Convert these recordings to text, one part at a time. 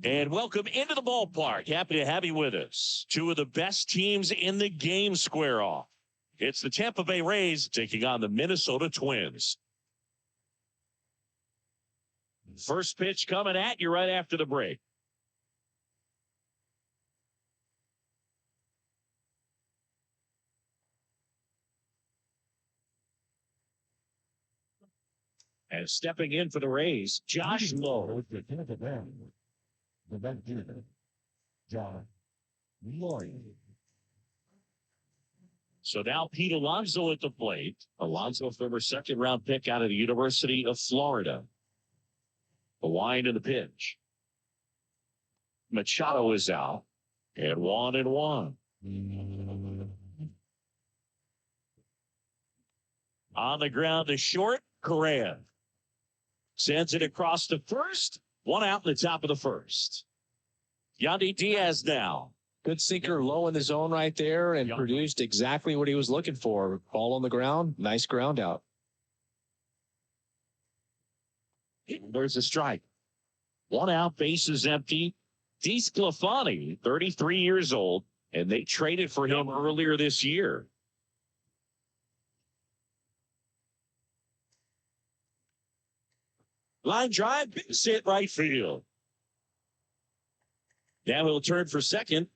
And welcome into the ballpark. Happy to have you with us. Two of the best teams in the game square off. It's the Tampa Bay Rays taking on the Minnesota Twins. First pitch coming at you right after the break. And stepping in for the Rays, Josh Lowe. So now Pete Alonso at the plate. Alonso, former second-round pick out of the University of Florida. The wind of the pitch. Machado is out. And 1-1. On the ground to short, Correa. Sends it across the first. One out in the top of the first. Yandy Diaz now. Good sinker low in the zone right there and produced exactly what he was looking for. Ball on the ground, nice ground out. There's a strike. One out, bases empty. DeSclafani, 33 years old, and they traded for him earlier this year. Line drive, base hit right field. Now he'll turn for second.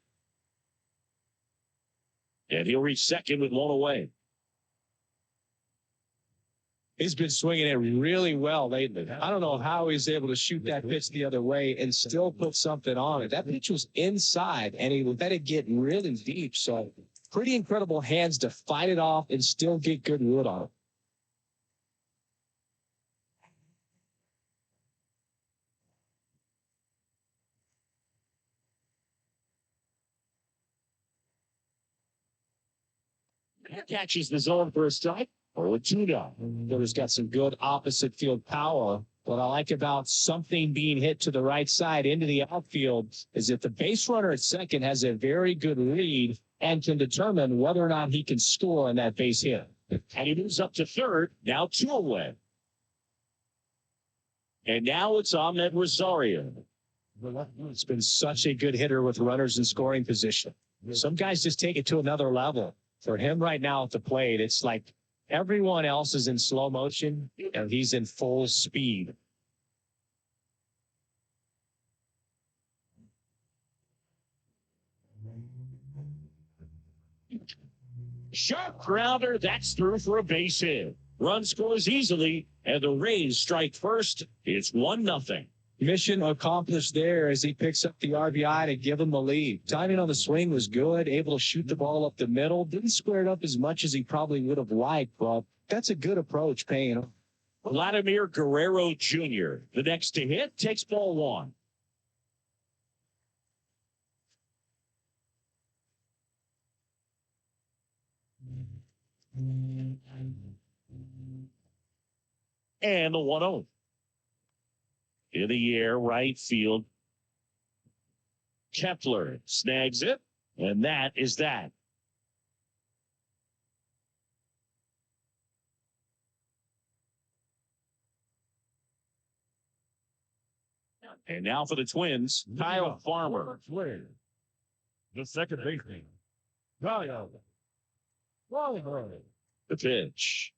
And he'll reach second with one away. He's been swinging it really well lately. I don't know how he's able to shoot that pitch the other way and still put something on it. That pitch was inside, and he let it get really deep. So pretty incredible hands to fight it off and still get good wood on it. Catches the zone for a strike. Or a 2-0. He's got some good opposite field power. What I like about something being hit to the right side into the outfield is if the base runner at second has a very good read and can determine whether or not he can score on that base hit. And he moves up to third. Now 2 away. And now it's Ahmed Rosario. It's been such a good hitter with runners in scoring position. Some guys just take it to another level. For him right now at the plate, it's like everyone else is in slow motion and he's in full speed. Sharp grounder, that's through for a base hit. Run scores easily, and the Rays strike first. It's 1-0. Mission accomplished there as he picks up the RBI to give him the lead. Timing on the swing was good, able to shoot the ball up the middle. Didn't square it up as much as he probably would have liked, but that's a good approach, paying him. Vladimir Guerrero Jr., the next to hit, takes ball 1. And the 1-0. In the air, right field. Kepler snags it, and that is that. And now for the Twins, Kyle Farmer. The second baseman. The pitch.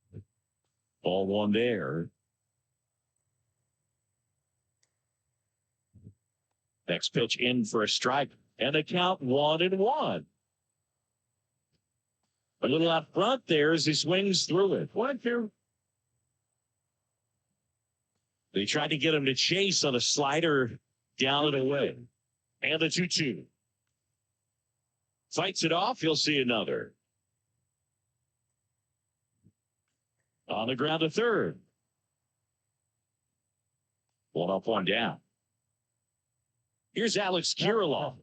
Ball 1 there. Next pitch in for a strike, and the count 1-1. A little out front there as he swings through it. 1-2. They tried to get him to chase on a slider down and away. And the 2-2. Fights it off, he'll see another. On the ground to third. 1 up, 1 down. Here's Alex Kirilloff.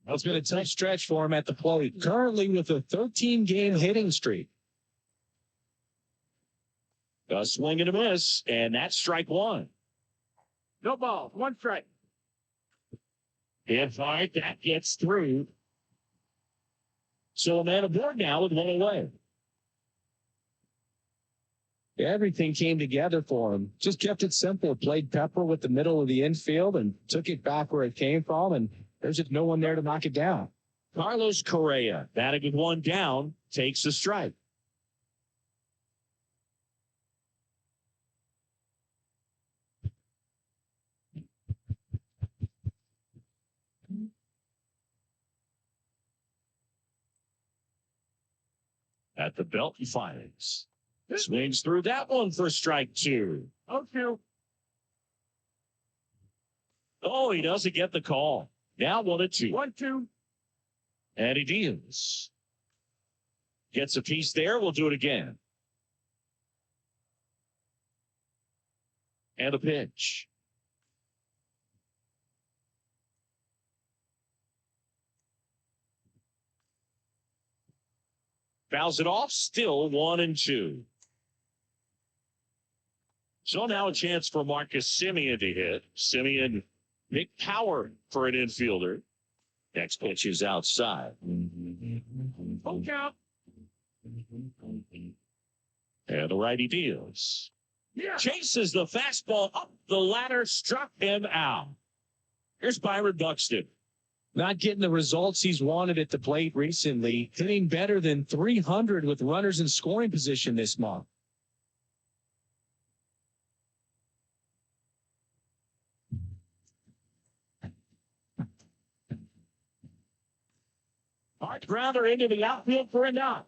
It's been a tough stretch for him at the plate. Currently with a 13-game hitting streak. A swing and a miss, and that's strike 1. No ball, 1 strike. Hit hard, that gets through. So a man aboard now with 1 away. Everything came together for him. Just kept it simple. Played pepper with the middle of the infield and took it back where it came from, and there's just no one there to knock it down. Carlos Correa, batting with one down, takes a strike. At the belt, he finds. Swings through that one for strike two. Okay. Oh, he doesn't get the call. Now 1-2. 1-2. And he deals. Gets a piece there. We'll do it again. And a pitch. Fouls it off. Still 1-2. So now a chance for Marcus Semien to hit. Semien, big power for an infielder. Next pitch is outside. Full count. And the righty deals. Yeah. Chases the fastball up the ladder, struck him out. Here's Byron Buxton. Not getting the results he's wanted at the plate recently. Hitting better than 300 with runners in scoring position this month. Hard grounder into the outfield for a knock.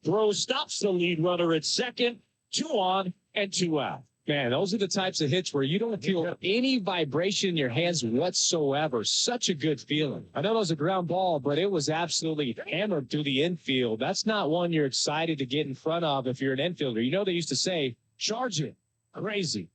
Throw stops the lead runner at second. 2 on and 2 out. Man, those are the types of hits where you don't feel any vibration in your hands whatsoever. Such a good feeling. I know it was a ground ball, but it was absolutely hammered through the infield. That's not one you're excited to get in front of if you're an infielder. You know, they used to say, charge it. Crazy.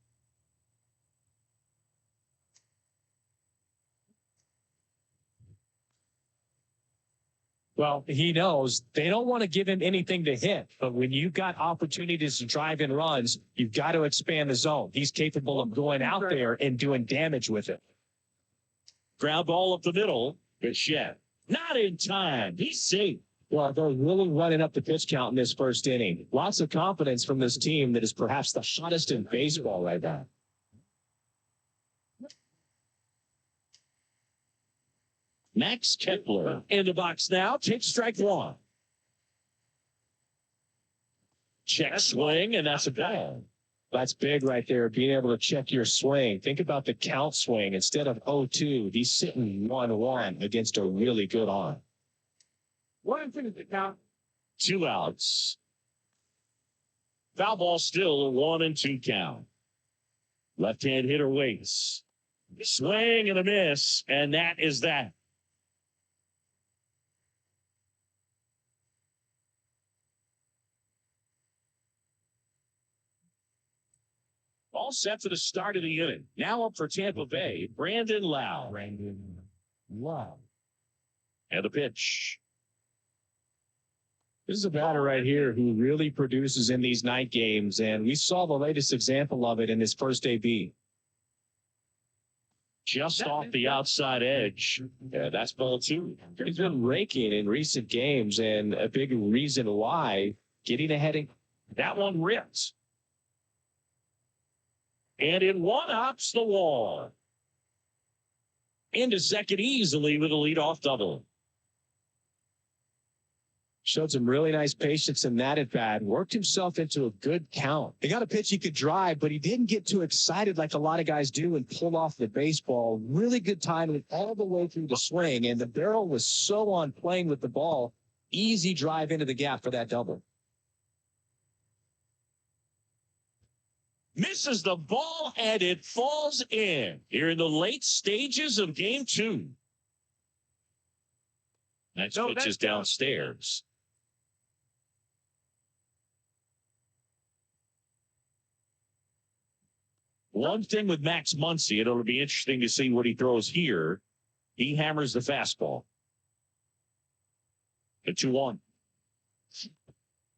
Well, he knows they don't want to give him anything to hit, but when you've got opportunities to drive in runs, you've got to expand the zone. He's capable of going out there and doing damage with it. Ground ball up the middle. Bichette. Not in time. He's safe. Well, they're really running up the pitch count in this first inning. Lots of confidence from this team that is perhaps the hottest in baseball right now. Max Kepler in the box now. Takes strike one. Check swing, and that's a ball. That's big right there, being able to check your swing. Think about the count swing. Instead of 0-2, he's sitting 1-1 against a really good arm. 1-2 is the count. 2 outs. Foul ball still a 1-2 count. Left-hand hitter waits. Swing and a miss, and that is that. All set for the start of the inning. Now up for Tampa Bay, Brandon Lau. Wow. And the pitch. This is a batter right here who really produces in these night games, and we saw the latest example of it in his first AB. Just off the outside edge. Yeah, that's ball 2. He's been raking in recent games, and a big reason why, getting ahead of that one ripped. And in one, hops the wall. Into second easily with a leadoff double. Showed some really nice patience in that at bat. Worked himself into a good count. He got a pitch he could drive, but he didn't get too excited like a lot of guys do and pull off the baseball. Really good timing all the way through the swing, and the barrel was so on playing with the ball. Easy drive into the gap for that double. Misses the ball, and it falls in here in the late stages of game 2. Next pitch is downstairs. One thing with Max Muncy, it'll be interesting to see what he throws here. He hammers the fastball. The 2-1.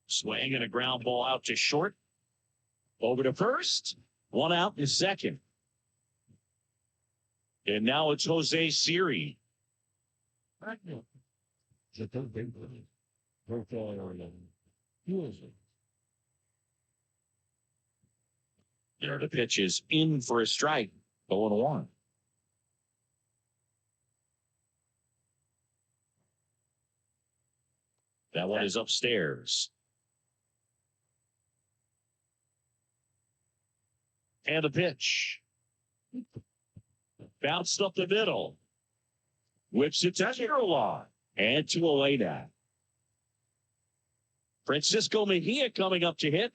Swing and a ground ball out to short. Over to first. 1 out in second. And now it's Jose Siri. There the pitch is in for a strike. 0-1. That one is upstairs. And a pitch. Bounced up the middle. Whips it to Caroline. And 2-0 now. Francisco Mejia coming up to hit.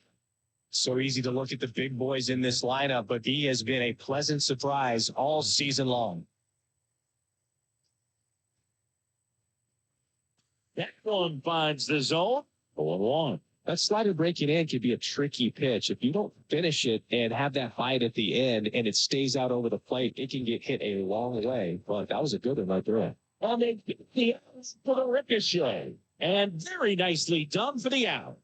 So easy to look at the big boys in this lineup, but he has been a pleasant surprise all season long. That one finds the zone. 0-1. That slider breaking in can be a tricky pitch. If you don't finish it and have that bite at the end and it stays out over the plate, it can get hit a long way. But that was a good one right there. On the for the ricochet. And very nicely done for the out.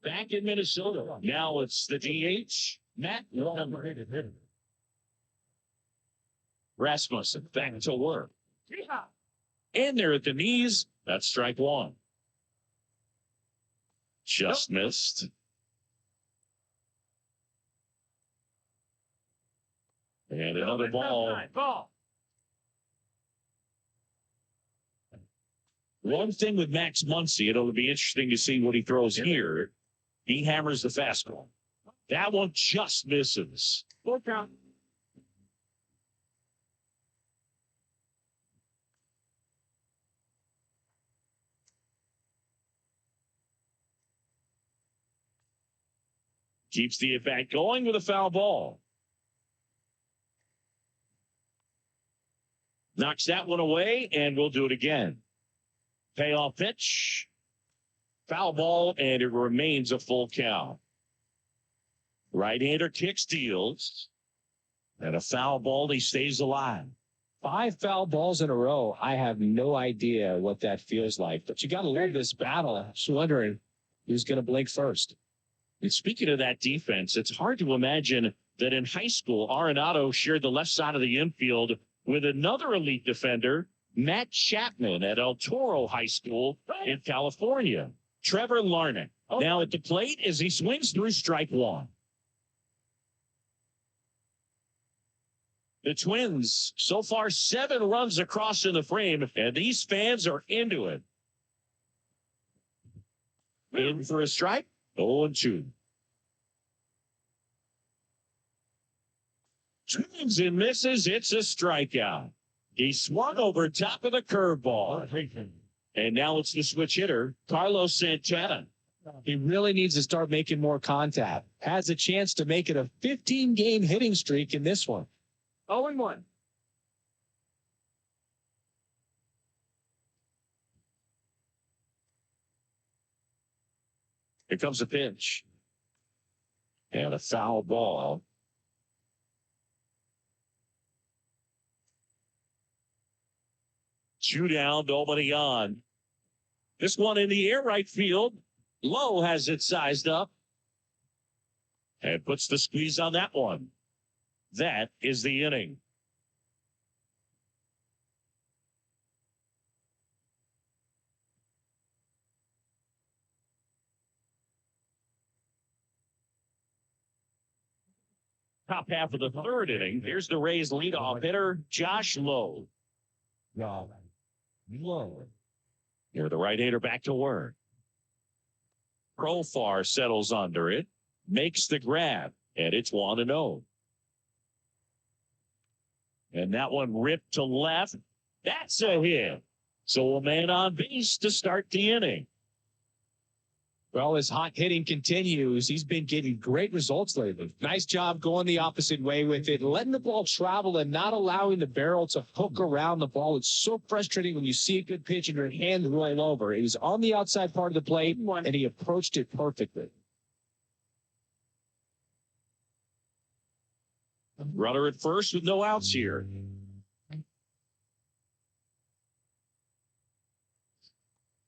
Back in Minnesota. Now it's the DH. Matt Rasmussen back to work. And there at the knees. That's strike one. Just missed. And another ball. One thing with Max Muncy, it'll be interesting to see what he throws here. He hammers the fastball. That one just misses. Full count. Keeps the at-bat going with a foul ball. Knocks that one away, and we'll do it again. Payoff pitch. Foul ball, and it remains a full count. Right-hander kick steals. And a foul ball, he stays alive. 5 foul balls in a row. I have no idea what that feels like, but you got to love this battle. I'm just wondering who's going to blink first. And speaking of that defense, it's hard to imagine that in high school, Arenado shared the left side of the infield with another elite defender, Matt Chapman at El Toro High School in California. Trevor Larnach now at the plate as he swings through strike one. The Twins, so far 7 runs across in the frame, and these fans are into it. In for a strike, 0-2. Swings and misses, it's a strikeout. He swung over top of the curveball. And now it's the switch hitter, Carlos Santana. He really needs to start making more contact. Has a chance to make it a 15-game hitting streak in this one. 0-1. Here comes a pitch. And a foul ball. Two down, nobody on. This one in the air right field. Lowe has it sized up. And puts the squeeze on that one. That is the inning. Top half of the third inning. Here's the Rays leadoff hitter, Josh Lowe. Here, the right-hander back to work. Profar settles under it, makes the grab, and it's 1-0. And that one ripped to left. That's a hit. So a man on base to start the inning. Well, his hot hitting continues. He's been getting great results lately. Nice job going the opposite way with it, letting the ball travel and not allowing the barrel to hook around the ball. It's so frustrating when you see a good pitch and your hand roll over. He was on the outside part of the plate, and he approached it perfectly. Runner at first with no outs here.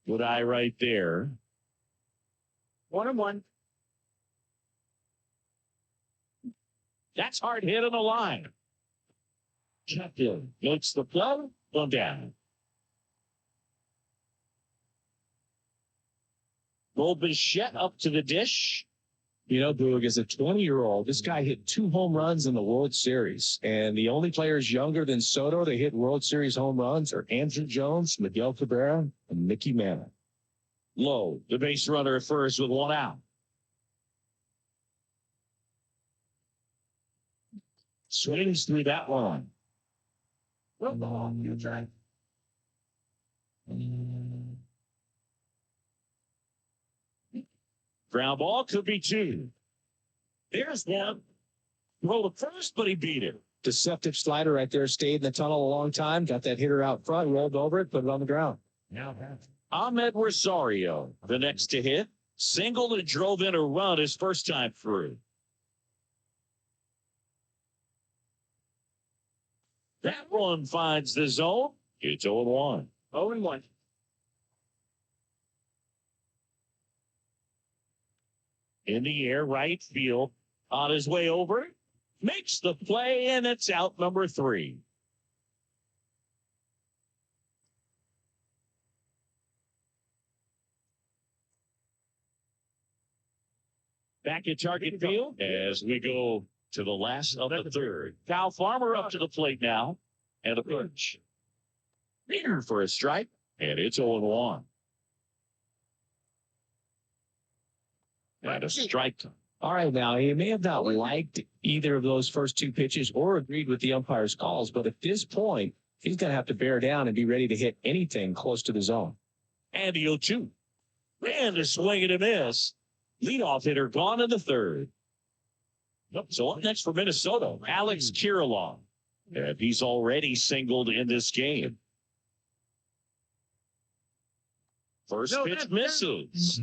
Good eye right there. 1-1. That's hard hit on the line. Checked in. Makes the play. One down. Bichette up to the dish. You know, Boog, as a 20-year-old, this guy hit 2 home runs in the World Series. And the only players younger than Soto to hit World Series home runs are Andrew Jones, Miguel Cabrera, and Mickey Mantle. Low, the base runner at first with 1 out. Swings through that one. Well, the ball, you try. Ground ball could be 2. There's 1. Rolled it first, but he beat it. Deceptive slider right there. Stayed in the tunnel a long time. Got that hitter out front. Rolled over it. Put it on the ground. Now that's Ahmed Rosario, the next to hit. Singled and drove in a run his first time through. That one finds the zone. It's 0-1. 0-1. In the air, right field. On his way over. Makes the play, and it's out number 3. Back at target field as we go to the last of the third. Cal Farmer up to the plate now. And a pitch. Here for a strike. And it's 0-1. And a strike. All right, now, he may have not liked either of those first 2 pitches or agreed with the umpire's calls, but at this point, he's going to have to bear down and be ready to hit anything close to the zone. And the 0-2. And a swing and a miss. Leadoff hitter gone in the third. So up next for Minnesota, Alex Kirilloff. And he's already singled in this game. First pitch misses.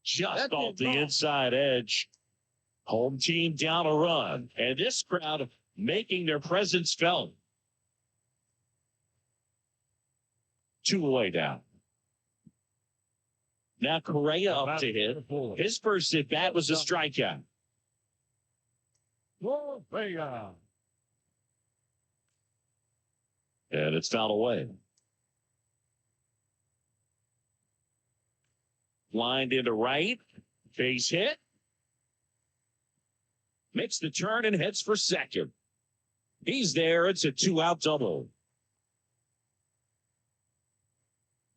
Just off the inside edge. Home team down a run. And this crowd making their presence felt. 2 away down. Now Correa up to hit. His first at bat was a strikeout. And it's fouled away. Lined into right. Base hit. Makes the turn and heads for second. He's there. It's a 2-out double.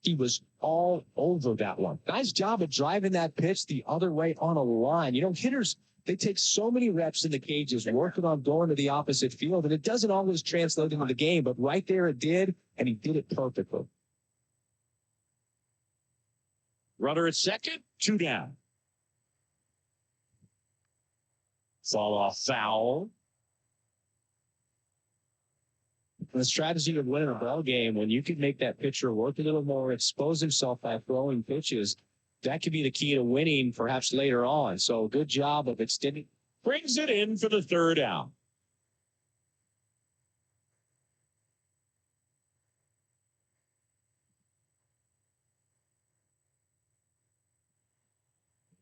He was all over that one. Nice job of driving that pitch the other way on a line. You know, hitters, they take so many reps in the cages working on going to the opposite field, and it doesn't always translate into the game, but right there it did, and he did it perfectly. Runner at second, 2 down. Fall off foul. The strategy of winning a ball game, when you can make that pitcher work a little more, expose himself by throwing pitches, that could be the key to winning perhaps later on. So good job of extending. Brings it in for the 3rd out.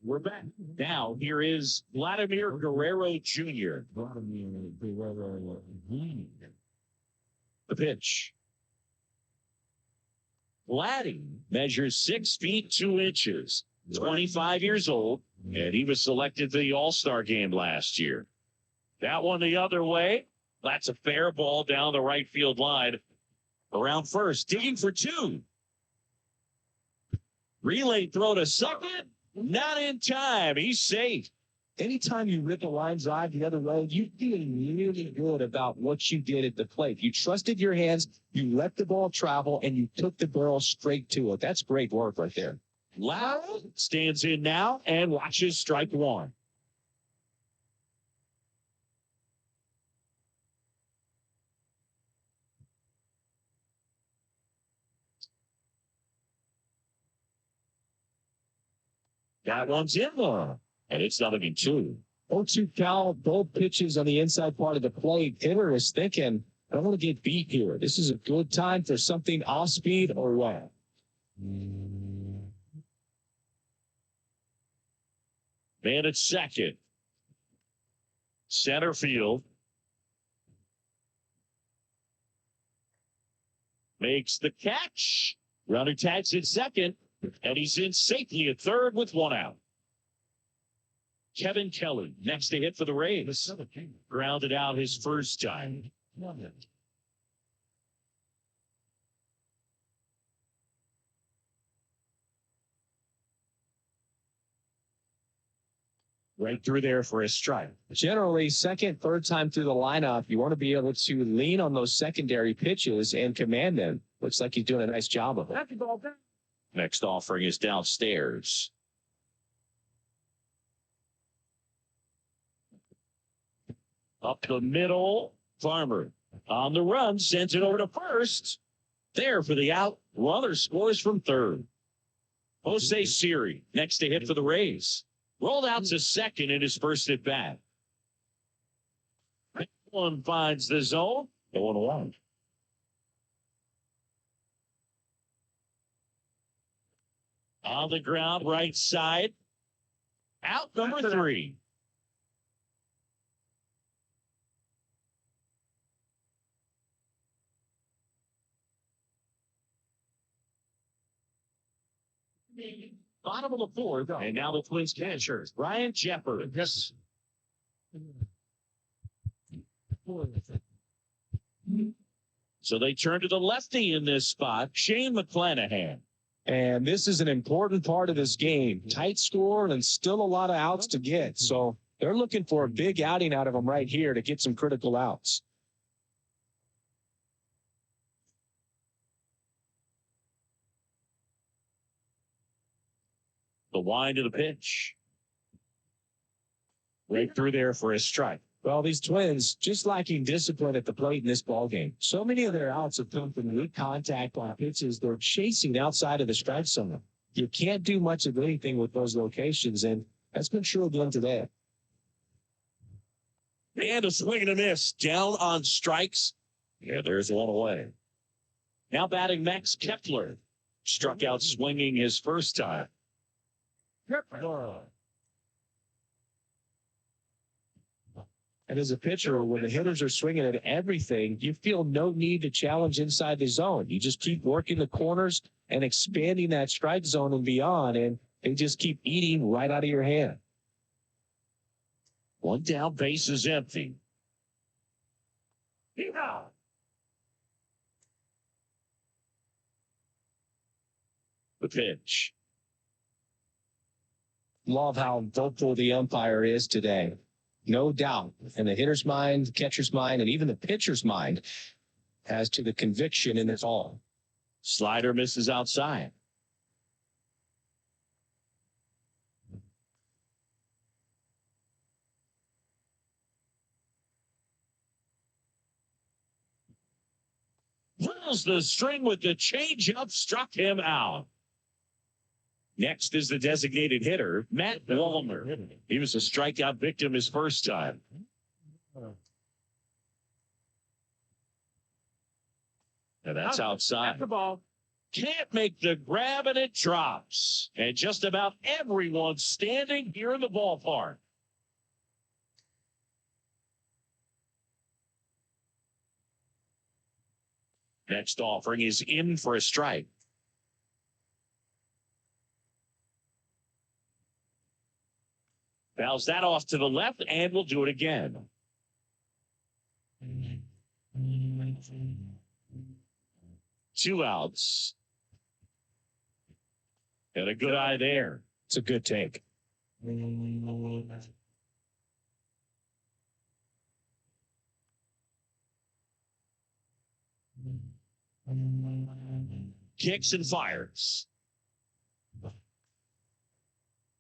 We're back. Now, here is Vladimir Guerrero Jr. The pitch. Vladdy measures 6 feet 2 inches, 25 years old, and he was selected to the All-Star game last year. That one the other way. That's a fair ball down the right field line. Around first, digging for 2. Relay throw to second. Not in time. He's safe. Anytime you rip a line drive the other way, you feel really good about what you did at the plate. You trusted your hands, you let the ball travel, and you took the barrel straight to it. That's great work right there. Loud stands in now and watches strike 1. That one's in there. And it's not looking 2. 0-2 Cal, both pitches on the inside part of the plate. Hitter is thinking, I don't want to get beat here. This is a good time for something off speed or what? Man at second. Center field. Makes the catch. Runner tags at second, and he's in safely at third with one out. Kevin Kelly next to hit for the Rays. Grounded out his first time. Right through there for a strike. Generally, second, third time through the lineup, you want to be able to lean on those secondary pitches and command them. Looks like he's doing a nice job of it. Next offering is downstairs. Up the middle, Farmer on the run, sends it over to first. There for the out. Runner scores from third. Jose Siri next to hit for the Rays. Rolled out to second in his first at bat. One finds the zone. 0-1. On the ground, right side. Out number 3. Bottom of the fourth, and now the Twins catcher, Ryan Jeffers. Yes. So they turn to the lefty in this spot, Shane McClanahan. And this is an important part of this game. Tight score and still a lot of outs to get. So they're looking for a big outing out of him right here to get some critical outs. The wind of the pitch. Right through there for a strike. Well, these Twins just lacking discipline at the plate in this ballgame. So many of their outs have come from weak contact on pitches they're chasing outside of the strike zone. You can't do much of anything with those locations, and that's been true again today. And a swing and a miss. Down on strikes. Yeah, there's one away. Now batting Max Kepler. Struck out swinging his first time. And as a pitcher, when the hitters are swinging at everything, you feel no need to challenge inside the zone. You just keep working the corners and expanding that strike zone and beyond, and they just keep eating right out of your hand. One down, base is empty. The pitch. Love how vocal the umpire is today. No doubt. In the hitter's mind, the catcher's mind, and even the pitcher's mind as to the conviction in this all. Slider misses outside. Pulls the string with the changeup, struck him out. Next is the designated hitter, Matt Wallner. He was a strikeout victim his first time. And that's outside. The ball. Can't make the grab, and it drops. And just about everyone standing here in the ballpark. Next offering is in for a strike. Fouls that off to the left, and we'll do it again. Two outs. And a good eye there. It's a good take. Kicks and fires.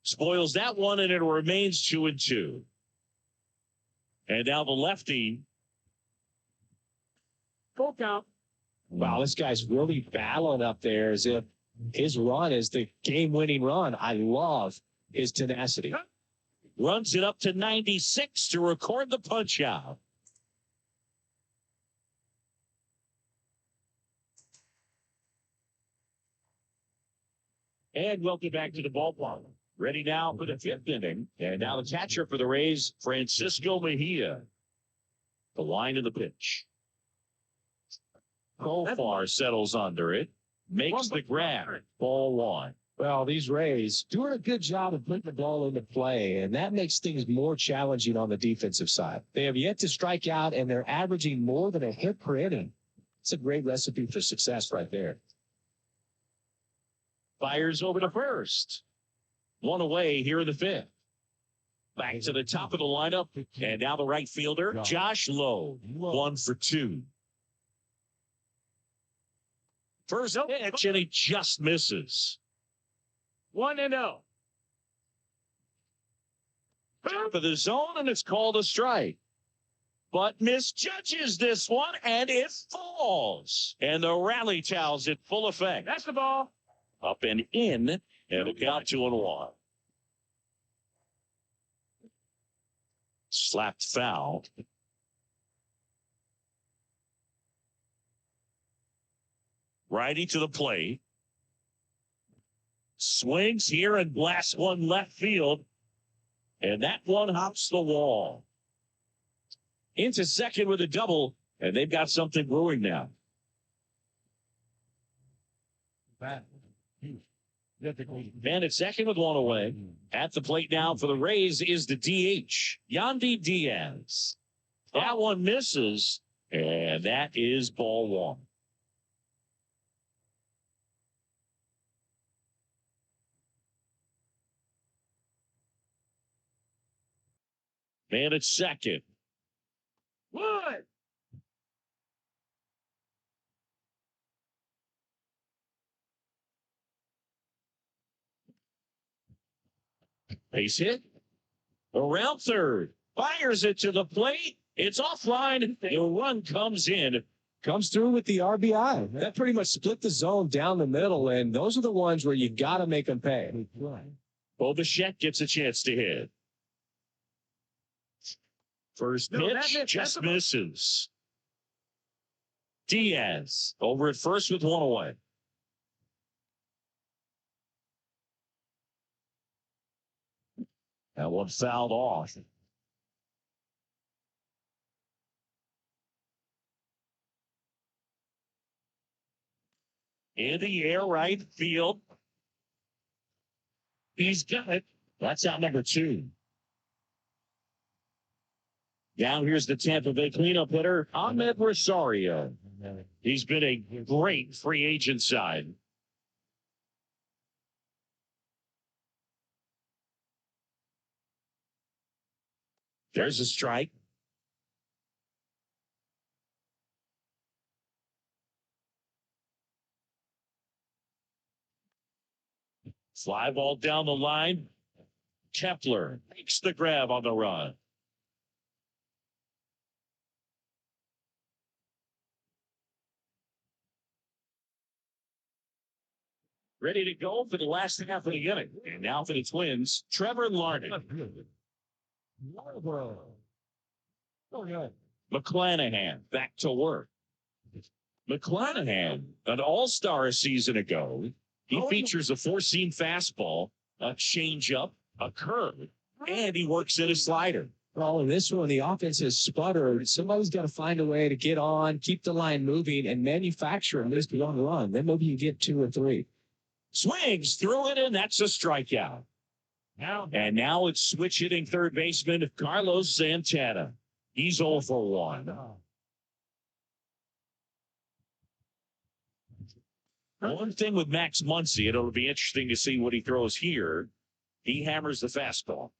Spoils that one, and it remains 2-2. And now the lefty. Full count. Wow, this guy's really battling up there as if his run is the game-winning run. I love his tenacity. Runs it up to 96 to record the punch-out. And welcome back to the ballpark. Ready now for the fifth inning. And now the catcher for the Rays, Francisco Mejia. The line of the pitch. Profar settles under it. makes the grab. Ball one. Well, these Rays doing a good job of putting the ball into play, and that makes things more challenging on the defensive side. They have yet to strike out, and they're averaging more than a hit per inning. It's a great recipe for success right there. Fires over to first. One away here in the fifth. Back to the top of the lineup, and now the right fielder, Josh Lowe, 1 for 2. First pitch, and he just misses. 1-0. Top of the zone, and it's called a strike. But misjudges this one, and it falls. And the rally towel's in full effect. That's the ball. Up and in, and a count 2-1. Slapped foul. Righty to the plate. Swings here and blasts one left field. And that one hops the wall. Into second with a double, and they've got something brewing now. Man at second with one away. At the plate now for the Rays is the DH, Yandy Diaz. That one misses, and that is ball one. Man at second. Wood. Base hit. Around third. Fires it to the plate. It's offline. The run comes in. Comes through with the RBI. That pretty much split the zone down the middle, and those are the ones where you got to make them pay. Bobachek gets a chance to hit. First pitch just misses. Diaz over at first with one away. That one fouled off. In the air, right field. He's got it. That's out number 2. Now here's the Tampa Bay cleanup hitter, Ahmed Rosario. He's been a great free agent side. There's a strike. Fly ball down the line. Kepler makes the grab on the run. Ready to go for the last half of the inning. And now for the Twins, Trevor Larned. McClanahan back to work. McClanahan, an all-star a season ago. He features a four-seam fastball, a changeup, a curve, and he works in a slider. Well, in this one, the offense has sputtered. Somebody's got to find a way to get on, keep the line moving, and manufacture at least one run. Then maybe you get 2 or 3. Swings through it, and that's a strikeout. And now it's switch hitting third baseman Carlos Santana. He's 0 for 1. One thing with Max Muncy, it'll be interesting to see what he throws here. He hammers the fastball.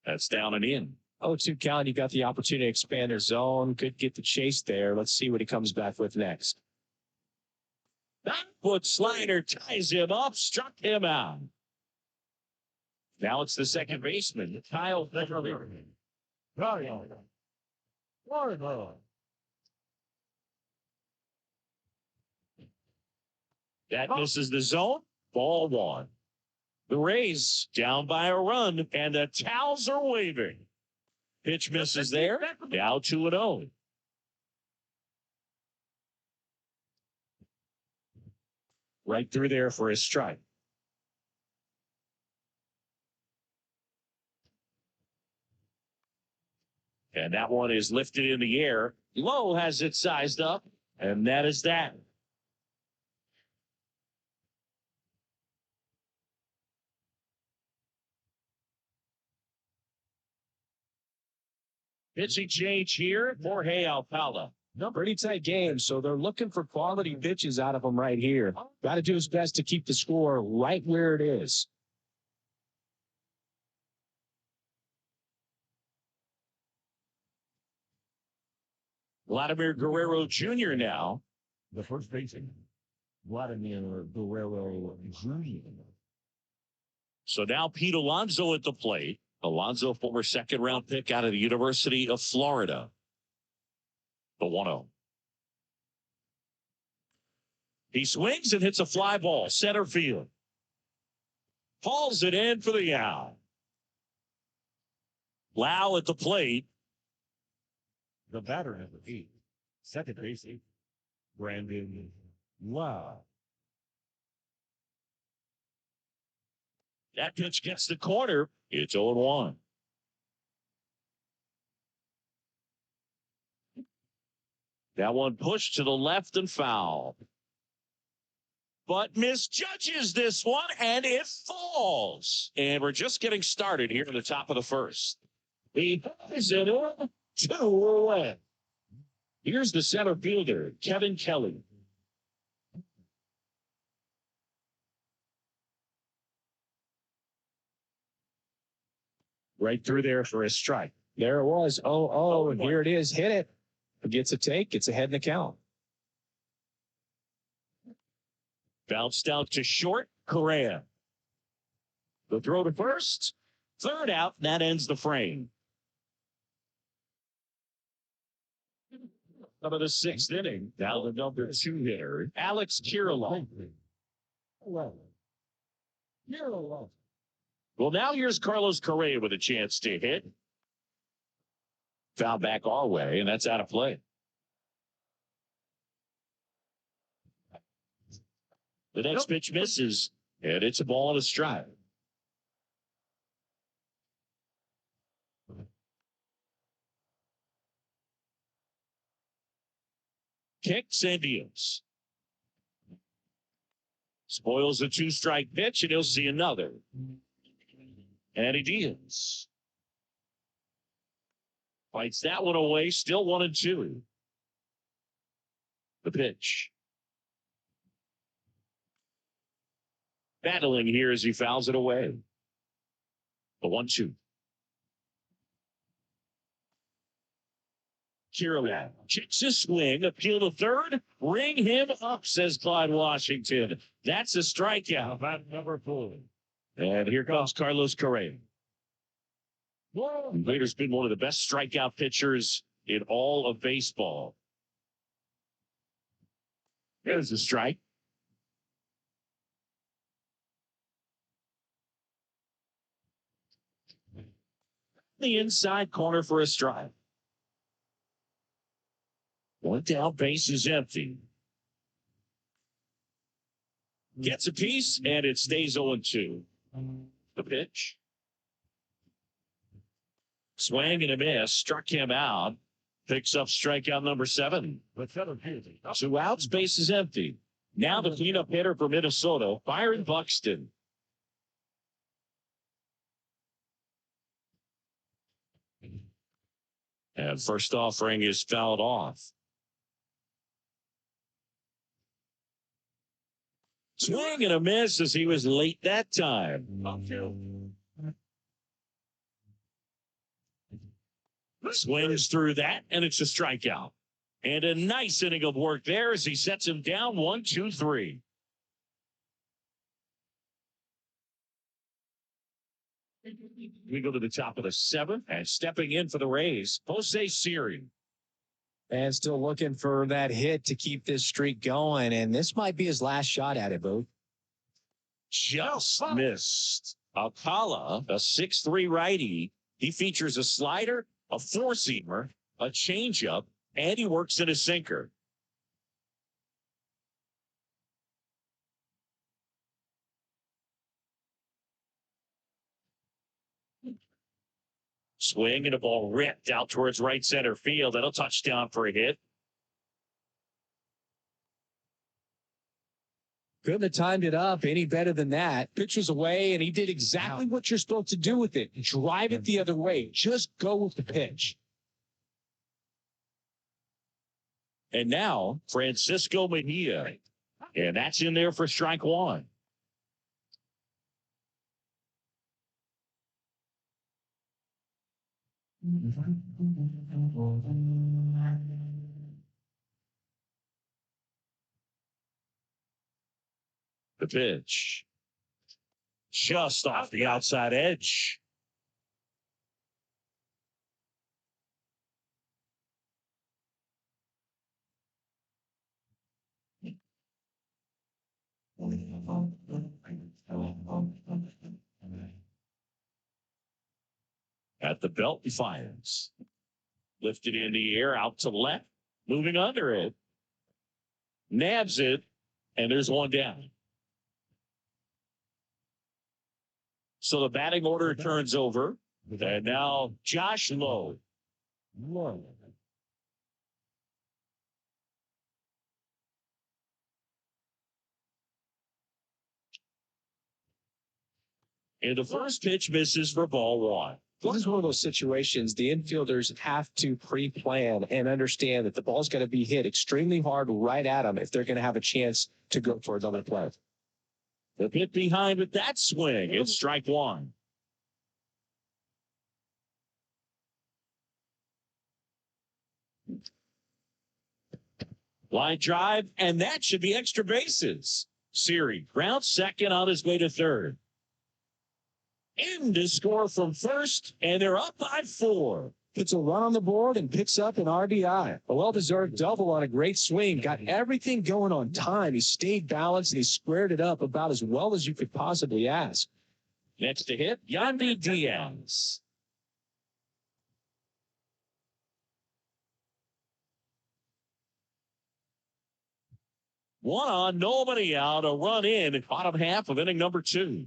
That's down and in. 0-2 count. You got the opportunity to expand their zone. Could get the chase there. Let's see what he comes back with next. That foot slider ties him up, struck him out. Now it's the second baseman, Kyle Beverly. That misses the zone. Ball 1. The Rays down by a run, and the towels are waving. Pitch misses there. Now 2-0. Right through there for a strike. And that one is lifted in the air. Low has it sized up, and that is that. Pitching change here, Jorge Alcala. Pretty tight game, so they're looking for quality pitches out of him right here. Got to do his best to keep the score right where it is. Vladimir Guerrero Jr. now. The first baseman, Vladimir Guerrero Jr. So now Pete Alonso at the plate. Alonso, former second-round pick out of the University of Florida. The 1-0. He swings and hits a fly ball, center field. Hauls it in for the out. Lau at the plate. The batter number 8, second baseman, Brandon Lau. That pitch gets the corner. It's 0-1. That one pushed to the left and foul. But misjudges this one, and it falls. And we're just getting started here in the top of the first. He puts it in, 2 away. Here's the center fielder, Kevin Kelly. Right through there for a strike. There it was. Oh, and here it is. Hit it. Gets a take. Gets ahead in the count. Bounced out to short, Correa. The throw to first. Third out, that ends the frame. Top of the 6th inning. Now the number 2 hitter, Alex Kirilloff. Well, now here's Carlos Correa with a chance to hit. Foul back our way, and that's out of play. The next pitch misses, and it's a ball and a strike. Kicks and deals. Spoils a 2-strike pitch, and he'll see another. And he deals. Fights that one away, still 1-2. The pitch. Battling here as he fouls it away. The 1-2. Kirilloff kicks his swing, appeal to third, ring him up, says Clyde Washington. That's a strikeout. Bat number 4. And here comes Carlos Correa. Later's been one of the best strikeout pitchers in all of baseball. There's a strike. The inside corner for a strike. One down, base is empty. Gets a piece, and it stays 0-2. The pitch. Swing and a miss. Struck him out. Picks up strikeout number 7. The center fielder. 2 outs, base is empty. Now the cleanup hitter for Minnesota, Byron Buxton. And first offering is fouled off. Swing and a miss as he was late that time. Swings through that, and it's a strikeout. And a nice inning of work there as he sets him down 1-2-3. We go to the top of the 7th, and stepping in for the Rays, Jose Siri. And still looking for that hit to keep this streak going. And this might be his last shot at it, Boo. Just missed. Alcala, a 6'3" righty. He features a slider, a 4-seamer, a changeup, and he works in a sinker. Swing and a ball ripped out towards right center field. That'll touchdown for a hit. Couldn't have timed it up any better than that. Pitch was away, and he did exactly what you're supposed to do with it. Drive it the other way. Just go with the pitch. And now, Francisco Mejia. And that's in there for strike one. The pitch. Just off the outside edge. At the belt, he fires. Lifted in the air, out to left. Moving under it. Nabs it, and there's one down. So the batting order turns over. And now Josh Lowe. And the first pitch misses for ball one. This is one of those situations the infielders have to pre-plan and understand that the ball's going to be hit extremely hard right at them if they're going to have a chance to go for another play. The hit behind with that swing. It's strike one. Line drive, and that should be extra bases. Siri, ground second on his way to third. In to score from first, and they're up by 4. Gets a run on the board and picks up an RBI. A well-deserved double on a great swing. Got everything going on time. He stayed balanced, and he squared it up about as well as you could possibly ask. Next to hit, Yandy Diaz. One on, nobody out, a run in at bottom half of inning number 2.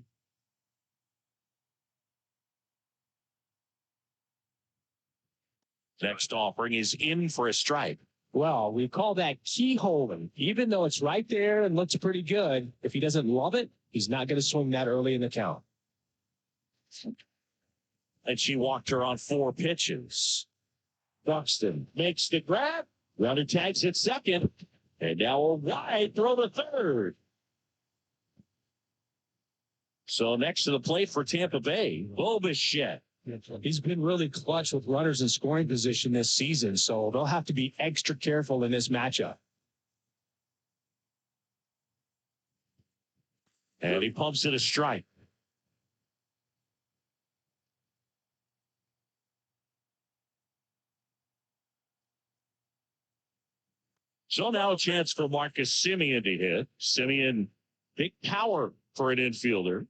Next offering is in for a strike. Well, we call that keyholing. Even though it's right there and looks pretty good, if he doesn't love it, he's not going to swing that early in the count. And she walked her on 4 pitches. Buxton makes the grab. Runner tags at second. And now a wide throw to third. So next to the plate for Tampa Bay, Bobichette. He's been really clutch with runners in scoring position this season, so they'll have to be extra careful in this matchup. And he pumps it a strike. So now a chance for Marcus Semien to hit. Semien, big power for an infielder.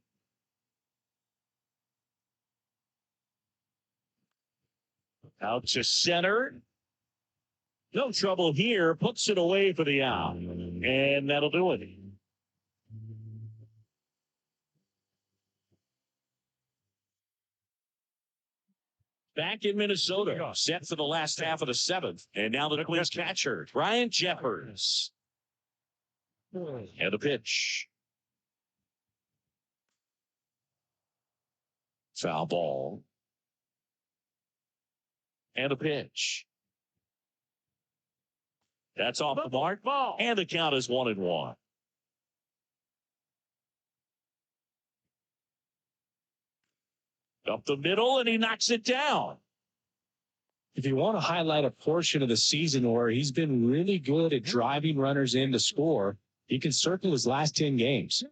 Out to center. No trouble here. Puts it away for the out. And that'll do it. Back in Minnesota, set for the last half of the 7th. And now the Twins catcher, Ryan Jeffers. And a pitch. Foul ball. And a pitch. That's off the mark. And the count is 1-1. Up the middle, and he knocks it down. If you want to highlight a portion of the season where he's been really good at driving runners in to score, you can circle his last 10 games.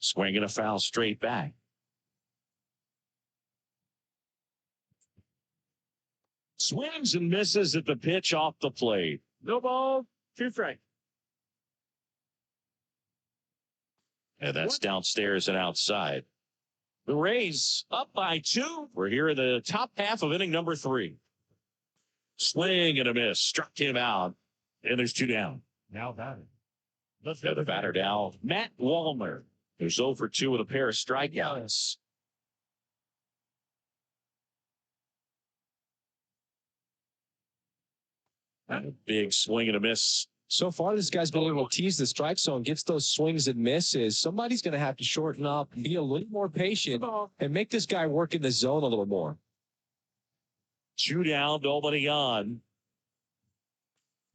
Swinging a foul straight back. Swings and misses at the pitch off the plate. No ball, 2 strikes. And that's downstairs and outside. The Rays up by 2. We're here in the top half of inning number 3. Swing and a miss. Struck him out. And there's 2 down. Now batting. The batter now, Matt Wallner. There's 0 for 2 with a pair of strikeouts. Big swing and a miss. So far, this guy's been able to tease the strike zone, gets those swings and misses. Somebody's going to have to shorten up, be a little more patient, and make this guy work in the zone a little more. 2 down, nobody on.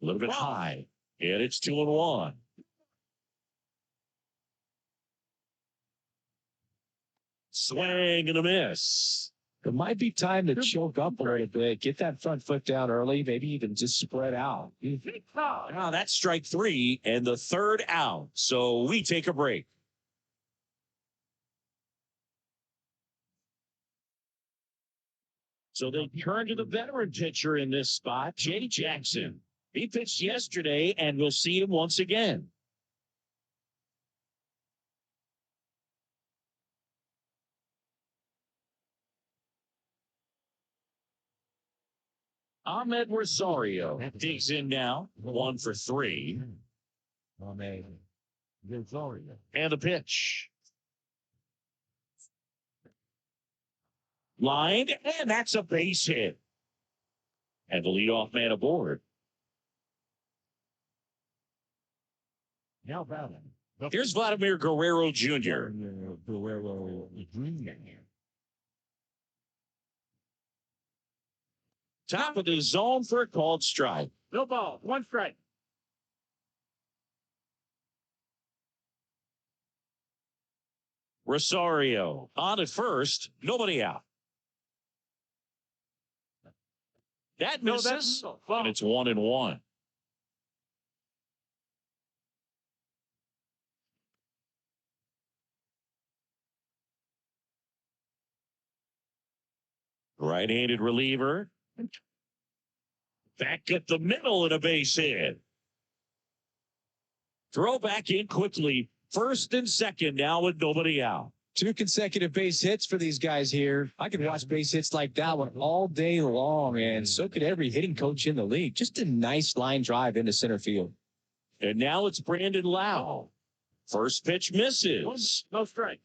A little bit high, and it's 2-1. Swing and a miss. It might be time to choke up a little bit, get that front foot down early, maybe even just spread out. Now that's strike 3 and the 3rd out. So we take a break. So they turn to the veteran pitcher in this spot, Jay Jackson. He pitched yesterday, and we'll see him once again. Ahmed Rosario digs in now, 1 for 3. Rosario. And a pitch. Lined, and that's a base hit. And the leadoff man aboard. Now batting. Here's Vladimir Guerrero Jr. Guerrero Jr. Top of the zone for a called strike. No ball. 1 strike. Rosario on at first, nobody out. That misses, and it's 1-1. Right-handed reliever. Back at the middle and a base hit. Throw back in quickly. First and second now with nobody out. 2 consecutive base hits for these guys here. I could watch base hits like that one all day long, and so could every hitting coach in the league. Just a nice line drive into center field. And now it's Brandon Lau. First pitch misses. No strike.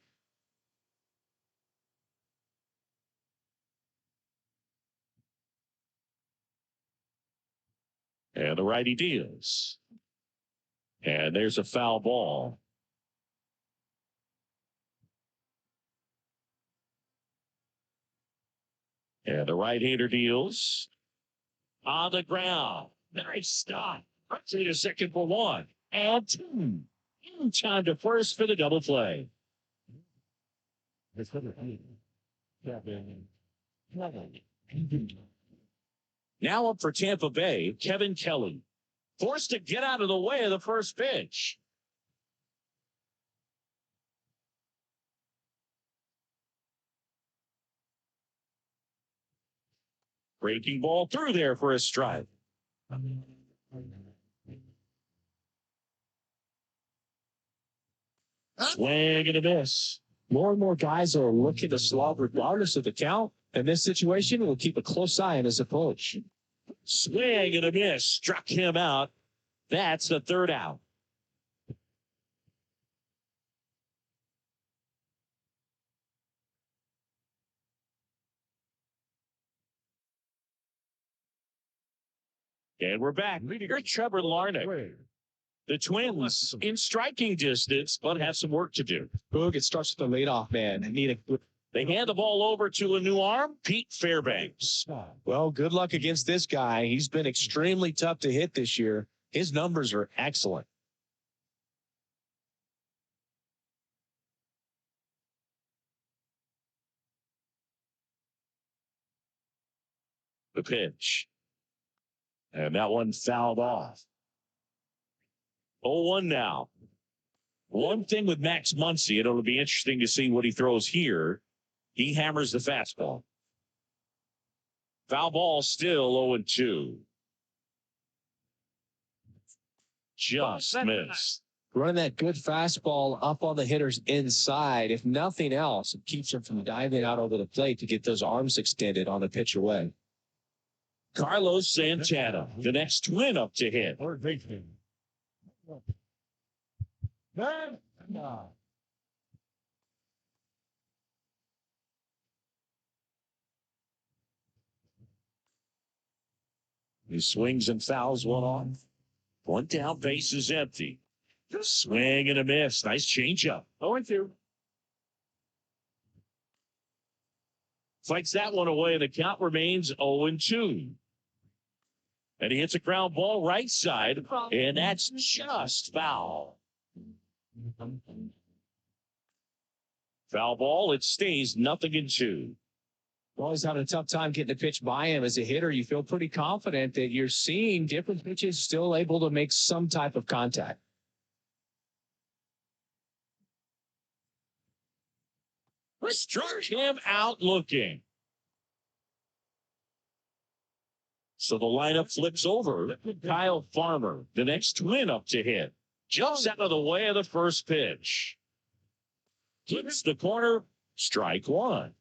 And the righty deals. And there's a foul ball. And the right-hander deals. On the ground. Nice stop. Up to the second for 1. And 2. In time to first for the double play. Now up for Tampa Bay, Kevin Kelly. Forced to get out of the way of the first pitch. Breaking ball through there for a strike. Swing and a miss. More and more guys are looking to slog regardless of the count. In this situation, we'll keep a close eye on his approach. Swing and a miss. Struck him out. That's the 3rd out. And we're back. Here's Trevor Larnach. The Twins in striking distance, but have some work to do. Boog, it starts with the leadoff man. They hand the ball over to a new arm, Pete Fairbanks. Well, good luck against this guy. He's been extremely tough to hit this year. His numbers are excellent. The pitch. And that one fouled off. 0-1 now. One thing with Max Muncy, it'll be interesting to see what he throws here. He hammers the fastball. Foul ball still 0-2. Just missed. Running that good fastball up on the hitter's inside. If nothing else, it keeps him from diving out over the plate to get those arms extended on the pitch away. Carlos Santana, the next Twin up to hit. He swings and fouls one off. One down, base is empty. Swing and a miss. Nice changeup. 0-2. Fights that one away. The count remains 0-2. And he hits a ground ball right side, and that's just foul. Foul ball. It stays 0-2. Always having a tough time getting a pitch by him as a hitter. You feel pretty confident that you're seeing different pitches still able to make some type of contact. Let's start him out looking. So the lineup flips over. Kyle Farmer, the next twin up to hit. Jumps out of the way of the first pitch. Hits the corner. Strike one.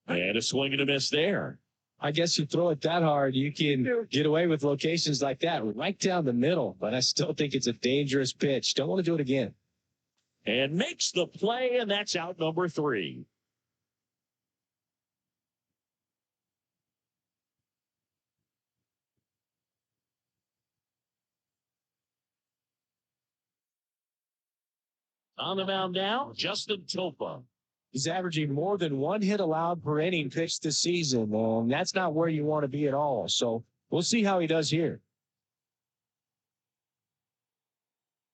And a swing and a miss there. I guess you throw it that hard, you can get away with locations like that right down the middle. But I still think it's a dangerous pitch. Don't want to do it again. And makes the play, and that's out number 3. On the mound now, Justin Tampa. He's averaging more than 1 hit allowed per inning pitched this season, and that's not where you want to be at all. So we'll see how he does here.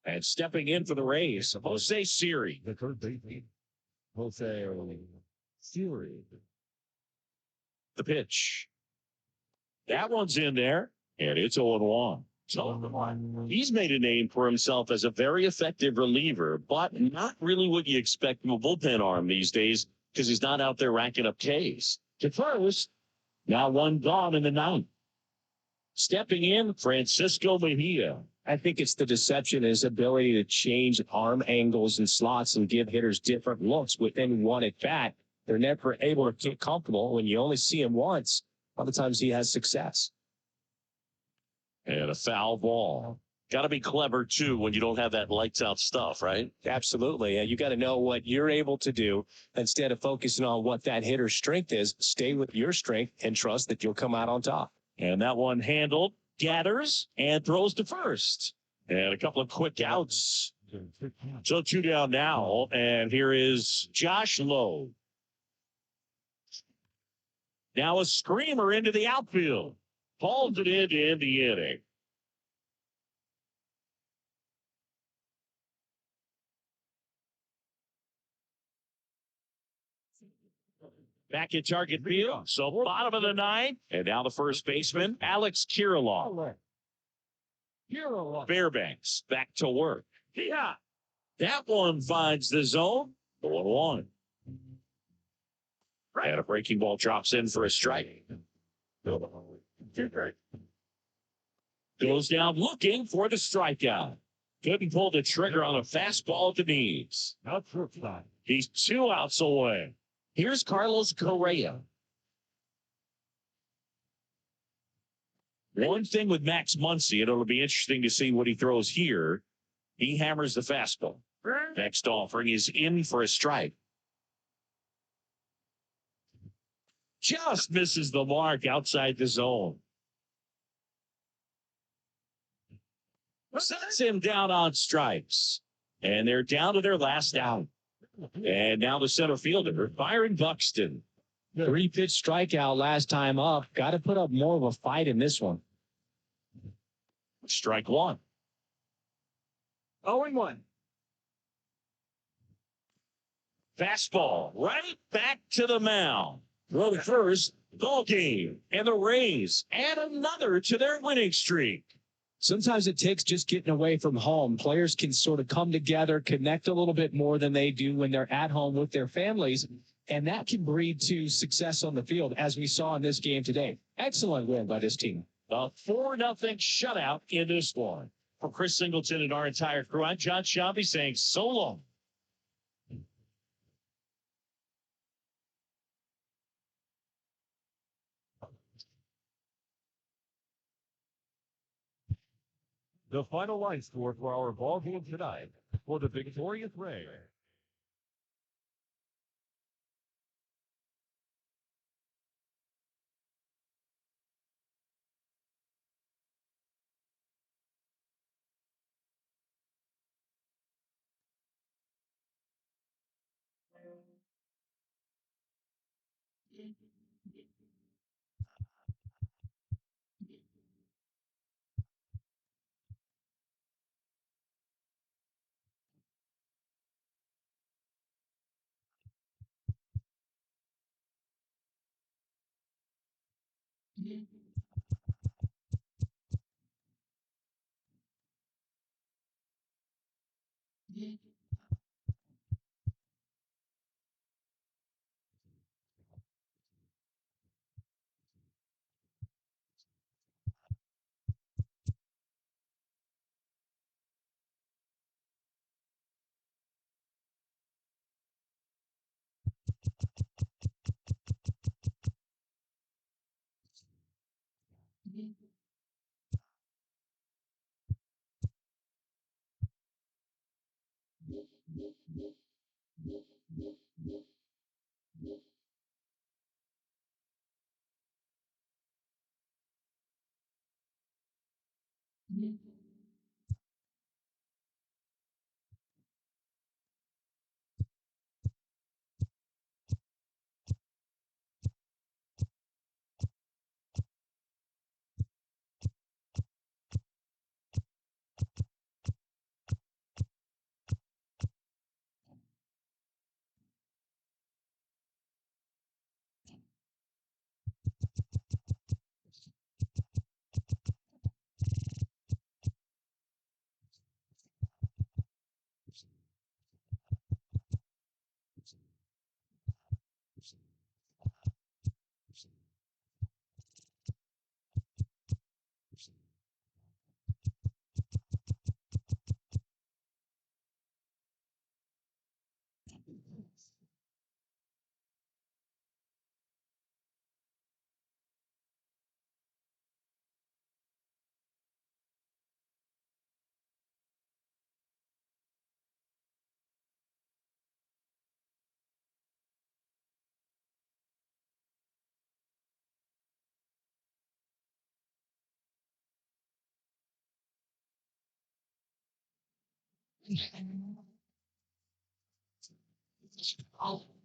And stepping in for the Rays, Jose Siri. The third baseman. Jose Siri. The pitch. That one's in there, and it's 0-1. He's made a name for himself as a very effective reliever, but not really what you expect from a bullpen arm these days because he's not out there racking up Ks. To first, now one gone in the 9th. Stepping in, Francisco Mejia. I think it's the deception, his ability to change arm angles and slots and give hitters different looks within one at bat. They're never able to get comfortable. When you only see him once, a lot of times he has success. And a foul ball. Got to be clever, too, when you don't have that lights-out stuff, right? Absolutely. You got to know what you're able to do instead of focusing on what that hitter's strength is. Stay with your strength and trust that you'll come out on top. And that one handled, gathers, and throws to first. And a couple of quick outs. So 2 down now, and here is Josh Lowe. Now a screamer into the outfield. Hauled it in to end the inning. Back at target field, so bottom of the 9th, and now the first baseman, Alex Kirilloff. Fairbanks back to work. Yeah, that one finds the zone. 1-1. And a breaking ball drops in for a strike. Goes down looking for the strikeout. Couldn't pull the trigger on a fastball at the knees. He's 2 outs away. Here's Carlos Correa. One thing with Max Muncy, it'll be interesting to see what he throws here. He hammers the fastball. Next offering is in for a strike. Just misses the mark outside the zone. Sets him down on strikes. And they're down to their last out. And now the center fielder, Byron Buxton. 3-pitch strikeout last time up. Got to put up more of a fight in this one. Strike one. 0-1. Fastball right back to the mound. Throw to first, ball game, and the Rays add another to their winning streak. Sometimes it takes just getting away from home. Players can sort of come together, connect a little bit more than they do when they're at home with their families, and that can breed to success on the field, as we saw in this game today. Excellent win by this team. A 4-0 shutout in this one. For Chris Singleton and our entire crew, I'm John Shelby saying so long. The final line score for our ball game tonight for the victorious Rays.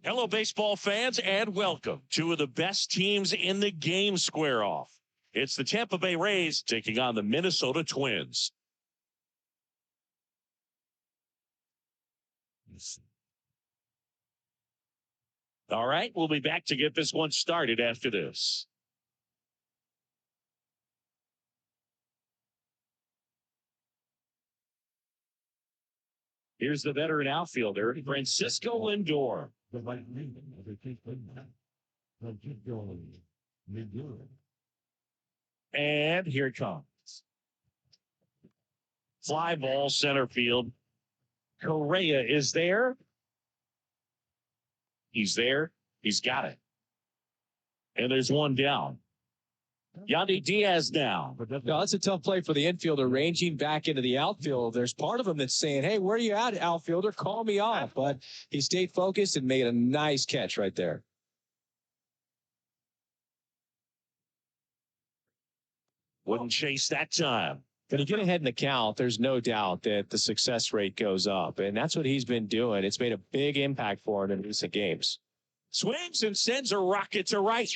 Hello, baseball fans, and welcome. Two of the best teams in the game square off. It's the Tampa Bay Rays taking on the Minnesota Twins. All right, we'll be back to get this one started after this. Here's the veteran outfielder, Francisco Lindor. And here it comes. Fly ball center field. Correa is there. He's there. He's got it. And there's one down. Yandy Diaz down. No, that's a tough play for the infielder, ranging back into the outfield. There's part of him that's saying, hey, where are you at, outfielder? Call me off. But he stayed focused and made a nice catch right there. Wouldn't chase that time. When you get ahead in the count, there's no doubt that the success rate goes up. And that's what he's been doing. It's made a big impact for him in recent games. Swings and sends a rocket to right.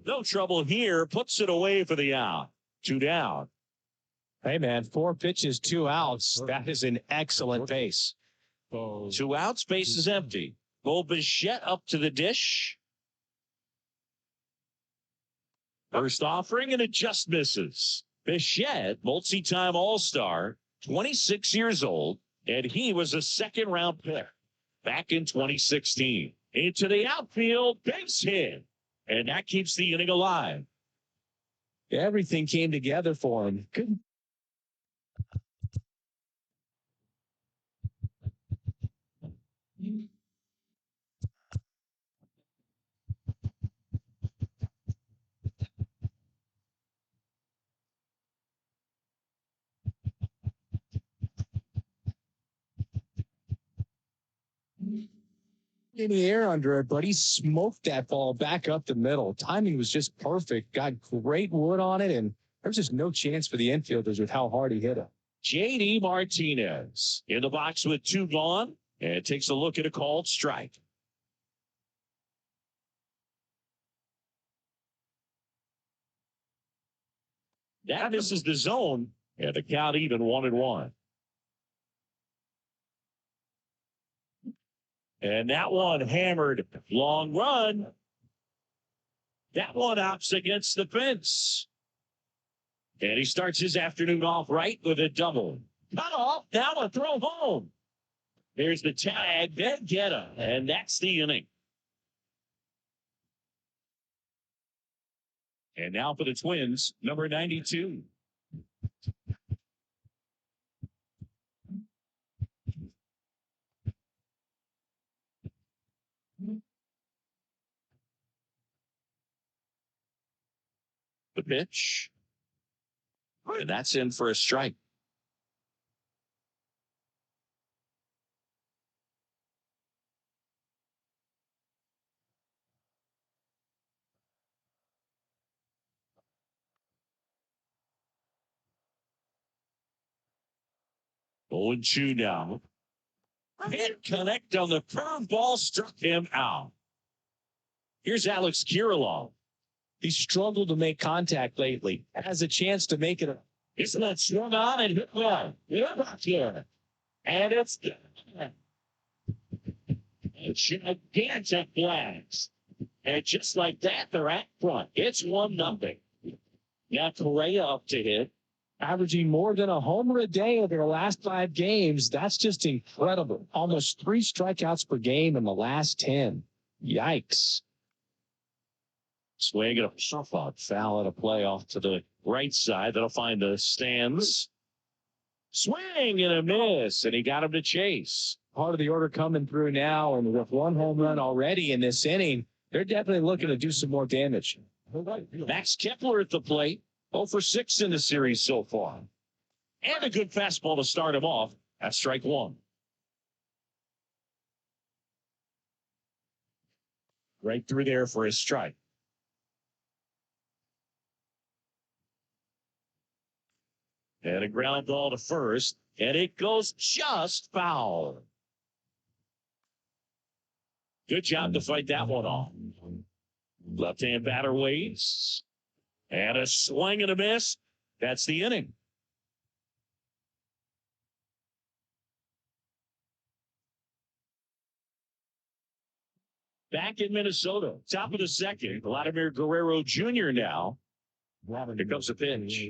No trouble here. Puts it away for the out. Two down. Hey, man, 4 pitches, 2 outs. That is an excellent pace. 2 outs. Base is empty. Bo Bichette up to the dish. First offering, and it just misses. Bichette, multi-time All-Star, 26 years old, and he was a second-round pick back in 2016. Into the outfield, base hit, and that keeps the inning alive. Everything came together for him. Good. In the air under it, but he smoked that ball back up the middle. Timing was just perfect. Got great wood on it, and there was just no chance for the infielders with how hard he hit it. J.D. Martinez in the box with 2 gone, and takes a look at a called strike. That misses the zone, and the count even 1-1. And that one hammered. Long run. That one opts against the fence. And he starts his afternoon off right with a double. Cut off, now a throw home. There's the tag, then get him. And that's the inning. And now for the Twins, number 92. The pitch. And that's in for a strike. Going 2 now. Can't connect on the curveball, struck him out. Here's Alex Kirilloff. He's struggled to make contact lately. Has a chance to make it. Isn't that swung on and hit well? Here. And it's a gigantic blast. And just like that, they're at front. It's 1-0. Got Correa up to hit. Averaging more than a homer a day over the last 5 games. That's just incredible. Almost 3 strikeouts per game in the last 10. Yikes. Swing and a softball foul at a play off to the right side. That'll find the stands. Swing and a miss, and he got him to chase. Part of the order coming through now, and with 1 home run already in this inning, they're definitely looking to do some more damage. Max Kepler at the plate. 0 for 6 in the series so far. And a good fastball to start him off at strike 1. Right through there for his strike. And a ground ball to first, and it goes just foul. Good job to fight that one off. Left-hand batter waits. And a swing and a miss. That's the inning. Back in Minnesota, top of the second, Vladimir Guerrero Jr. now. Here comes the pitch.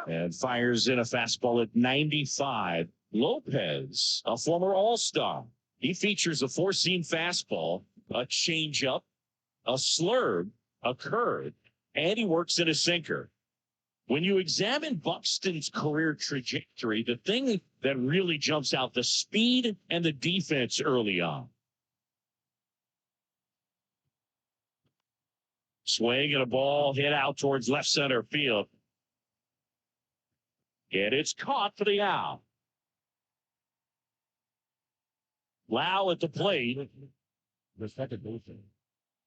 And fires in a fastball at 95. Lopez, a former All-Star. He features a 4-seam fastball, a changeup, a slurve, a curve, and he works in a sinker. When you examine Buxton's career trajectory, the thing that really jumps out, the speed and the defense early on. Swing and a ball hit out towards left center field. And it's caught for the out. Lau at the plate. The second baseman,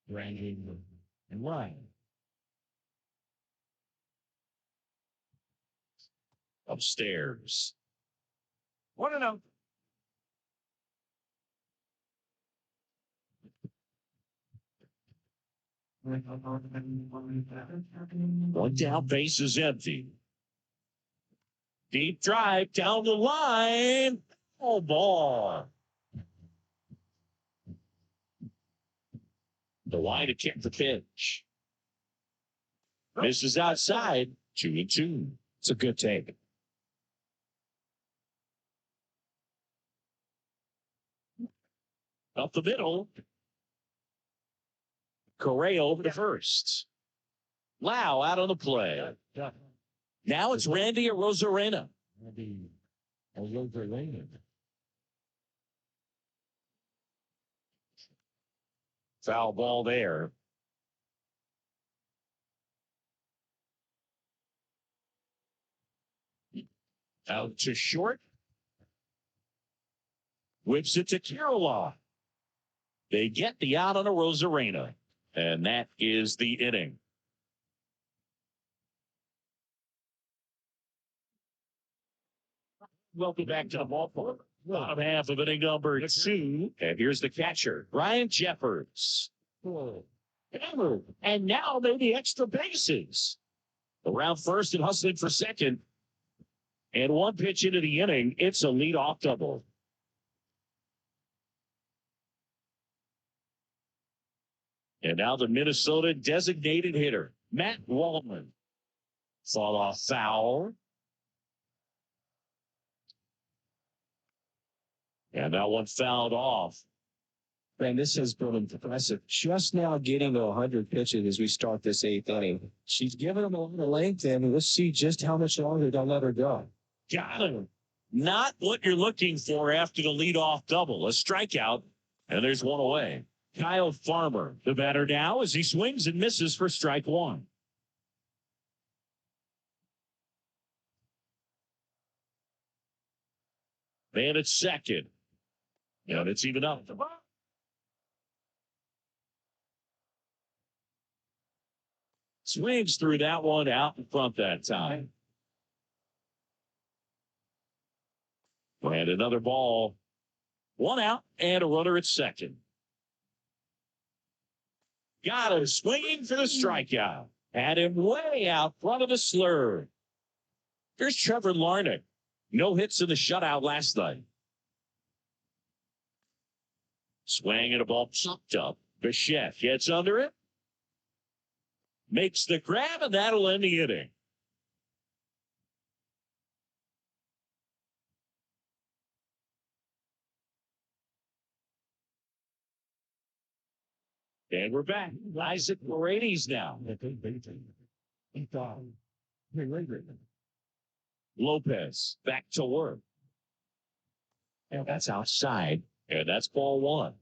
Randy and Ryan. Upstairs. 1-0. One down, base is empty. Deep drive down the line. Oh, ball. The line to kick the pitch. Misses outside. 2-2. It's a good take. Up the middle. Correa over to first. Lau out on the play. Now it's Randy Arozarena. Foul ball there. Out to short. Whips it to Kirilloff. They get the out on Arozarena. And that is the inning. Welcome back to the ballpark. Bottom half of inning number 2. And here's the catcher, Ryan Jeffers. And now maybe extra bases. Around first and hustling for second. And 1 pitch into the inning, it's a leadoff double. And now the Minnesota designated hitter, Matt Wallman. Fall off foul. And that one fouled off. Man, this has been impressive. Just now getting to 100 pitches as we start this 8th inning. She's given him a lot of length, and let's see just how much longer they'll let her go. Got him. Not what you're looking for after the leadoff double. A strikeout, and there's one away. Kyle Farmer, the batter now, as he swings and misses for strike one. Man at second. And it's even up. Swings through that one out in front that time. And another ball. One out and a runner at second. Got him swinging for the strikeout. Had him way out front of the slur. Here's Trevor Larnach. No hits in the shutout last night. Swing and a ball chopped up. Bichette gets under it. Makes the grab, and that'll end the inning. And we're back. Isaac Paredes now. Lopez back to work. And that's outside. And that's ball one.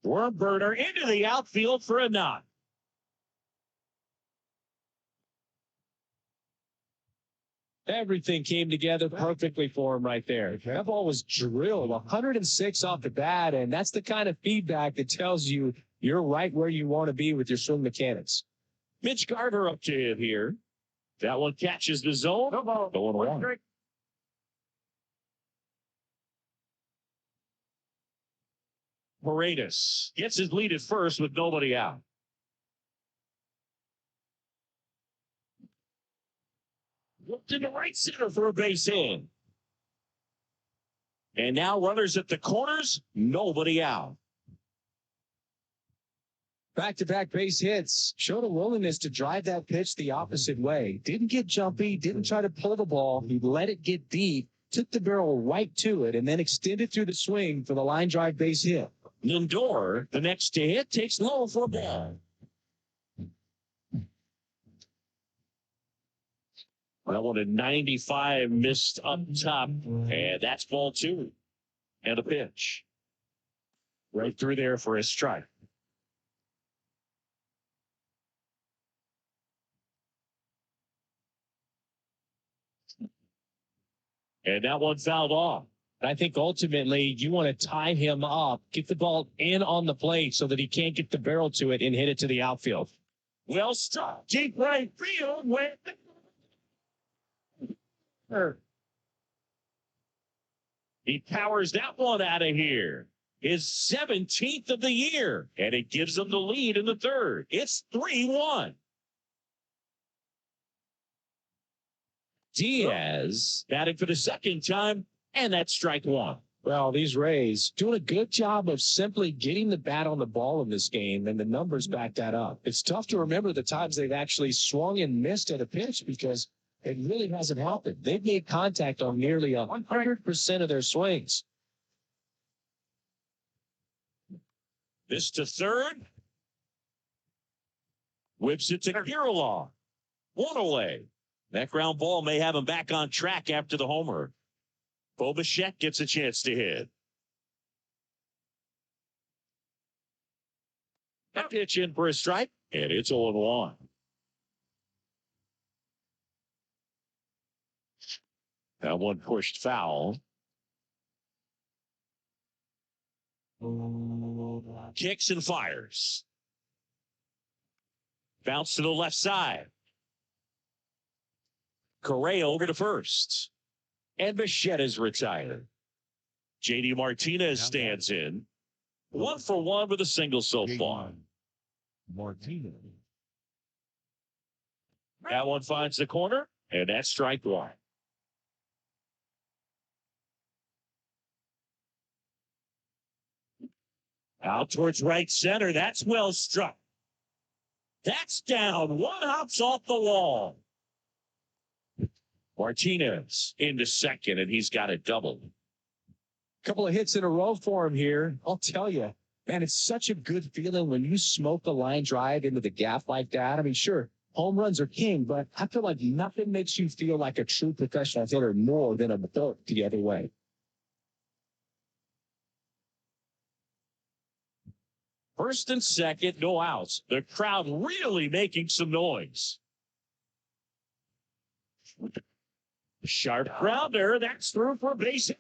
Worm burner into the outfield for a knock. Everything came together perfectly for him right there. That ball was drilled 106 off the bat, and that's the kind of feedback that tells you you're right where you want to be with your swing mechanics. Mitch Garver up to him here. That one catches the zone. Going one. Paredes gets his lead at first with nobody out. Looked into right center for a base hit. And now runners at the corners, nobody out. Back-to-back base hits. Showed a willingness to drive that pitch the opposite way. Didn't get jumpy, didn't try to pull the ball. He let it get deep, took the barrel right to it, and then extended through the swing for the line drive base hit. Lindor, the next to hit, takes low for a ball. That one at 95 missed up top, and that's ball two. And a pitch. Right through there for a strike. And that one fouled off. I think ultimately you want to tie him up, get the ball in on the plate so that he can't get the barrel to it and hit it to the outfield. Well struck. Deep right field with. He powers that one out of here. His 17th of the year. And it gives him the lead in the third. It's 3-1. Diaz batting for the second time. And that's strike one. Well, these Rays doing a good job of simply getting the bat on the ball in this game, and the numbers back that up. It's tough to remember the times they've actually swung and missed at a pitch because it really hasn't happened. They've made contact on nearly 100% of their swings. This to third. Whips it to Kirilloff. One away. That ground ball may have him back on track after the homer. Bichette gets a chance to hit. That pitch in for a strike, and it's 0-1. That one pushed foul. Kicks and fires. Bounce to the left side. Correa over to first. And Bichette is retired. J.D. Martinez stands in. 1 for 1 with a single so far. Martinez. That one finds the corner, and that's strike one. Out towards right center. That's well struck. That's down. One hops off the wall. Martinez into second, and he's got it doubled. Couple of hits in a row for him here. I'll tell you, man, it's such a good feeling when you smoke a line drive into the gap like that. I mean, sure, home runs are king, but I feel like nothing makes you feel like a true professional hitter more than a throw the other way. First and second, no outs. The crowd really making some noise. Sharp grounder. That's through for a base hit.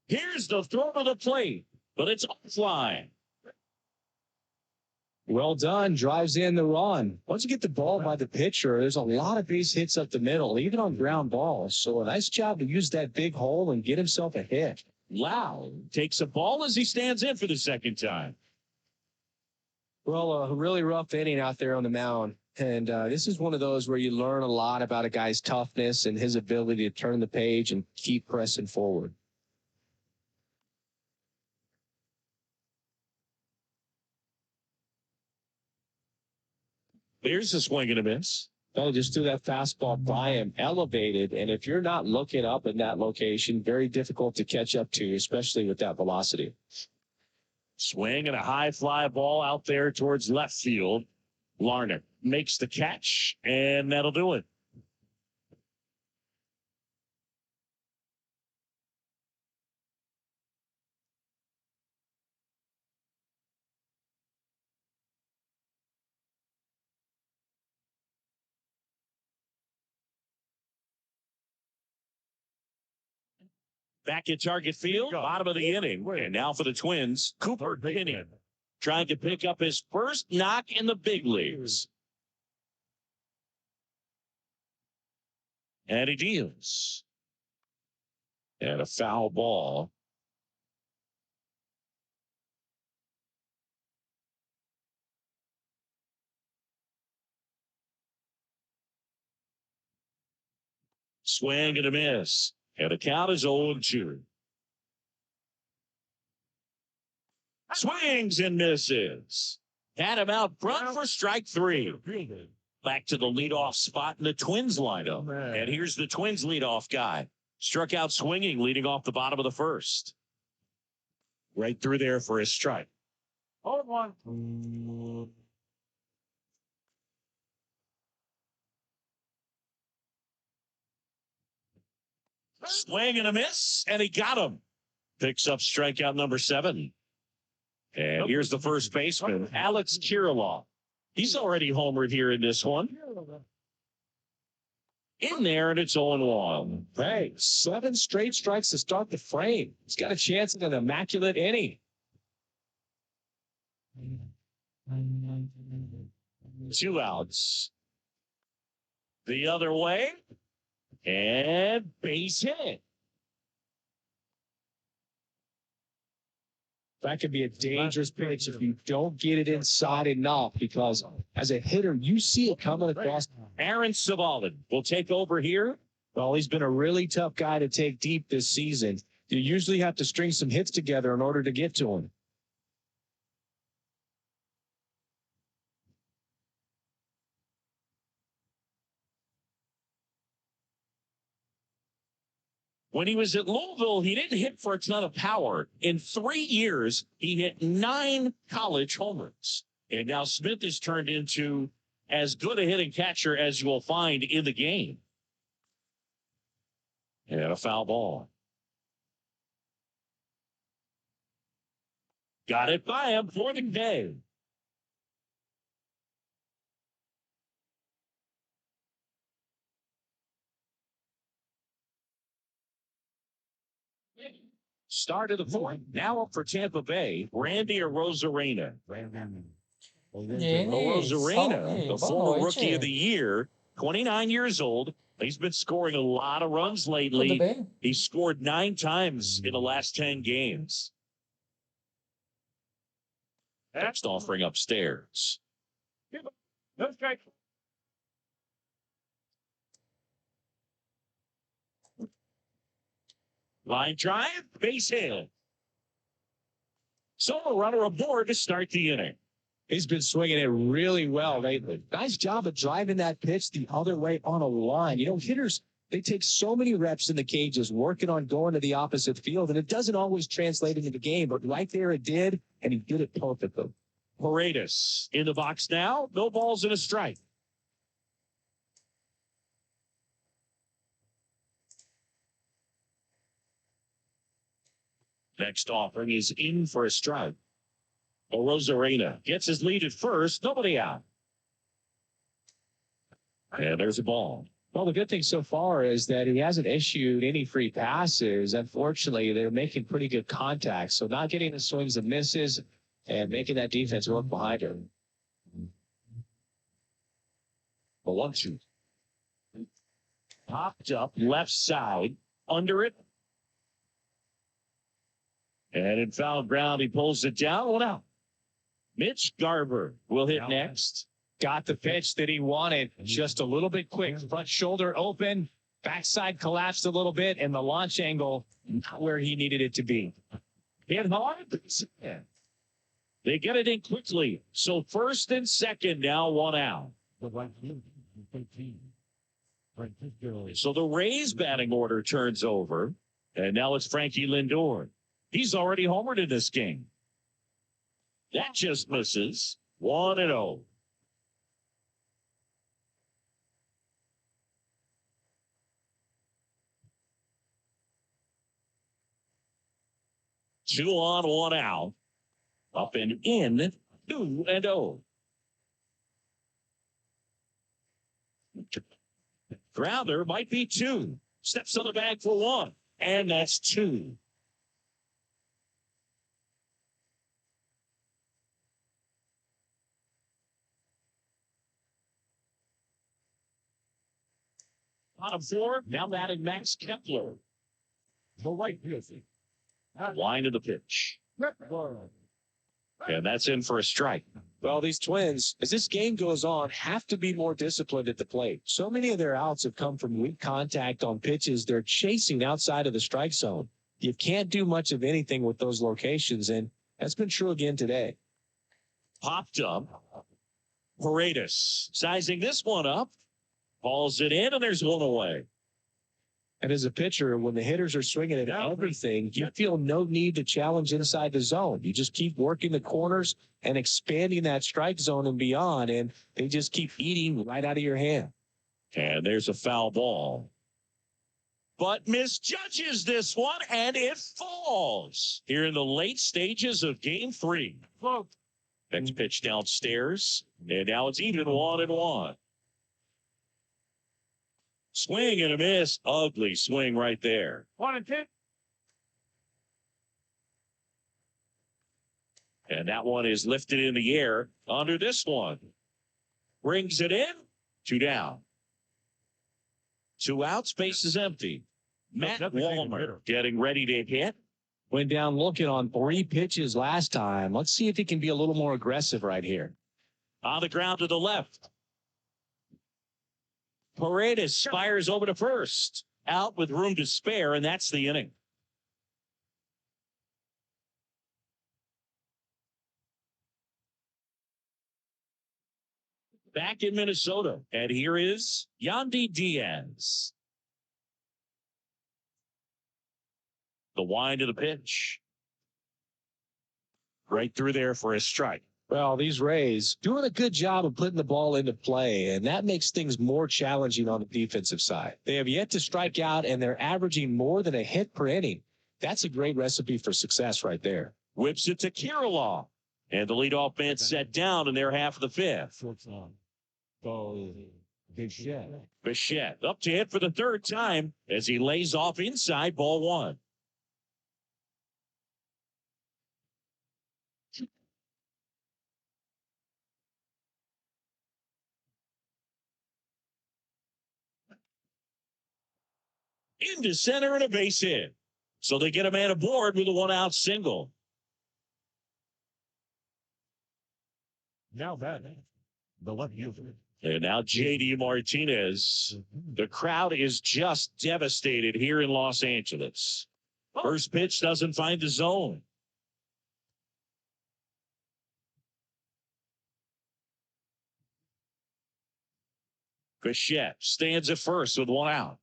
Here's the throw to the plate, but it's offline. Well done. Drives in the run. Once you get the ball by the pitcher, there's a lot of base hits up the middle, even on ground balls. So a nice job to use that big hole and get himself a hit. Lau takes a ball as he stands in for the second time. Well, a really rough inning out there on the mound. And this is one of those where you learn a lot about a guy's toughness and his ability to turn the page and keep pressing forward. There's a swing and a miss. Oh, just threw that fastball by him, elevated. And if you're not looking up in that location, very difficult to catch up to, especially with that velocity. Swing and a high fly ball out there towards left field. Larnach makes the catch, and that'll do it. Back at Target Field, bottom of the inning. And now for the Twins, Cooper Pinning, trying to pick up his first knock in the big leagues. And he deals. And a foul ball. Swing and a miss. And the count is 0-2. Swings and misses. Had him out front for strike three. Back to the leadoff spot in the Twins lineup. And here's the Twins leadoff guy. Struck out swinging, leading off the bottom of the first. Right through there for his strike. 0-1. Swing and a miss, and he got him. Picks up strikeout number 7. And here's the first baseman, Alex Kirilloff. He's already homered here in this one. In there, and it's 0-1. Hey, 7 straight strikes to start the frame. He's got a chance at an immaculate inning. 2 outs. The other way. And base hit. That could be a dangerous pitch if you don't get it inside enough, because as a hitter, you see it coming across. Aaron Savalen will take over here. Well, he's been a really tough guy to take deep this season. You usually have to string some hits together in order to get to him. When he was at Louisville, he didn't hit for a ton of power. In 3 years, he hit 9 college homers. And now Smith has turned into as good a hitting catcher as you will find in the game. And a foul ball. Got it by him for the day. Start of the 4th. Now up for Tampa Bay, Randy Arozarena. Arozarena, the former rookie of the year, 29 years old. He's been scoring a lot of runs lately. He scored 9 times in the last 10 games. Next offering upstairs. No strike. Line drive, base hit. So a runner aboard to start the inning. He's been swinging it really well lately. Nice job of driving that pitch the other way on a line. You know, hitters, they take so many reps in the cages working on going to the opposite field, and it doesn't always translate into the game, but right there it did, and he did it perfectly. Paredes in the box now. No balls and a strike. Next offering is in for a strike. Rosarena gets his lead at first. Nobody out. And there's a ball. Well, the good thing so far is that he hasn't issued any free passes. Unfortunately, they're making pretty good contact. So not getting the swings and misses and making that defense work behind him. The 1-2. Popped up left side. Under it. And in foul ground, he pulls it down. 1 out. Mitch Garver will hit next. Got the pitch that he wanted, just a little bit quick. Front shoulder open, backside collapsed a little bit, and the launch angle not where he needed it to be. Hit hard. They get it in quickly. So first and second now, 1 out. So the Rays batting order turns over, and now it's Frankie Lindor. He's already homered in this game. That just misses. 1-0. Two on, 1 out. Up and in, 2-0. Crowther might be 2. Steps on the bag for 1. And that's 2. Bottom 4, now batting Max Kepler. The right field. Line of the pitch. And that's in for a strike. Well, these Twins, as this game goes on, have to be more disciplined at the plate. So many of their outs have come from weak contact on pitches they're chasing outside of the strike zone. You can't do much of anything with those locations, and that's been true again today. Popped up. Paredes sizing this one up. Balls it in, and there's 1 away. And as a pitcher, when the hitters are swinging at everything, you feel no need to challenge inside the zone. You just keep working the corners and expanding that strike zone and beyond, and they just keep eating right out of your hand. And there's a foul ball. But misjudges this one, and it falls here in the late stages of Game 3. Next pitch downstairs, and now it's even 1-1. Swing and a miss. Ugly swing right there. 1-2. And that one is lifted in the air under this one. Brings it in. 2 down. 2 out. Space is empty. Matt Walmer getting ready to hit. Went down looking on 3 pitches last time. Let's see if he can be a little more aggressive right here. On the ground to the left. Paredes fires over to first. Out with room to spare, and that's the inning. Back in Minnesota, and here is Yandy Diaz. The wind of the pitch. Right through there for a strike. Well, these Rays doing a good job of putting the ball into play, and that makes things more challenging on the defensive side. They have yet to strike out, and they're averaging more than a hit per inning. That's a great recipe for success right there. Whips it to Kirilloff. And the leadoff man set down in their half of the 5th. Bichette up to hit for the 3rd time as he lays off inside ball 1. Into center and a base hit. So they get a man aboard with a 1-out single. Now batting the left field. And now J.D. Martinez. The crowd is just devastated here in Los Angeles. First pitch doesn't find the zone. Bichette stands at first with one out.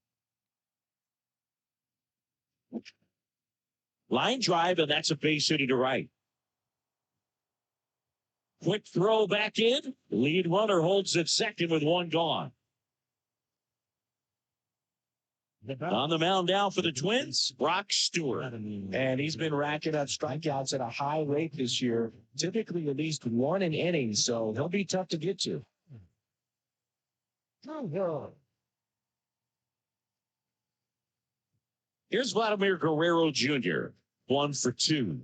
Line drive, and that's a base hit to right. Quick throw back in. Lead runner holds at second with one gone. On the mound now for the Twins, Brock Stewart. And he's been racking up strikeouts at a high rate this year, typically at least one an inning, so he'll be tough to get to. Here's Vladimir Guerrero Jr., 1 for 2.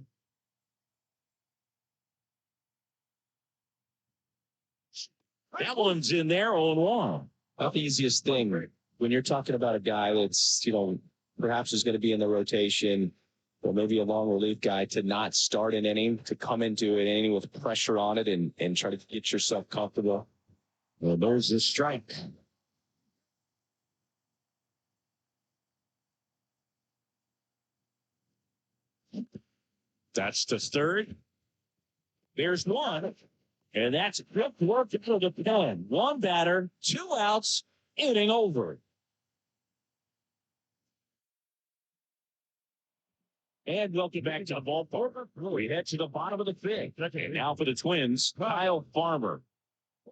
That one's in there, 0-1. Not the easiest thing when you're talking about a guy that's, perhaps is going to be in the rotation or maybe a long relief guy, to not start an inning, to come into an inning with pressure on it and try to get yourself comfortable. Well, there's the strike. That's the third. There's one. And that's good work to the pen. One batter, 2 outs, inning over. And welcome back to the ballpark. We head to the bottom of the fifth. And now for the Twins, Kyle Farmer.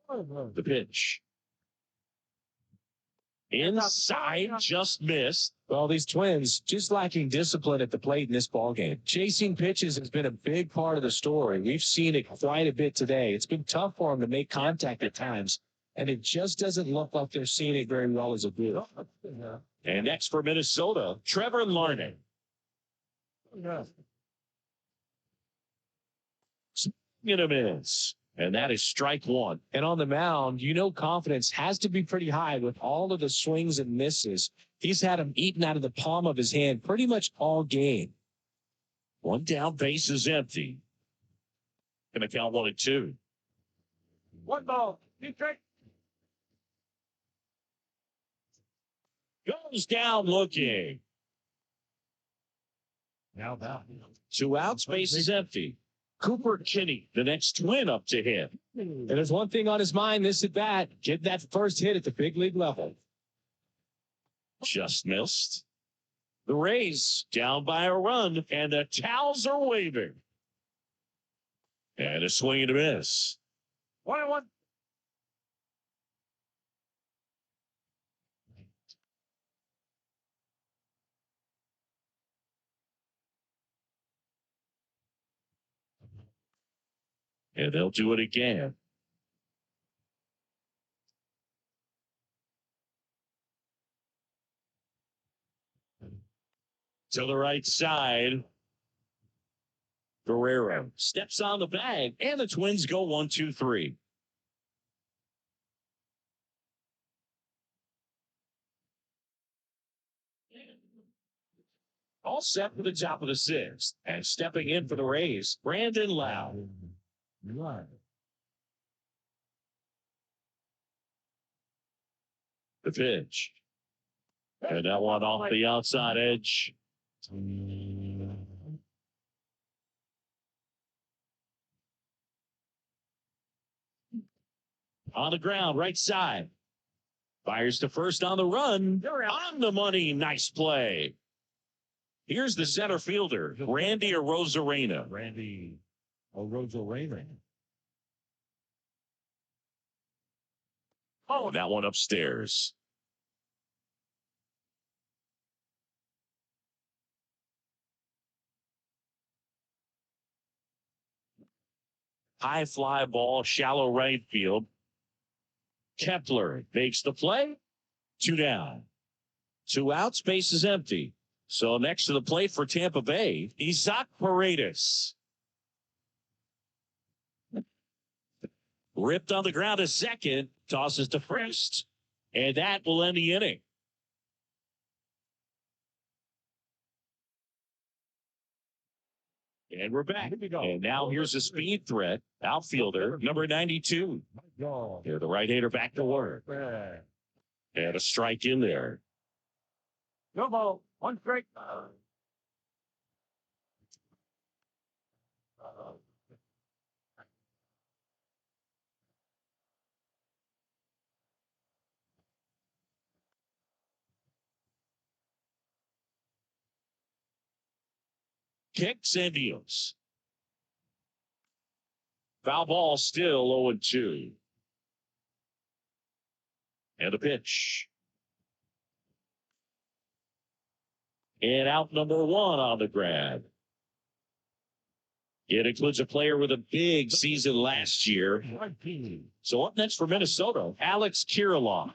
The pitch. Inside, just missed. Well, these Twins just lacking discipline at the plate in this ballgame. Chasing pitches has been a big part of the story. We've seen it quite a bit today. It's been tough for them to make contact at times, and it just doesn't look like they're seeing it very well as a group. And next for Minnesota, Trevor Larned. Swing and a miss. And that is strike one. And on the mound, confidence has to be pretty high with all of the swings and misses. He's had them eaten out of the palm of his hand pretty much all game. One down, base is empty. Gonna count 1-2. 1 ball. Strike. Goes down looking. Now that. 2 outs, base is empty. Cooper Kinney, the next Twin, up to him. And there's one thing on his mind this at bat: get that first hit at the big league level. Just missed. The Rays down by a run, and the towels are waving. And a swing and a miss. 1-1. And they'll do it again. To the right side. Guerrero steps on the bag, and the Twins go 1-2-3. All set for the top of the 6th. And stepping in for the Rays, Brandon Lau. The pitch. And that one off the outside edge. On the ground, right side. Fires to first on the run. On the money. Nice play. Here's the center fielder, Randy Arozarena. Randy Arozarena. Oh, that one upstairs. High fly ball, shallow right field. Kepler makes the play. 2 down. 2 outs, base is empty. So next to the plate for Tampa Bay, Isaac Paredes. Ripped on the ground a second, tosses to first, and that will end the inning. And we're back. And now here's a speed threat, outfielder, number 92. Here, the right-hander back to work. And a strike in there. No ball. 1 strike. kicks and deals. Foul ball still 0-2. And a pitch. And out number one on the grab. It includes a player with a big season last year. So up next for Minnesota, Alex Kirilloff.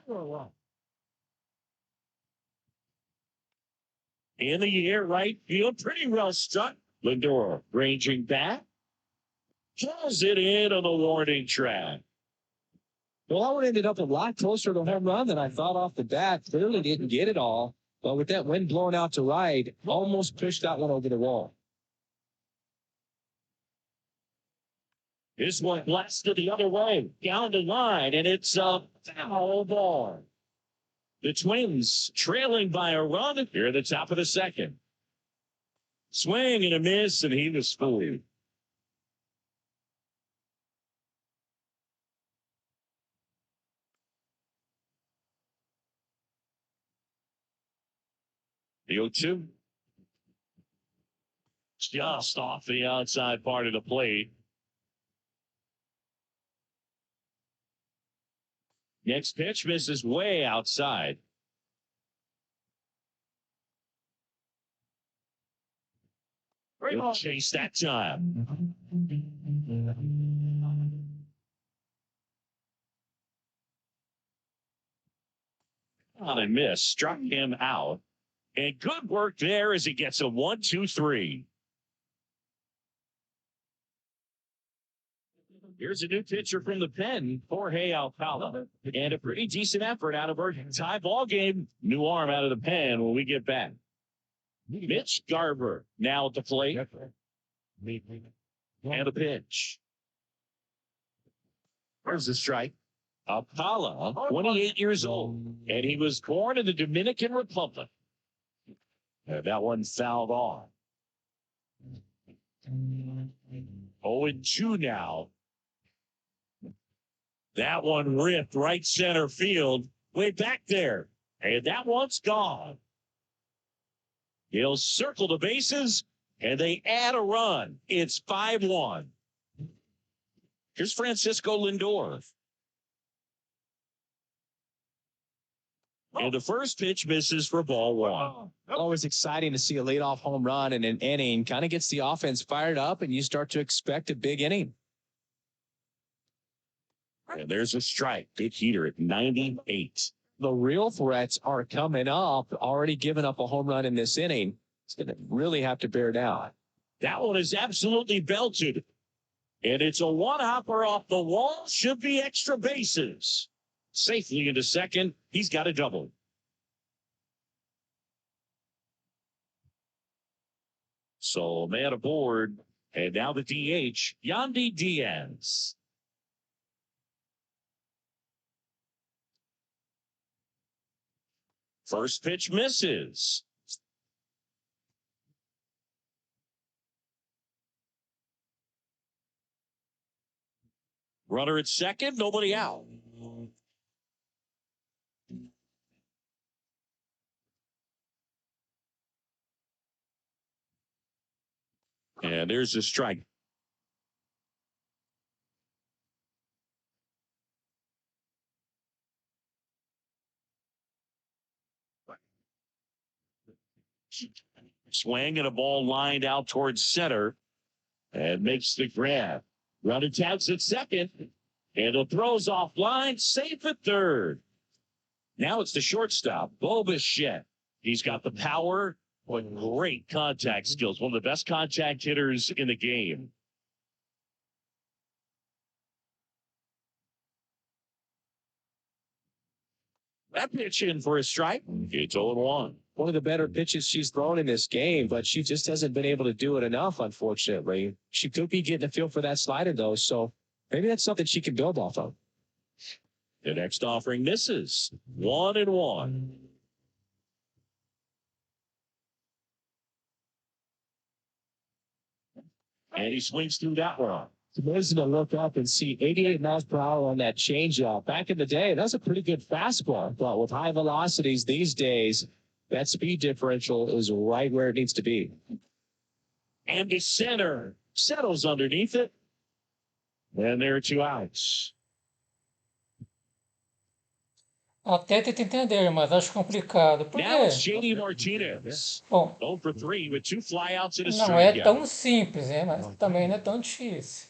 In the air, right field, pretty well struck. Lindor ranging back. Pulls it in on the warning track. Well, that one ended up a lot closer to home run than I thought off the bat. Clearly didn't get it all. But with that wind blowing out to right, almost pushed that one over the wall. This one blasted the other way, down the line, and it's a foul ball. The Twins trailing by a run here at the top of the second. Swing and a miss, and he was fooled. The 0-2. Just off the outside part of the plate. Next pitch misses way outside. He'll chase that time. On and miss, struck him out. And good work there as he gets a 1-2-3. Here's a new pitcher from the pen, Jorge Alcala. And a pretty decent effort out of our tie ball game. New arm out of the pen when we get back. Mitch Garver now at the plate. And a pitch. There's the strike. Alcala, 28 years old. And he was born in the Dominican Republic. And that one fouled off. 0-2 now. That one ripped right center field, way back there. And that one's gone. He'll circle the bases, and they add a run. It's 5-1. Here's Francisco Lindor. And the first pitch misses for ball one. Always exciting to see a leadoff home run in an inning. Kind of gets the offense fired up, and you start to expect a big inning. And there's a strike. Big heater at 98. The real threats are coming up. Already given up a home run in this inning. It's going to really have to bear down. That one is absolutely belted. And it's a one-hopper off the wall. Should be extra bases. Safely into second. He's got a double. So man aboard. And now the DH, Yandy Diaz. First pitch misses. Runner at second, nobody out. And there's a strike. Swing and a ball lined out towards center and makes the grab. Runner tags at second and it throws off line, safe at third. Now it's the shortstop, Bo Bichette. He's got the power and great contact skills. One of the best contact hitters in the game. That pitch in for a strike. It's 0-1. One of the better pitches she's thrown in this game, but she just hasn't been able to do it enough, unfortunately. She could be getting a feel for that slider, though, so maybe that's something she can build off of. The next offering misses. 1-1. And he swings through that one. It's amazing to look up and see 88 miles per hour on that changeup. Back in the day, that's a pretty good fastball, but with high velocities these days, that speed differential is right where it needs to be. And to center. Settles underneath it. And there are 2 outs. Até tento entender, mas acho complicado. Por Now it's quê? JD Martinez. Bom, 0 for 3 with 2 flyouts and a não é strikeout. tão simples, né? Mas também não é tão difícil.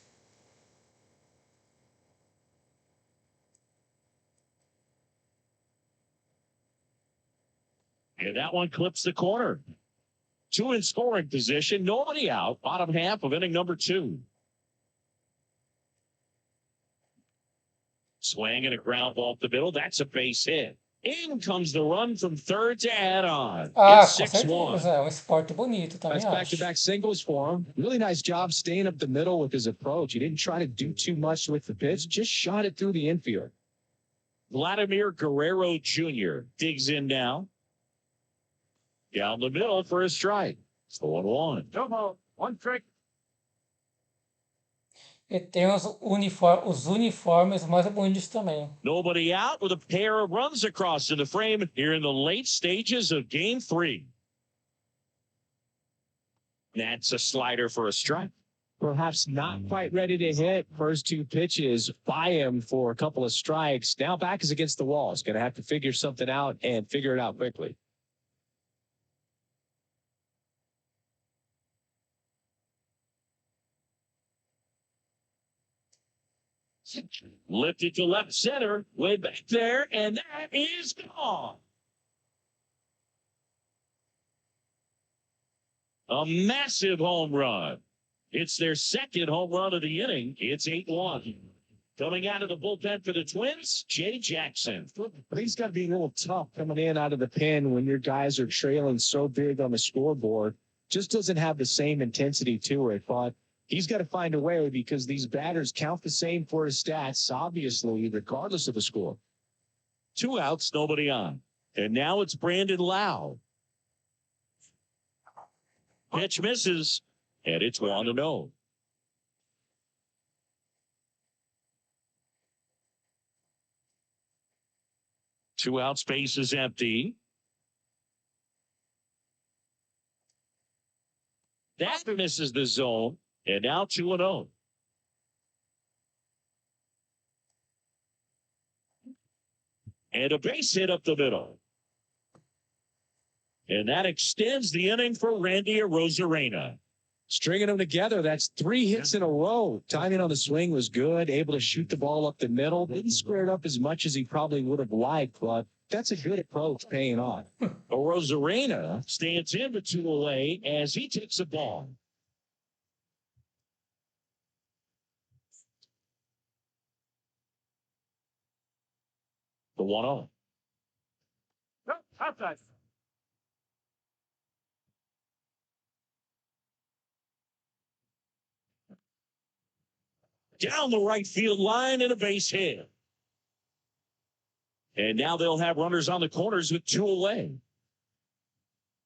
And that one clips the corner. 2 in scoring position. Nobody out. Bottom half of inning number 2. Swing and a ground ball up the middle. That's a base hit. In comes the run from third to add on. Ah, It's com 6-1. certeza. É um esporte bonito também, That's acho. back-to-back singles for him. Really nice job staying up the middle with his approach. He didn't try to do too much with the pitch, just shot it through the infield. Vladimir Guerrero Jr. digs in now. Down the middle for a strike. 4-1. Tomo, 1 strike. E tem os uniformes mais bonitos também. Nobody out with a pair of runs across in the frame here in the late stages of game 3. That's a slider for a strike. Perhaps not quite ready to hit. First 2 pitches by him for a couple of strikes. Now back is against the wall. He's going to have to figure something out and figure it out quickly. Lifted to left center, way back there, and that is gone. A massive home run. It's their second home run of the inning. It's 8-1. Coming out of the bullpen for the Twins, Jay Jackson. But he's got to be a little tough coming in out of the pen when your guys are trailing so big on the scoreboard. Just doesn't have the same intensity to it, but he's got to find a way because these batters count the same for his stats, obviously, regardless of the score. 2 outs, nobody on. And now it's Brandon Lau. Pitch misses, and it's 1-0. Two out, space is empty. That misses the zone, and now 2-0. And a base hit up the middle. And that extends the inning for Randy Arozarena. Stringing them together, that's 3 hits in a row. Timing on the swing was good, able to shoot the ball up the middle. Didn't square it up as much as he probably would have liked, but that's a good approach paying off. Arozarena stands in the 2 away as he takes a ball. The 1-0. No, outside. Down the right field line and a base hit. And now they'll have runners on the corners with 2 away.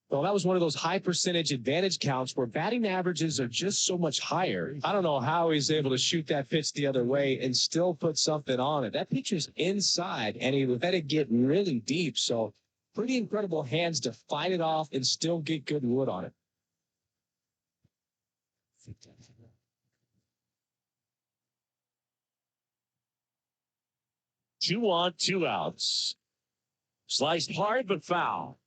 Well, that was one of those high percentage advantage counts where batting averages are just so much higher. I don't know how he's able to shoot that pitch the other way and still put something on it. That pitcher's inside, and he let it get really deep. So pretty incredible hands to fight it off and still get good wood on it. Two on, 2 outs. Sliced hard but foul.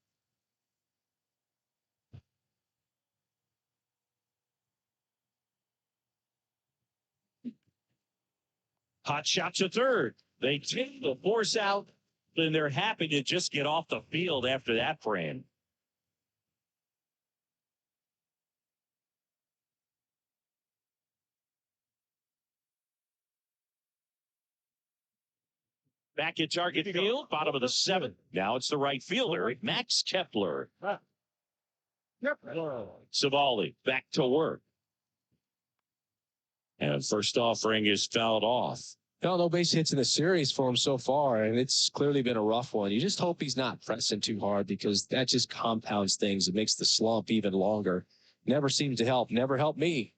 Hot shot to third. They take the force out, and they're happy to just get off the field after that frame. Back at target field, bottom of the 7th. Now it's the right fielder, Max Kepler. Yep. Savali back to work. And first offering is fouled off. No base hits in the series for him so far, and it's clearly been a rough one. You just hope he's not pressing too hard because that just compounds things. It makes the slump even longer. Never seems to help. Never helped me.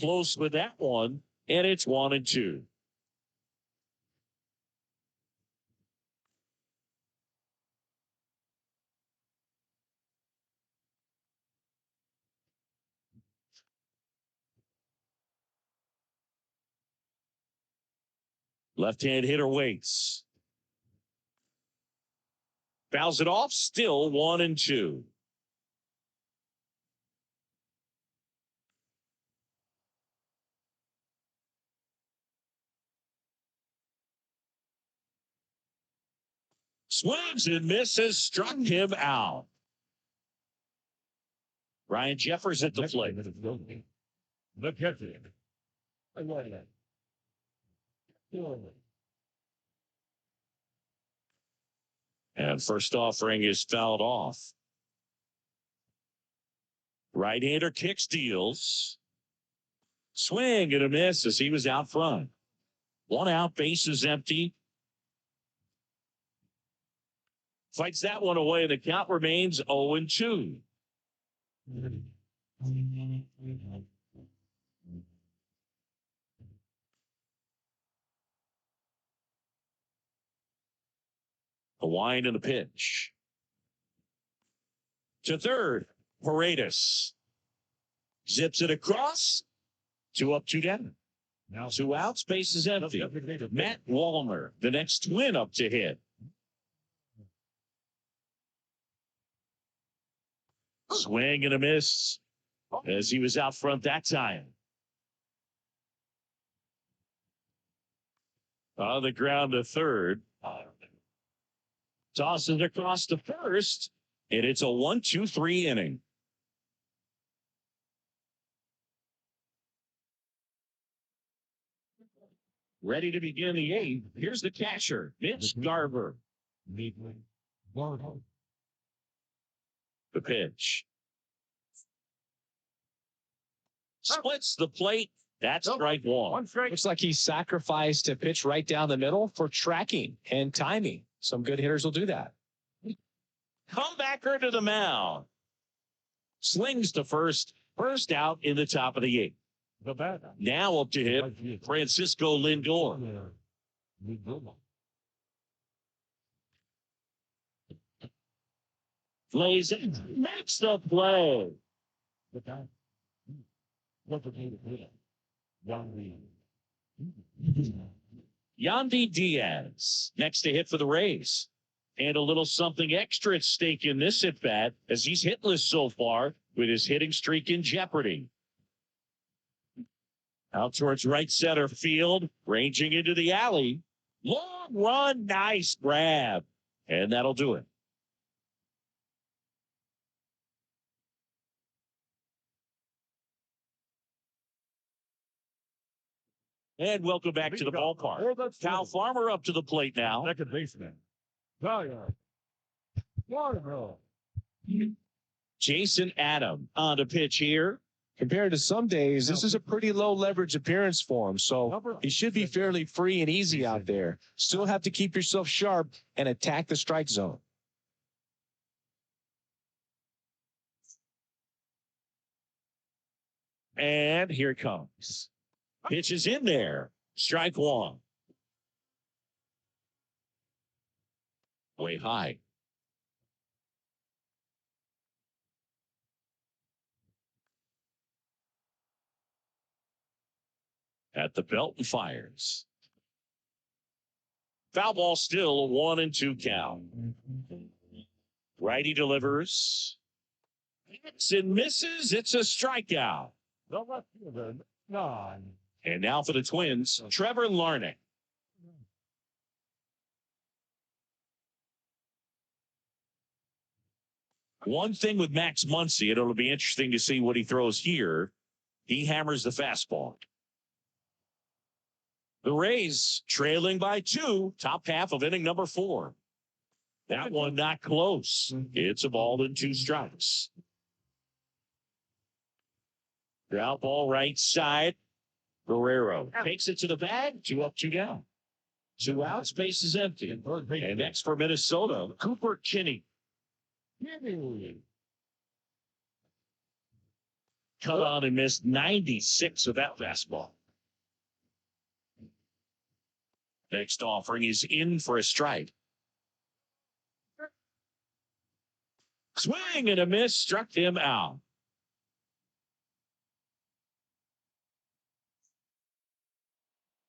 Close with that one, and it's 1-2. Left-hand hitter waits. Fouls it off, still 1-2. Swings and misses, struck him out. Ryan Jeffers at the plate. The catcher. I like that. And first offering is fouled off. Right-hander kicks, deals. Swing and a miss as he was out front. 1 out, base is empty. Fights that one away, and the count remains 0-2. A wind and a pitch. To third, Paredes. Zips it across. 2 up, 2 down. Now 2 outs, base is empty. Matt Wallner, the next twin up to hit. Swing and a miss as he was out front that time. On the ground to third. Tosses across to first, and it's a 1-2-3 inning. Ready to begin the 8th. Here's the catcher, Mitch Garver. The pitch. Splits the plate. That's strike one. one strike. Looks like he sacrificed a pitch right down the middle for tracking and timing. Some good hitters will do that. Comebacker to the mound. Slings to first. First out in the top of the 8th. The bat. Now up to hit, Francisco Lindor. Plays it. Makes the play. Yandy Diaz next to hit for the Rays. And a little something extra at stake in this at bat as he's hitless so far with his hitting streak in jeopardy. Out towards right center field, ranging into the alley. Long run, nice grab. And that'll do it. And welcome back to the ballpark. Cal Farmer up to the plate now. Second baseman. Jason Adam on to pitch here. Compared to some days, this is a pretty low leverage appearance for him, so he should be fairly free and easy out there. Still have to keep yourself sharp and attack the strike zone. And here it comes. Pitch is in there. Strike one. Way high. At the belt and fires. Foul ball still, a 1-2 count. Righty delivers. Hits and misses. It's a strikeout. The left fielder, 9. And now for the Twins, Trevor Larnach. One thing with Max Muncy, and it'll be interesting to see what he throws here. He hammers the fastball. The Rays trailing by 2, top half of inning number 4. That one not close. It's a ball and 2 strikes. Ground ball right side. Guerrero takes it to the bag. 2 up, 2 down. 2 outs, base is empty. And next for Minnesota, Cooper Kinney. Cut on and missed 96 of that fastball. Next offering is in for a strike. Swing and a miss, struck him out.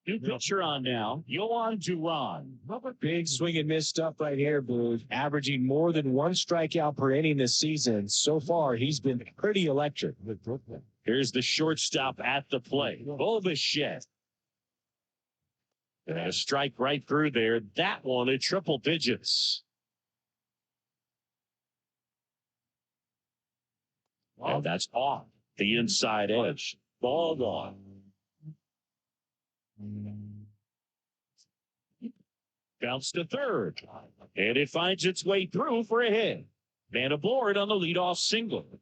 New pitcher on now, Yohan Duran. Big swing and miss stuff right here, Blue. Averaging more than one strikeout per inning this season. So far, he's been pretty electric. Here's the shortstop at the plate, Bobichette. And a strike right through there. That one at triple digits. And that's off the inside edge. Ball one. Bounce to third. And it finds its way through for a hit. Man aboard on the leadoff single.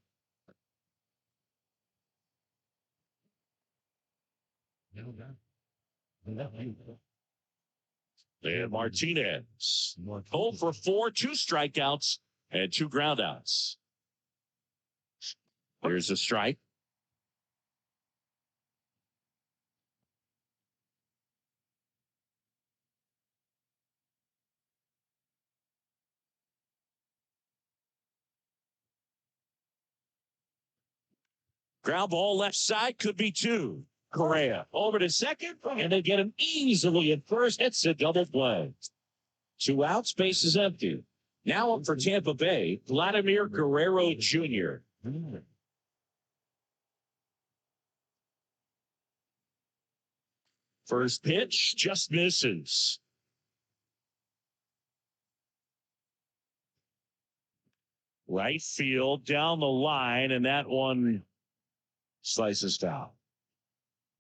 And Martinez. 0 for 4, 2 strikeouts, and 2 groundouts. There's a strike. Ground ball left side, could be 2. Correa over to second, and they get him easily at first. It's a double play. 2 outs, base is empty. Now up for Tampa Bay, Vladimir Guerrero Jr. First pitch just misses. Right field down the line, and that one slices down.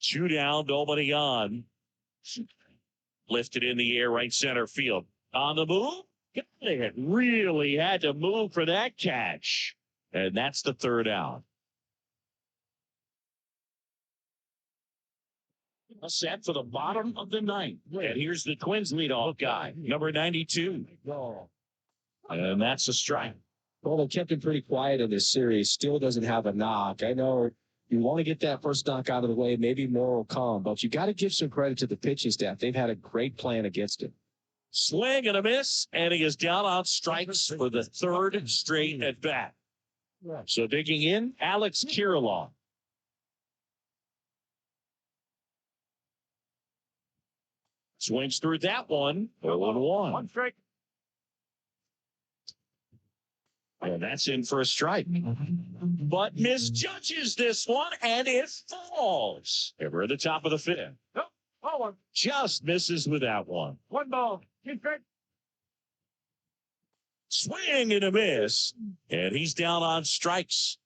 2 down, nobody on. Lifted in the air, right center field. On the move. They had really had to move for that catch. And that's the 3rd out. Set for the bottom of the 9th. And here's the Twins leadoff guy, number 92. And that's a strike. Well, they kept him pretty quiet in this series. Still doesn't have a knock. I know you want to get that first knock out of the way. Maybe more will come. But you got to give some credit to the pitching staff. They've had a great plan against him. Swing and a miss, and he is down on strikes for the 3rd straight at bat. So digging in, Alex Kirilloff. Swings through that one. 0-1. 1 strike. And that's in for a strike. But misjudges this one, and it falls. And we're at the top of the 5th. Nope. Oh, 1. Just misses with that one. 1 ball. 2 strike. Swing and a miss. And he's down on strikes.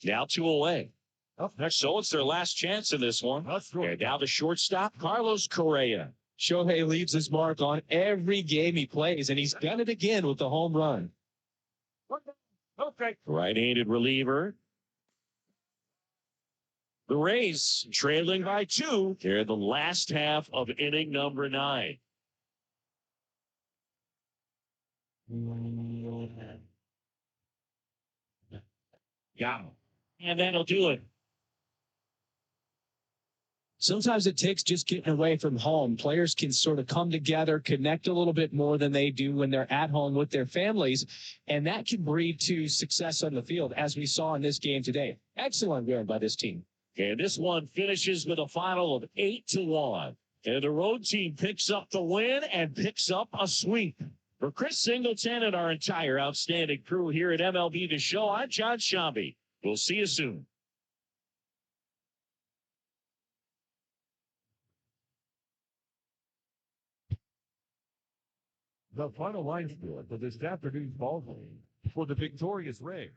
Now 2 away. Up next. So it's their last chance in this one. And now the shortstop, Carlos Correa. Shohei leaves his mark on every game he plays, and he's done it again with the home run. 1 ball. No strike. Right-handed reliever. The Rays trailing by 2 here in the last half of inning number 9. Yeah. And that'll do it. Sometimes it takes just getting away from home. Players can sort of come together, connect a little bit more than they do when they're at home with their families, and that can breed to success on the field, as we saw in this game today. Excellent win by this team. And this one finishes with a final of 8-1. And the road team picks up the win and picks up a sweep. For Chris Singleton and our entire outstanding crew here at MLB The Show, I'm John Shambi. We'll see you soon. The final line score for this afternoon's ball game for the victorious Rays.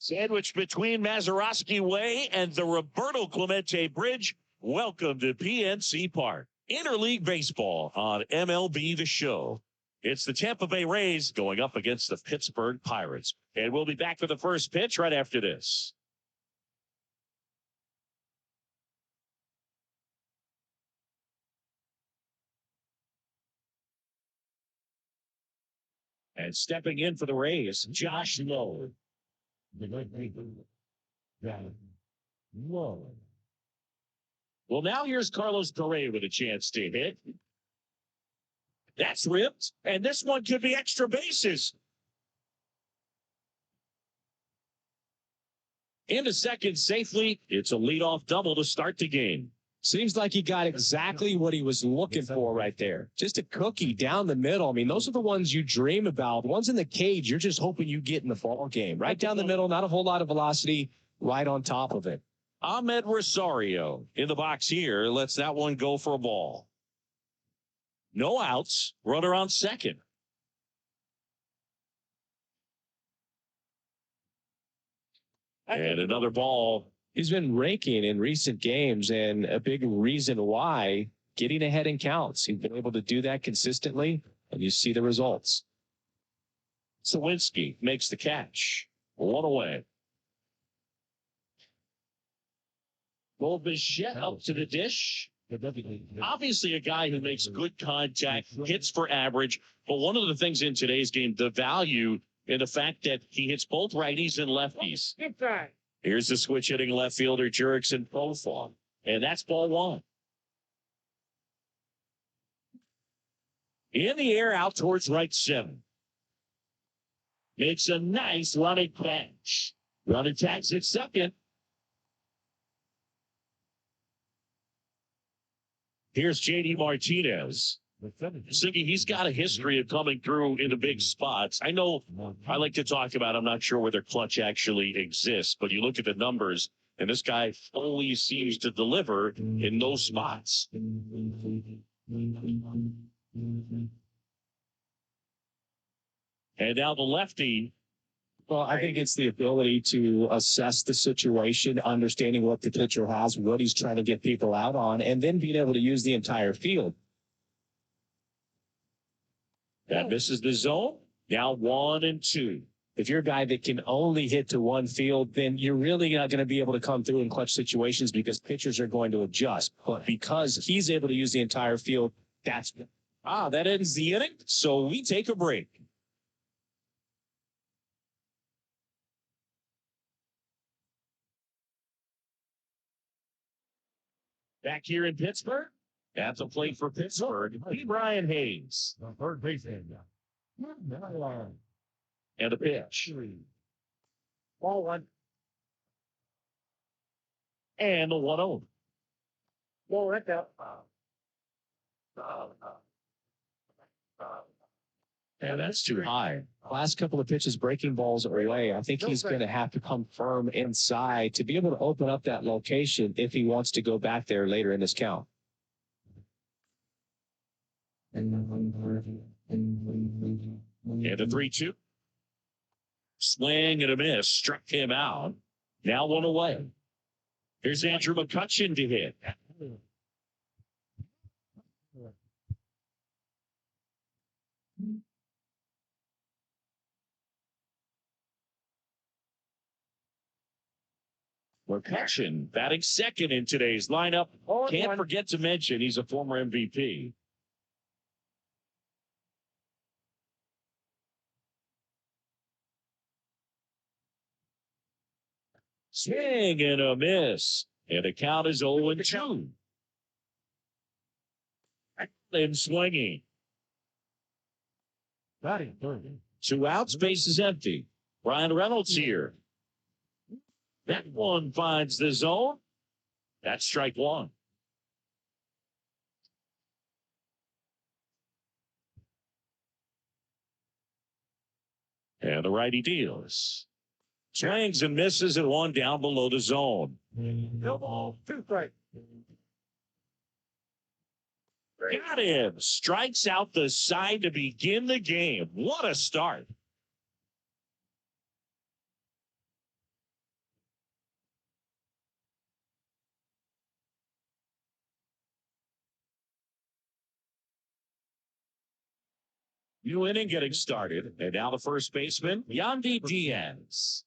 Sandwiched between Mazeroski Way and the Roberto Clemente Bridge. Welcome to PNC Park. Interleague Baseball on MLB The Show. It's the Tampa Bay Rays going up against the Pittsburgh Pirates. And we'll be back for the first pitch right after this. And stepping in for the Rays, Josh Lowe. Well, now here's Carlos Correa with a chance to hit. That's ripped, and this one could be extra bases. Into second safely. It's a leadoff double to start the game. Seems like he got exactly what he was looking for right there. Just a cookie down the middle. I mean, those are the ones you dream about. The ones in the cage, you're just hoping you get in the ball game. Right down the middle, not a whole lot of velocity, right on top of it. Ahmed Rosario in the box here. Lets that one go for a ball. No outs. Runner on second. And another ball. He's been raking in recent games, and a big reason why, getting ahead in counts. He's been able to do that consistently, and you see the results. Sawinski makes the catch. One away. Bichette up to the dish. Obviously a guy who makes good contact, hits for average, but one of the things in today's game, the value in the fact that he hits both righties and lefties. Here's the switch hitting left fielder, Jurickson Profon. And that's ball one. In the air, out towards right center. Makes a nice running catch. Running tags at second. Here's J.D. Martinez. Siggy, he's got a history of coming through into big spots. I know I like to talk about, I'm not sure whether clutch actually exists, but you look at the numbers, and this guy always seems to deliver in those spots. And now the lefty. Well, I think it's the ability to assess the situation, understanding what the pitcher has, what he's trying to get people out on, and then being able to use the entire field. That misses the zone. Now 1-2. If you're a guy that can only hit to one field, then you're really not going to be able to come through in clutch situations because pitchers are going to adjust. But because he's able to use the entire field, that's good. That ends the inning. So we take a break. Back here in Pittsburgh, at the plate for Pittsburgh, Brian Hayes. Third baseman. And a pitch. Ball one. And the 1-0. Ball right out. And that's too high. Last couple of pitches, breaking balls away. I think he's going to have to come firm inside to be able to open up that location if he wants to go back there later in this count. And a 3-2. Swing and a miss. Struck him out. Now one away. Here's Andrew McCutchen to hit. McCutchen batting second in today's lineup. Can't forget to mention he's a former MVP. Swing and a miss. And the count is 0-2. And swinging. Batting third. 2 outs, base is empty. Brian Reynolds here. That one finds the zone. That's strike one. And the righty deals. Swings and misses and one down below the zone. No ball. 2 strike. Got him. Strikes out the side to begin the game. What a start. New inning getting started. And now the first baseman, Yandy Diaz.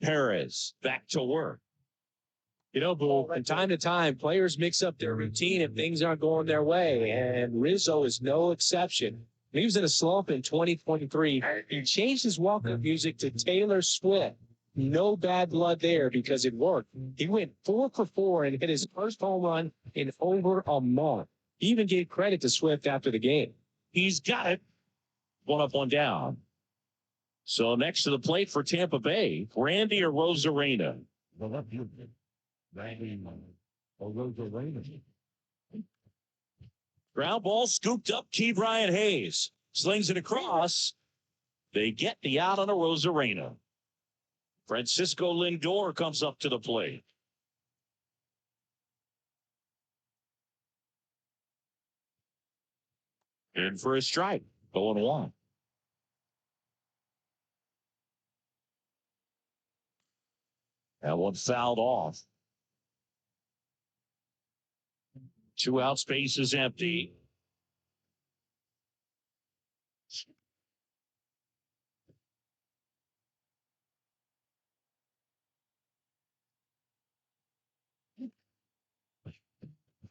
Perez back to work. You know, Bull, from time to time, players mix up their routine if things aren't going their way, and Rizzo is no exception. He was in a slump in 2023. He changed his walk-up music to Taylor Swift. No bad blood there because it worked. He went 4 for 4 and hit his first home run in over a month. He even gave credit to Swift after the game. He's got it. One up, one down. So next to the plate for Tampa Bay, Randy or Rosarena? Ground ball scooped up. T. Brian Hayes slings it across. They get the out on a Rosarena. Francisco Lindor comes up to the plate. In for a strike. 0-1. That one fouled off. 2 out, space is empty.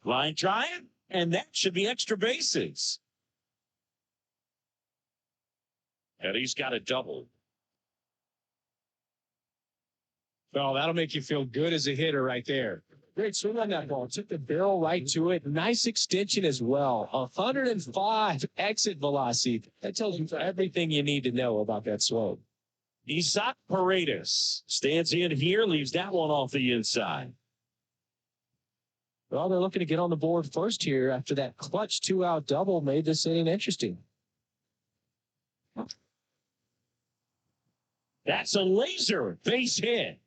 Line drive, and that should be extra bases. And he's got a double. Well, that'll make you feel good as a hitter right there. Great swing on that ball. Took the barrel right to it. Nice extension as well. 105 exit velocity. That tells you everything you need to know about that swing. Isaac Paredes stands in here, leaves that one off the inside. Well, they're looking to get on the board first here after that clutch 2-out double made this inning interesting. That's a laser base hit.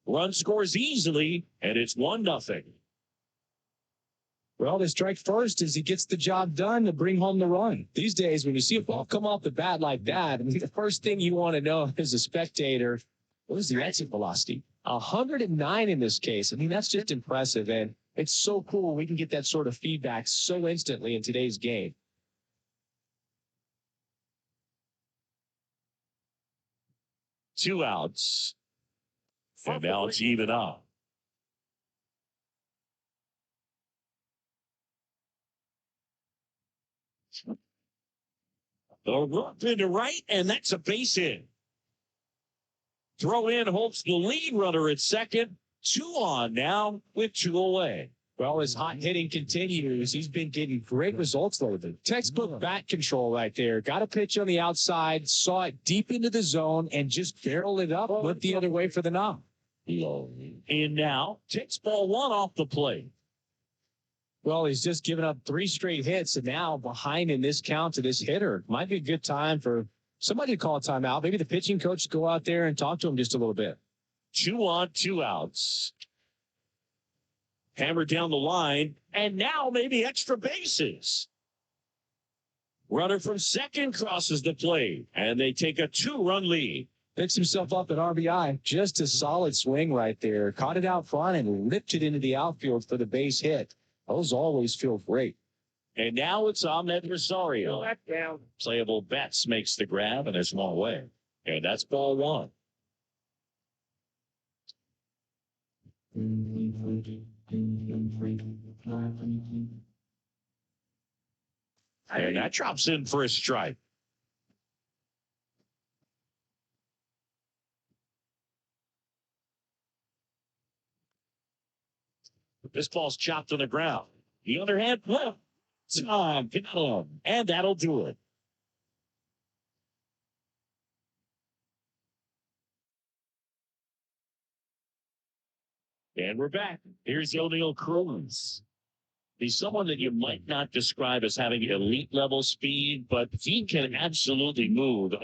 Run scores easily, and it's 1-0. Well, they strike first as he gets the job done to bring home the run. These days, when you see a ball come off the bat like that, I mean, the first thing you want to know as a spectator, what is the exit velocity? 109 in this case. I mean, that's just impressive, and it's so cool we can get that sort of feedback so instantly in today's game. Two outs. And now it's even up. The run into right, and that's a base hit. Throw in hopes the lead runner at second. 2 on now with 2 away. Well, as hot hitting continues, he's been getting great results lately. Textbook bat control right there. Got a pitch on the outside, saw it deep into the zone, and just barreled it up, went the other way for the knock. And now takes ball 1 off the plate. Well, he's just given up 3 straight hits, and now behind in this count to this hitter. Might be a good time for somebody to call a timeout. Maybe the pitching coach go out there and talk to him just a little bit. 2 on, 2 outs. Hammered down the line, and now maybe extra bases. Runner from second crosses the plate, and they take a 2-run lead. Picks himself up at RBI. Just a solid swing right there. Caught it out front and ripped it into the outfield for the base hit. Those always feel great. And now it's Ahmed Rosario. Playable Betts makes the grab, and it's 1 away. And that's ball 1. And that drops in for a strike. This ball's chopped on the ground. The other hand, left. Time, get on. And that'll do it. And we're back. Here's O'Neal Cruz. He's someone that you might not describe as having elite level speed, but he can absolutely move.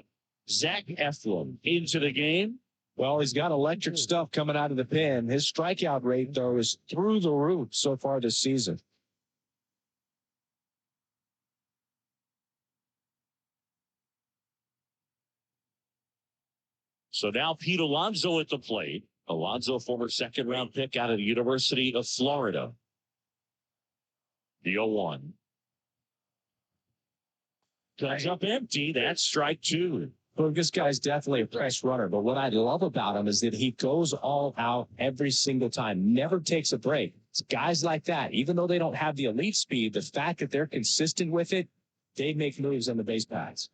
Zach Eflin into the game. Well, he's got electric stuff coming out of the pen. His strikeout rate, though, is through the roof so far this season. So now Pete Alonso at the plate. Alonso, former second-round pick out of the University of Florida. The 0-1. Comes up empty. That's strike two. Well, this guy's definitely a press runner, but what I love about him is that he goes all out every single time, never takes a break. It's guys like that, even though they don't have the elite speed, the fact that they're consistent with it, they make moves on the base paths.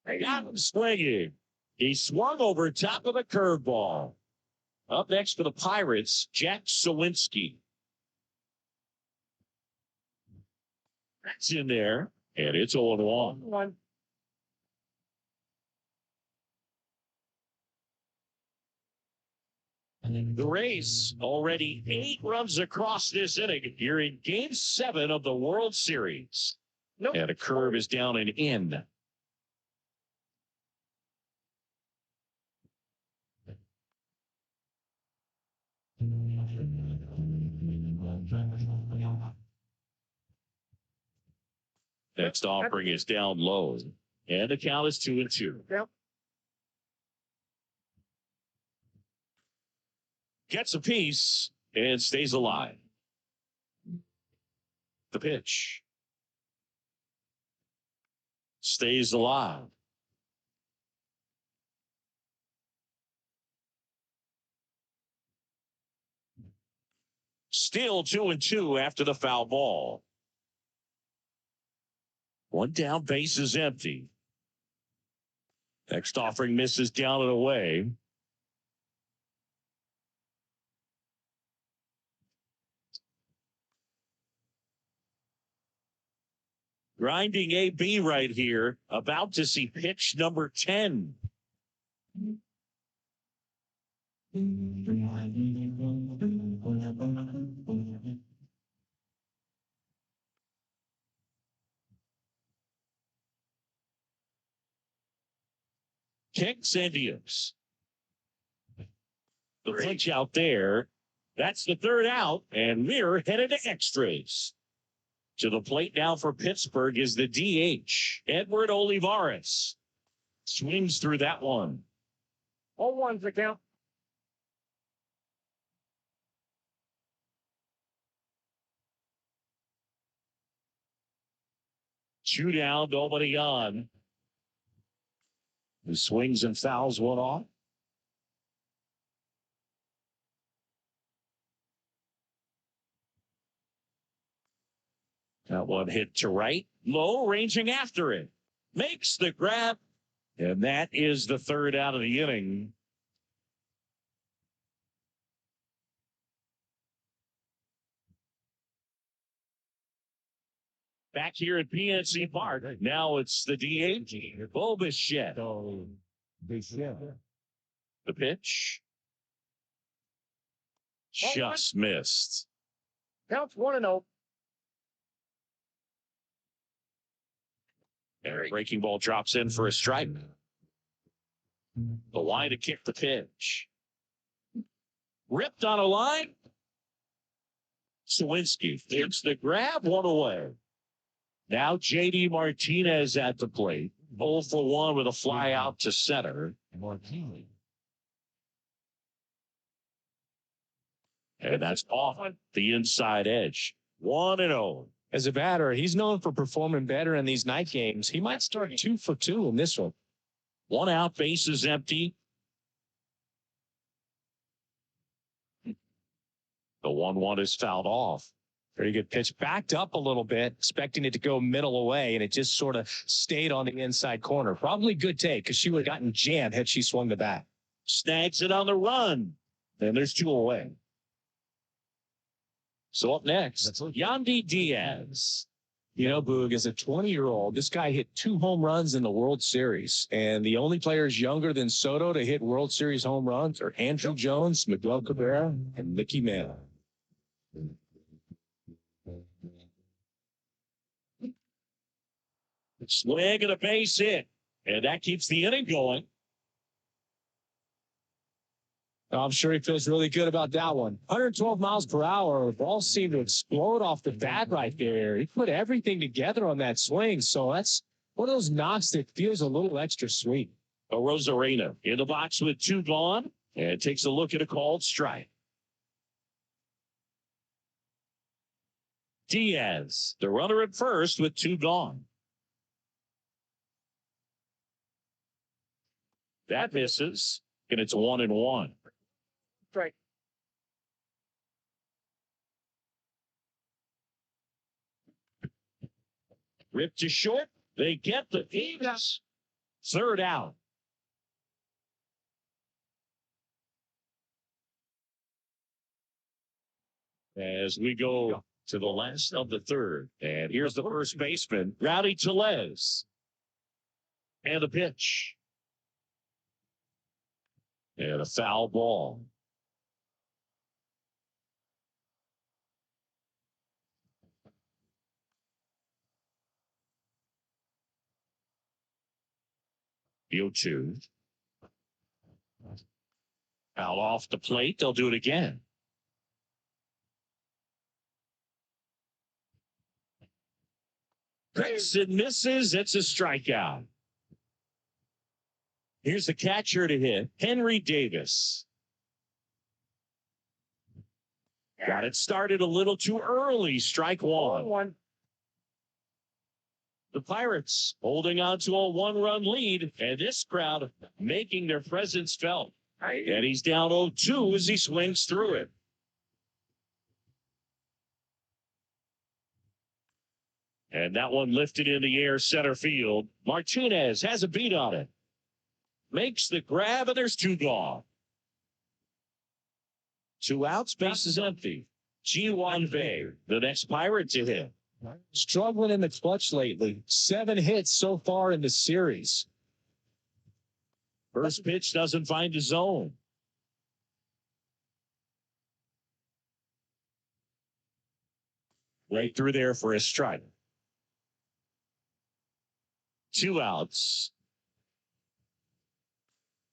They got him swinging. He swung over top of the curveball. Up next for the Pirates, Jack Sawinski. That's in there, and it's 0-1. The Rays already 8 runs across this inning. You're in Game 7 of the World Series. And a curve is down and in. Next offering is down low. And the count is 2-2. Yep. Gets a piece and stays alive. The pitch. Stays alive. Still 2-2 after the foul ball. One down, base is empty. Next offering misses down and away. Grinding AB right here. About to see pitch number 10. Kicks Indians. The pitch out there. That's the third out, and we're headed to extras. To the plate now for Pittsburgh is the DH, Edward Olivares. Swings through that one. 0-1's the count. Two down, nobody on. He swings and fouls one off. That one hit to right. Low, ranging after it. Makes the grab. And that is the third out of the inning. Back here at PNC Park. Now it's the DH, Bobichette. The pitch. Just missed. Counts 1-0. And a breaking ball drops in for a strike. The line to kick the pitch. Ripped on a line. Sawinski takes the grab, one away. Now J.D. Martinez at the plate. 0 for 1 with a fly out to center. And that's off the inside edge. 1-0. As a batter, he's known for performing better in these night games. He might start 2 for 2 in this one. One out, base is empty. The 1-1 is fouled off. Very good pitch. Backed up a little bit, expecting it to go middle away, and it just sort of stayed on the inside corner. Probably good take, because she would have gotten jammed had she swung the bat. Snags it on the run. And there's 2 away. So up next, Yandy Diaz. You know, Boog, as a 20-year-old, this guy hit 2 home runs in the World Series. And the only players younger than Soto to hit World Series home runs are Andrew Jones, Miguel Cabrera, and Mickey Mantle. Swing and a base hit. And that keeps the inning going. I'm sure he feels really good about that one. 112 miles per hour. The ball seemed to explode off the bat right there. He put everything together on that swing. So that's one of those knocks that feels a little extra sweet. Rosarena in the box with 2 gone. And takes a look at a called strike. Diaz, the runner at first with 2 gone. That misses, and it's 1-1. Strike. Ripped to short. They get the Eagles. Third out. As we go to the last of the third. And here's the first baseman, Rowdy Tellez. And the pitch. And a foul ball. Field 2. Out off the plate. They'll do it again. Grayson misses. It's a strikeout. Here's the catcher to hit, Henry Davis. Got it started a little too early. Strike one. 1-1. The Pirates holding on to a 1-run lead, and this crowd making their presence felt. And he's down 0-2 as he swings through it. And that one lifted in the air center field. Martinez has a beat on it. Makes the grab, and there's 2 gone. 2 outs, base is empty. G1 Bay, the next Pirate to hit. Struggling in the clutch lately. 7 hits so far in the series. First pitch doesn't find the zone. Right through there for a strike. 2 outs.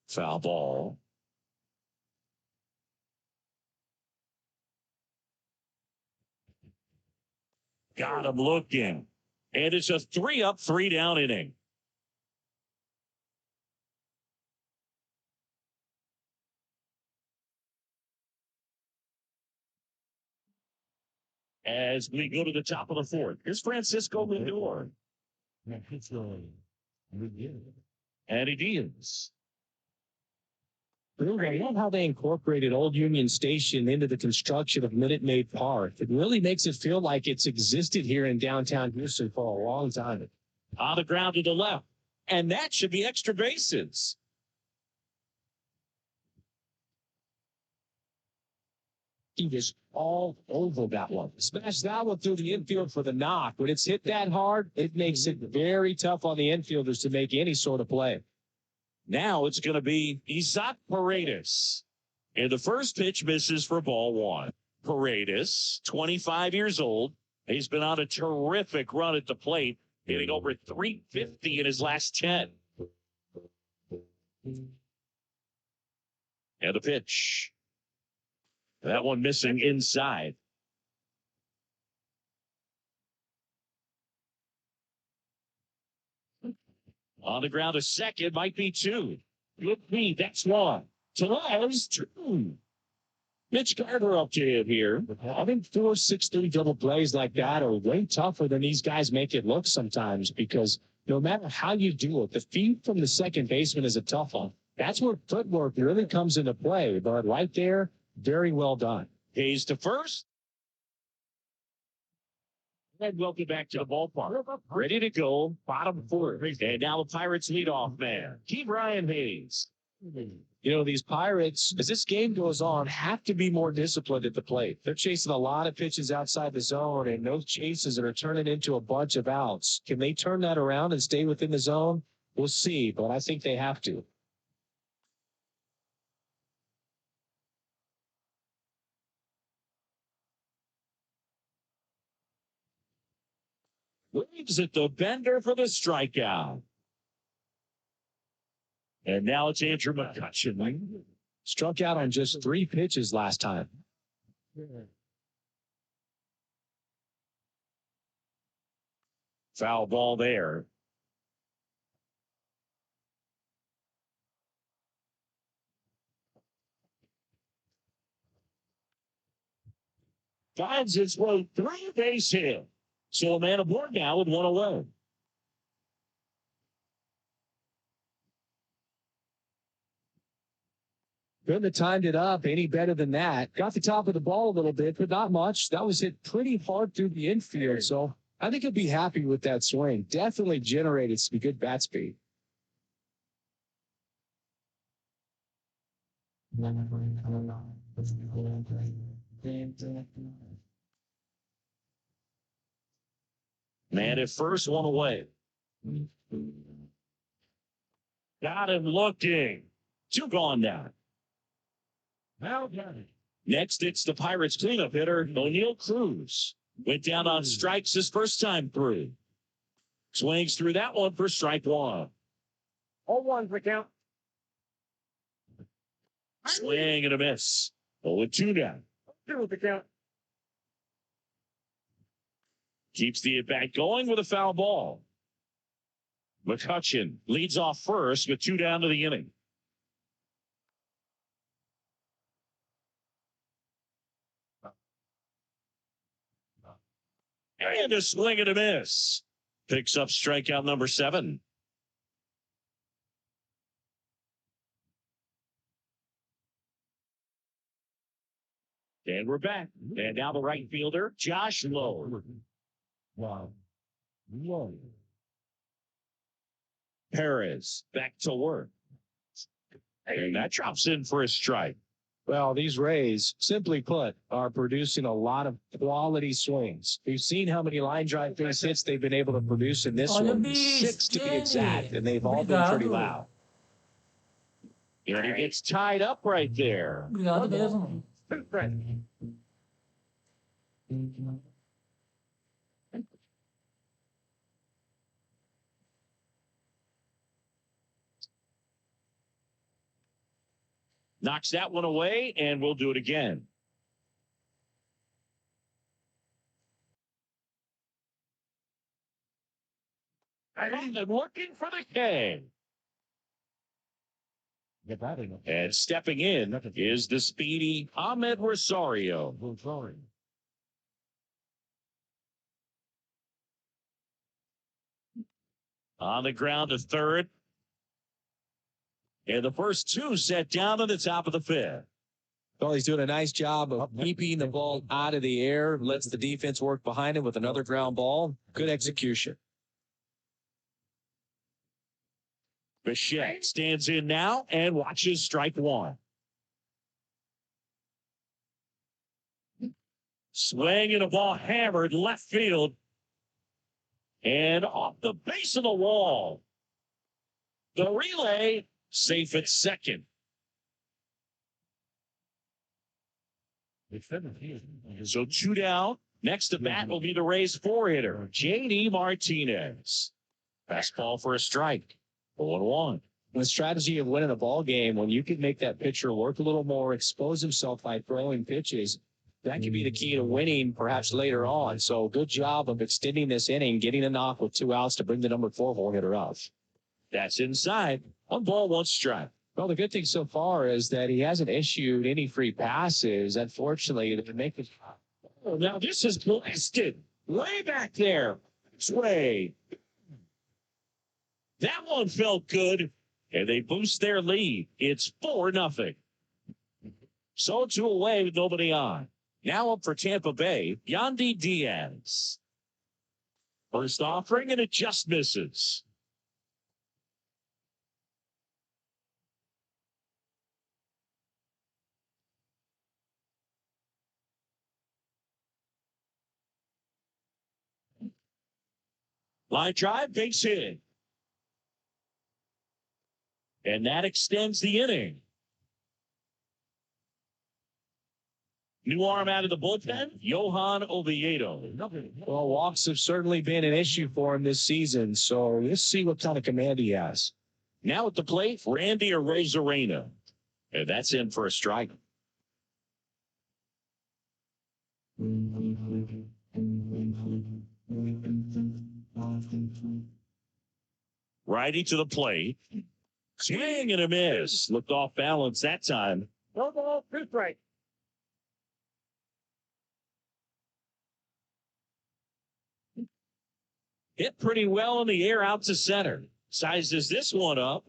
Foul ball. Got him looking. And it's a 3-up, 3-down inning. As we go to the top of the 4th, here's Francisco Lindor. And it is. I love how they incorporated Old Union Station into the construction of Minute Maid Park. It really makes it feel like it's existed here in downtown Houston for a long time. On the ground to the left. And that should be extra bases. He was all over that one. Smashed that one through the infield for the knock. When it's hit that hard, it makes it very tough on the infielders to make any sort of play. Now it's going to be Isaac Paredes. And the first pitch misses for ball 1. Paredes, 25 years old. He's been on a terrific run at the plate, hitting over 350 in his last 10. And the pitch. That one missing inside. On the ground, a second, might be 2. Good beat, that's 1. Tellez, 2. Mitch Carter up to him here. I think 4-6-3 double plays like that are way tougher than these guys make it look sometimes, because no matter how you do it, the feed from the second baseman is a tough one. That's where footwork really comes into play. But right there, very well done. Hayes to first. And welcome back to the ballpark. Ready to go, bottom 4th. And now the Pirates leadoff man, Brian Hayes. You know, these Pirates, as this game goes on, have to be more disciplined at the plate. They're chasing a lot of pitches outside the zone, and those chases are turning into a bunch of outs. Can they turn that around and stay within the zone? We'll see, but I think they have to. Leaves it to Bender for the strikeout. And now it's Andrew McCutcheon. Struck out on just 3 pitches last time. Foul ball there. Finds its way 3 base hit. So a man aboard now with 1 away. Couldn't have timed it up any better than that. Got the top of the ball a little bit, but not much. That was hit pretty hard through the infield. So I think he'll be happy with that swing. Definitely generated some good bat speed. Man at first, one away. Got him looking. Two gone now. Next, it's the Pirates cleanup hitter, O'Neal Cruz. Went down on strikes his first time through. Swings through that one for strike one. 0-1's the count. Swing and a miss. 0-2 down. 2's the count. Keeps the at-bat going with a foul ball. McCutchen leads off first with 2 down to the inning. And a swing and a miss. Picks up strikeout number 7. And we're back. And now the right fielder, Josh Lowe. Wow. Perez back to work. And that drops in for a strike. Well, these Rays, simply put, are producing a lot of quality swings. We've seen how many line drive base hits they've been able to produce in this Olha o one. 6 to be exact, and they've all been pretty loud. And he gets tied up right there. Obrigado mesmo. 2 strikes. Knocks that one away, and we'll do it again. And looking for the K. And stepping in is the speedy Ahmed Rosario. On the ground to third. And the first 2 set down at the top of the 5th. Well, he's doing a nice job of keeping the ball out of the air, lets the defense work behind him with another ground ball. Good execution. Bichette stands in now and watches strike 1. Swing and a ball hammered left field. And off the base of the wall. The relay safe at second. So 2 down. Next to bat will be the Rays 4-hitter, J.D. Martinez. Fastball for a strike. 0-1. The strategy of winning a ball game, when you can make that pitcher work a little more, expose himself by throwing pitches, that could be the key to winning perhaps later on. So good job of extending this inning, getting a knock with 2 outs to bring the number 4 hole hitter up. That's inside. 1 ball, 1 strike. Well, the good thing so far is that he hasn't issued any free passes, unfortunately, to make it. Oh, now this is blasted. Way back there. Sway. That one felt good, and they boost their lead. It's 4-0. So 2 away with nobody on. Now up for Tampa Bay, Yandy Diaz. First offering, and it just misses. Line drive, base hit. And that extends the inning. New arm out of the bullpen, Johan Oviedo. Well, walks have certainly been an issue for him this season, so let's see what kind of command he has. Now at the plate, Randy Arozarena. And that's in for a strike. Righty to the plate. Swing and a miss. Looked off balance that time. 1-2 strikes. Hit pretty well in the air out to center. Sizes this one up.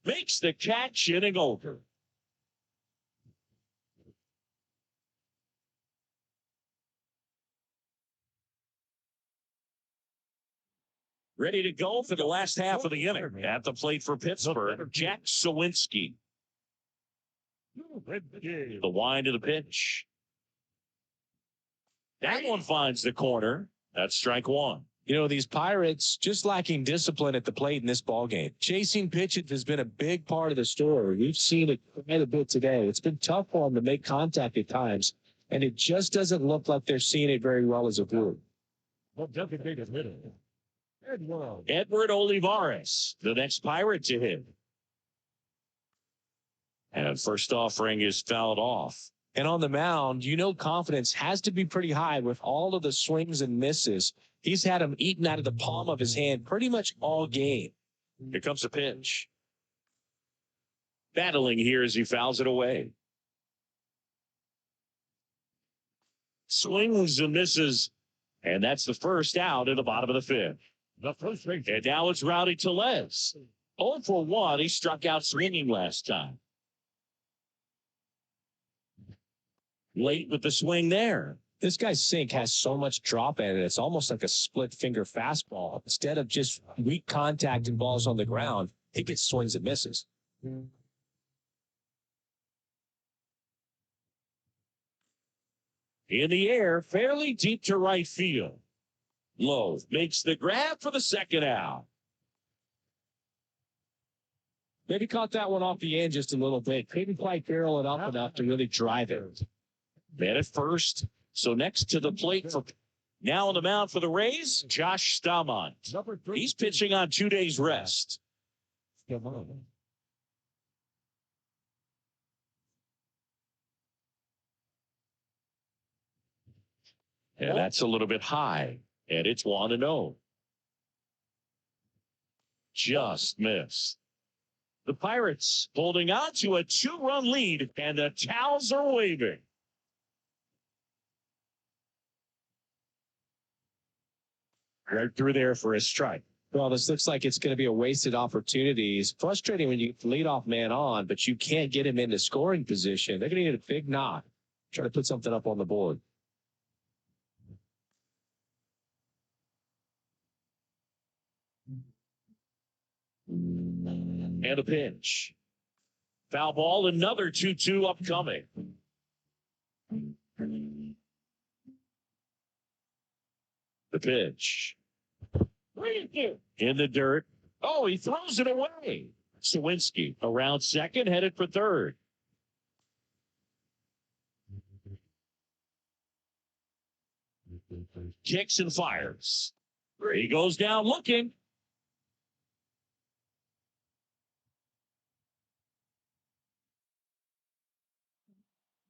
Makes the catch, inning over. Ready to go for the last half of the inning. At the plate for Pittsburgh, Jack Sawinski. The wind of the pitch. That one finds the corner. That's strike one. You know, these Pirates just lacking discipline at the plate in this ballgame. Chasing pitches has been a big part of the story. We've seen it quite a bit today. It's been tough for them to make contact at times, and it just doesn't look like they're seeing it very well as a group. Edward Olivares, the next Pirate to hit. And first offering is fouled off. And on the mound, you know, confidence has to be pretty high with all of the swings and misses. He's had them eaten out of the palm of his hand pretty much all game. Here comes a pitch. Battling here as he fouls it away. Swings and misses. And that's the first out in the bottom of the fifth. And now it's Rowdy Tellez. 0 for 1. He struck out swinging last time. Late with the swing there. This guy's sink has so much drop in it. It's almost like a split finger fastball. Instead of just weak contact and balls on the ground, he gets swings and misses. In the air, fairly deep to right field. Lowe makes the grab for the second out. Maybe caught that one off the end just a little bit. Couldn't quite barrel it up enough to really drive it. Man at first. So next to the plate for now on the mound for the Rays, Josh Stamont. He's pitching on 2 days rest. And that's a little bit high. And it's 1-0. Just missed. The Pirates holding on to a 2-run lead, and the towels are waving. Right through there for a strike. Well, this looks like it's going to be a wasted opportunity. It's frustrating when you lead off man on, but you can't get him into scoring position. They're going to need a big knock. Try to put something up on the board. And a pitch. Foul ball, another 2-2 upcoming. The pitch. In the dirt. Oh, he throws it away. Sawinski around second, headed for third. Kicks and fires. He goes down looking.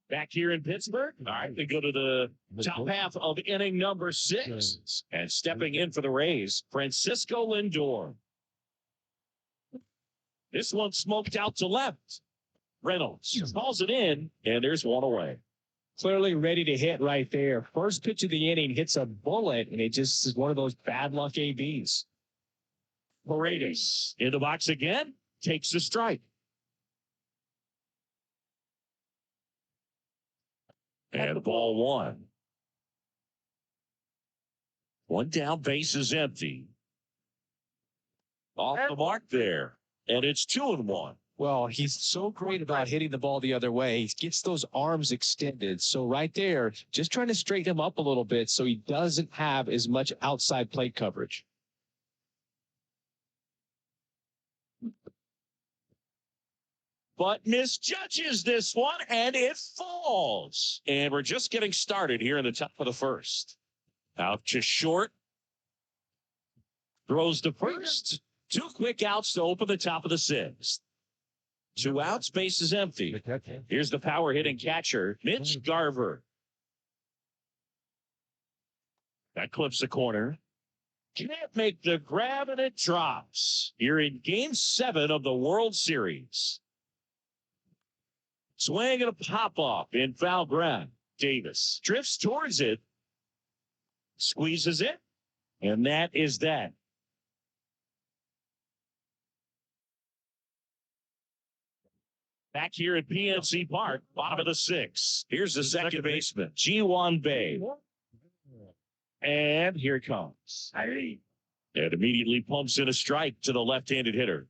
Back here in Pittsburgh. All right, we go to the top half of inning number 6. And stepping in for the Rays, Francisco Lindor. This one smoked out to left. Reynolds calls it in, and there's one away. Clearly ready to hit right there. First pitch of the inning hits a bullet, and it just is one of those bad luck ABs. Paredes in the box again, takes the strike. And the ball 1. One down, base is empty. Off the mark there. And it's 2-1. Well, he's so great about hitting the ball the other way. He gets those arms extended. So right there, just trying to straighten him up a little bit so he doesn't have as much outside plate coverage. But misjudges this one, and it falls. And we're just getting started here in the top of the first. Out to short. Throws to first. 2 quick outs to open the top of the 6th. 2 outs, base is empty. Here's the power hitting catcher, Mitch Garver. That clips the corner. Can't make the grab, and it drops. You're in Game 7 of the World Series. Swing and a pop-off in foul ground. Davis drifts towards it. Squeezes it. And that is that. Back here at PNC Park, bottom of the 6th. Here's the second baseman, Ji-Hwan Bae. And here it comes. And immediately pumps in a strike to the left-handed hitter.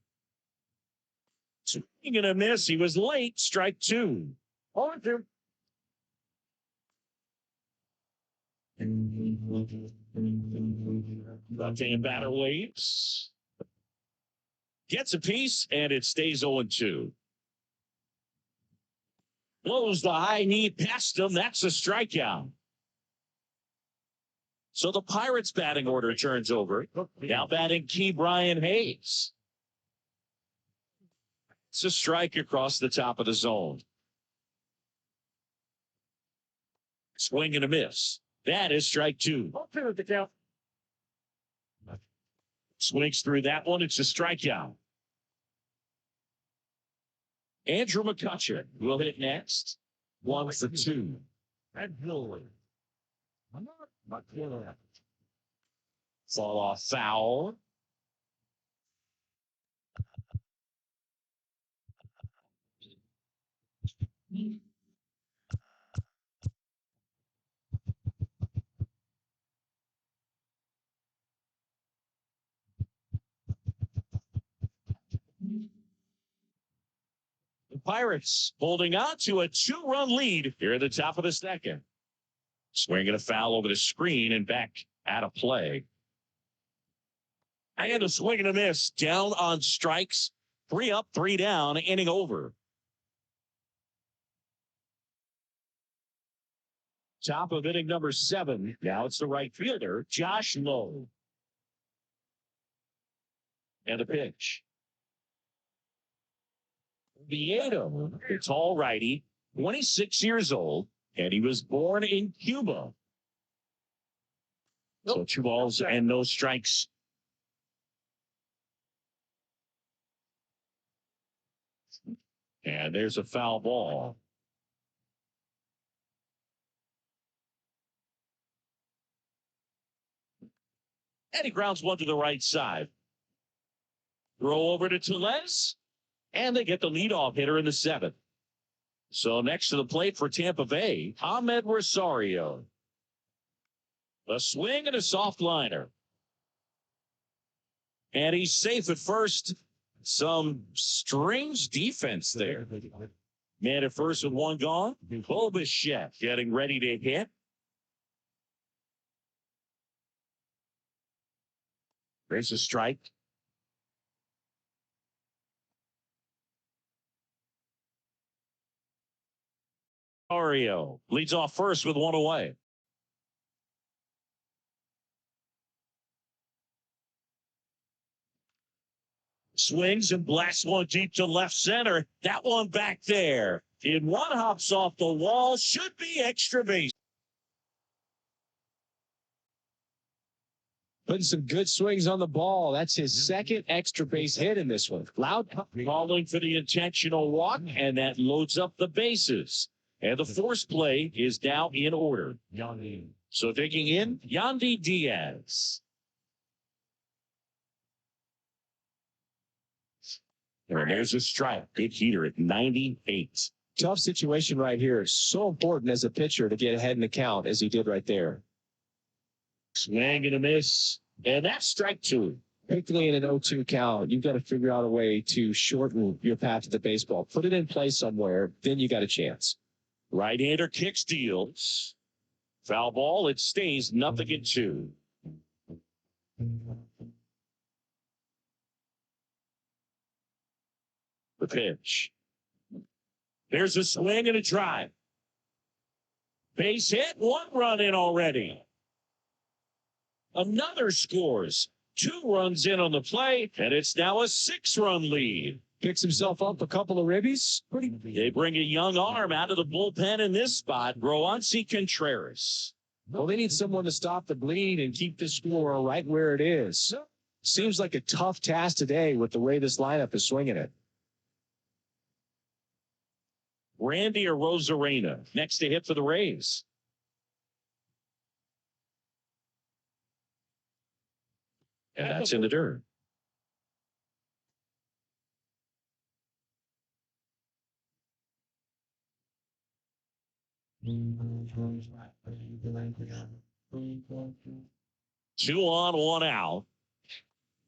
Swing and a miss. He was late. Strike two. 0-2. Left-hand batter waves. Gets a piece, and it stays 0-2. Blows the high knee past him. That's a strikeout. So the Pirates batting order turns over. Now batting key Brian Hayes. It's a strike across the top of the zone. Swing and a miss. That is strike two. 0-2 at the count. Swings through that one. It's a strikeout. Andrew McCutcheon will hit next. 1-2. And Julie. Fall off foul. The Pirates holding on to a 2-run lead here at the top of the second. Swinging a foul over the screen and back out of play. And a swing and a miss. Down on strikes. 3 up, 3 down, inning over. Top of inning number 7. Now it's the right fielder, Josh Lowe. And a pitch. Vieto, a tall righty, 26 years old, and he was born in Cuba. So 2 balls and no strikes. And there's a foul ball. And he grounds one to the right side. Throw over to Tellez. And they get the leadoff hitter in the 7th. So next to the plate for Tampa Bay, Ahmed Rosario. A swing and a soft liner. And he's safe at first. Some strange defense there. Man at first with 1 gone. Bobichette getting ready to hit. There's a strike. Rosario leads off first with 1 away. Swings and blasts one deep to left center. That one back there. In one hops off the wall. Should be extra base. Putting some good swings on the ball. That's his second extra base hit in this one. Loud Calling for the intentional walk, and that loads up the bases. And the force play is now in order. So taking in Yandy Diaz. And there's a strike. Big heater at 98. tough situation right here. It's so important as a pitcher to get ahead in the count as he did right there. Swing and a miss. And that's strike 2. Particularly in an 0-2 count, you've got to figure out a way to shorten your path to the baseball. Put it in play somewhere, then you got a chance. Right-hander kicks, deals. Foul ball, it stays 0-2. The pitch. There's a swing and a drive. Base hit, 1 run in already. Another scores. 2 runs in on the play, and it's now a 6-run lead. Picks himself up a couple of ribbies. They bring a young arm out of the bullpen in this spot, Roansy Contreras. Well, they need someone to stop the bleed and keep this score right where it is. Seems like a tough task today with the way this lineup is swinging it. Randy Arozarena next to hit for the Rays. And that's in the dirt. Two on, 1 out.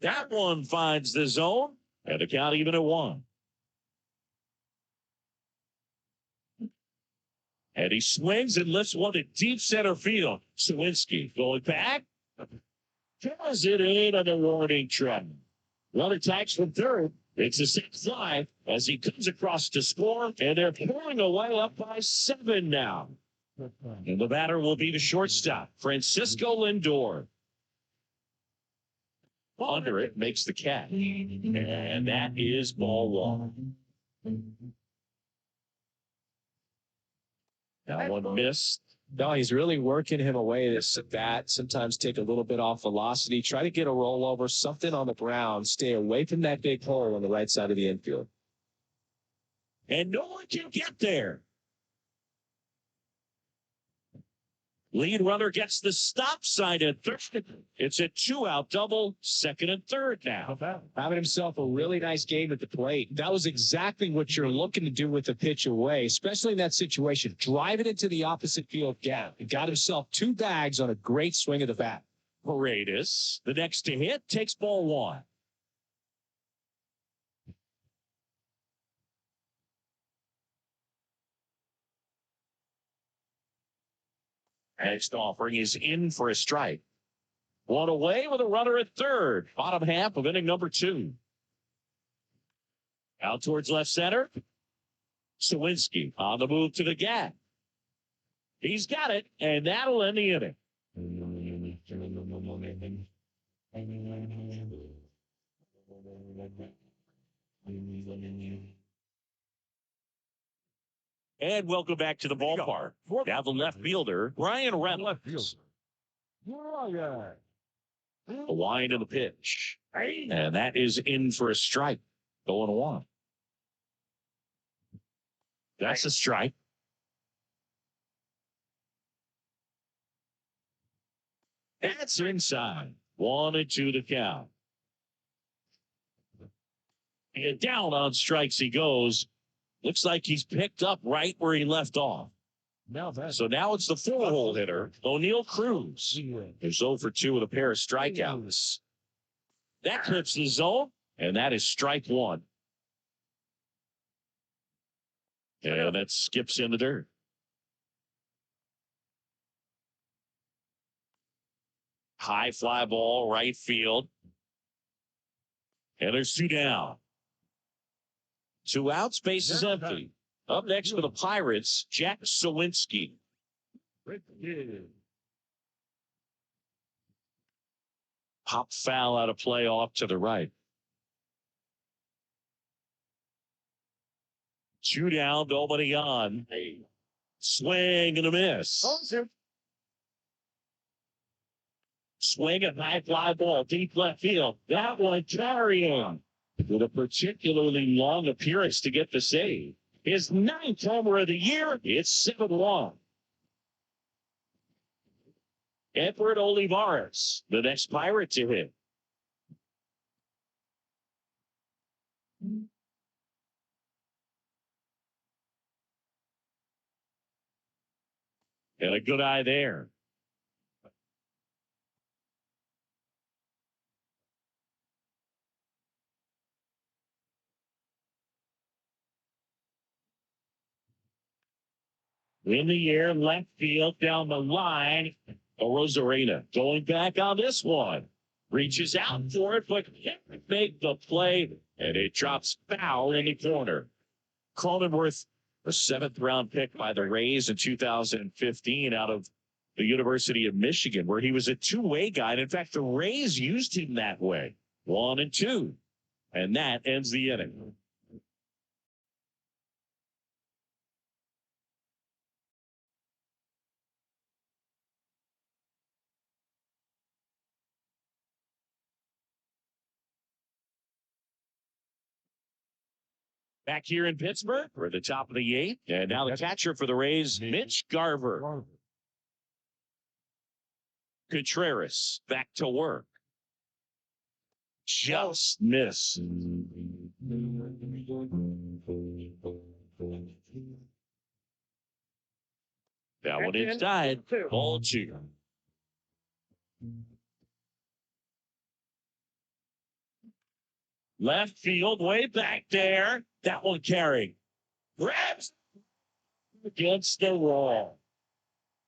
That one finds the zone, and the count even at 1. And he swings and lifts one to deep center field. Sawinski going back. Draws it in on the warning track. Runner tags from third. It's a 6 fly as he comes across to score, and they're pulling away up by 7 now. And the batter will be the shortstop, Francisco Lindor. Under it makes the catch, and that is ball 1. That one missed. No, he's really working him away this at bat. Sometimes take a little bit off velocity. Try to get a rollover, something on the ground. Stay away from that big hole on the right side of the infield. And no one can get there. Lead runner gets the stop sign at third. It's a 2-out double, second and third now. Having himself a really nice game at the plate. That was exactly what you're looking to do with the pitch away, especially in that situation. Drive it into the opposite field gap. He got himself 2 bags on a great swing of the bat. Paredes, the next to hit, takes ball 1. Next offering is in for a strike. One away with a runner at third. Bottom half of inning number 2. Out towards left center. Sawinski on the move to the gap. He's got it, and that'll end the inning. And welcome back to the ballpark. Now the left fielder, Ryan Reynolds. The wind of the pitch. And that is in for a strike. Going 1. That's a strike. That's inside. 1-2 the count. And down on strikes he goes. Looks like he's picked up right where he left off. So now it's the 4-hole hitter, O'Neal Cruz. Who's 0 for 2 with a pair of strikeouts. That clips the zone, and that is strike 1. And that skips in the dirt. High fly ball, right field. And there's 2 down. 2 outs, base is empty. Up next for the Pirates, Jack Sawinski. Pop foul out of play off to the right. 2 down, nobody on. Swing and a miss. Swing a high fly ball, deep left field. That one carrying with a particularly long appearance to get the save. His 9th homer of the year. It's 7-1. Edward Olivares, the next Pirate to hit. And a good eye there. In the air, left field, down the line. Rosarena going back on this one. Reaches out for it, but can't make the play. And it drops foul in the corner. Cronenworth, a 7th-round pick by the Rays in 2015 out of the University of Michigan, where he was a 2-way guy. And in fact, the Rays used him that way. 1-2. And that ends the inning. Back here in Pittsburgh, we're at the top of the 8th. And now the catcher for the Rays, Mitch Garver. Contreras back to work. Just miss. That one inside. Ball 2. Left field, way back there. That one carrying. Grabs against the wall.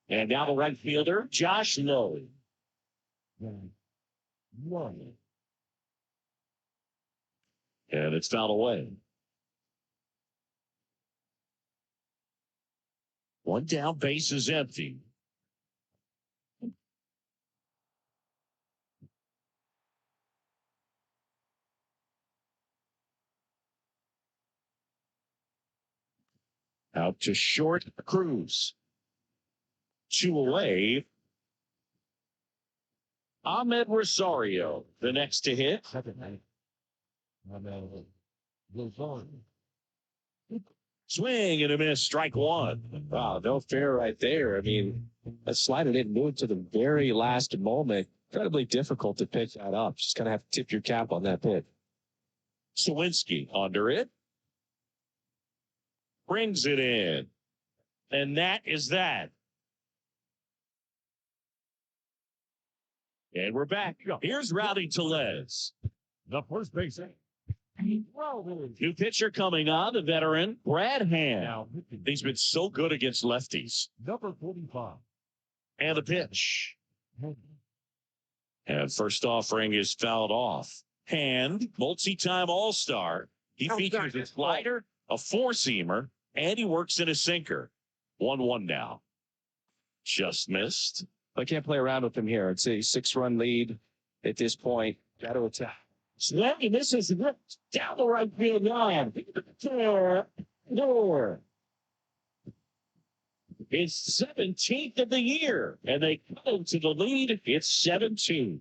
And now the right fielder, Josh Lowe. One. And it's fouled away. One down, base is empty. Out to short, Cruz. 2 away. Ahmed Rosario, the next to hit. Swing and a miss, strike one. Wow, no fair right there. I mean, that slider didn't move to the very last moment. Incredibly difficult to pick that up. Just kind of have to tip your cap on that pitch. Sawinski under it. Brings it in. And that is that. And we're back. Here's Rowdy Tellez. The first baseman. New pitcher coming on, the veteran, Brad Hand. Now, He's been so good against lefties. number 45. And the pitch. And first offering is fouled off. Hand, multi-time All-Star. He features a slider, a four-seamer, and he works in a sinker. 1-1 now. Just missed. I can't play around with him here. It's a 6-run lead at this point. Got to attack. Swing, this is ripped down the right field line. Door. It's 17th of the year, and they come to the lead. It's 7-2.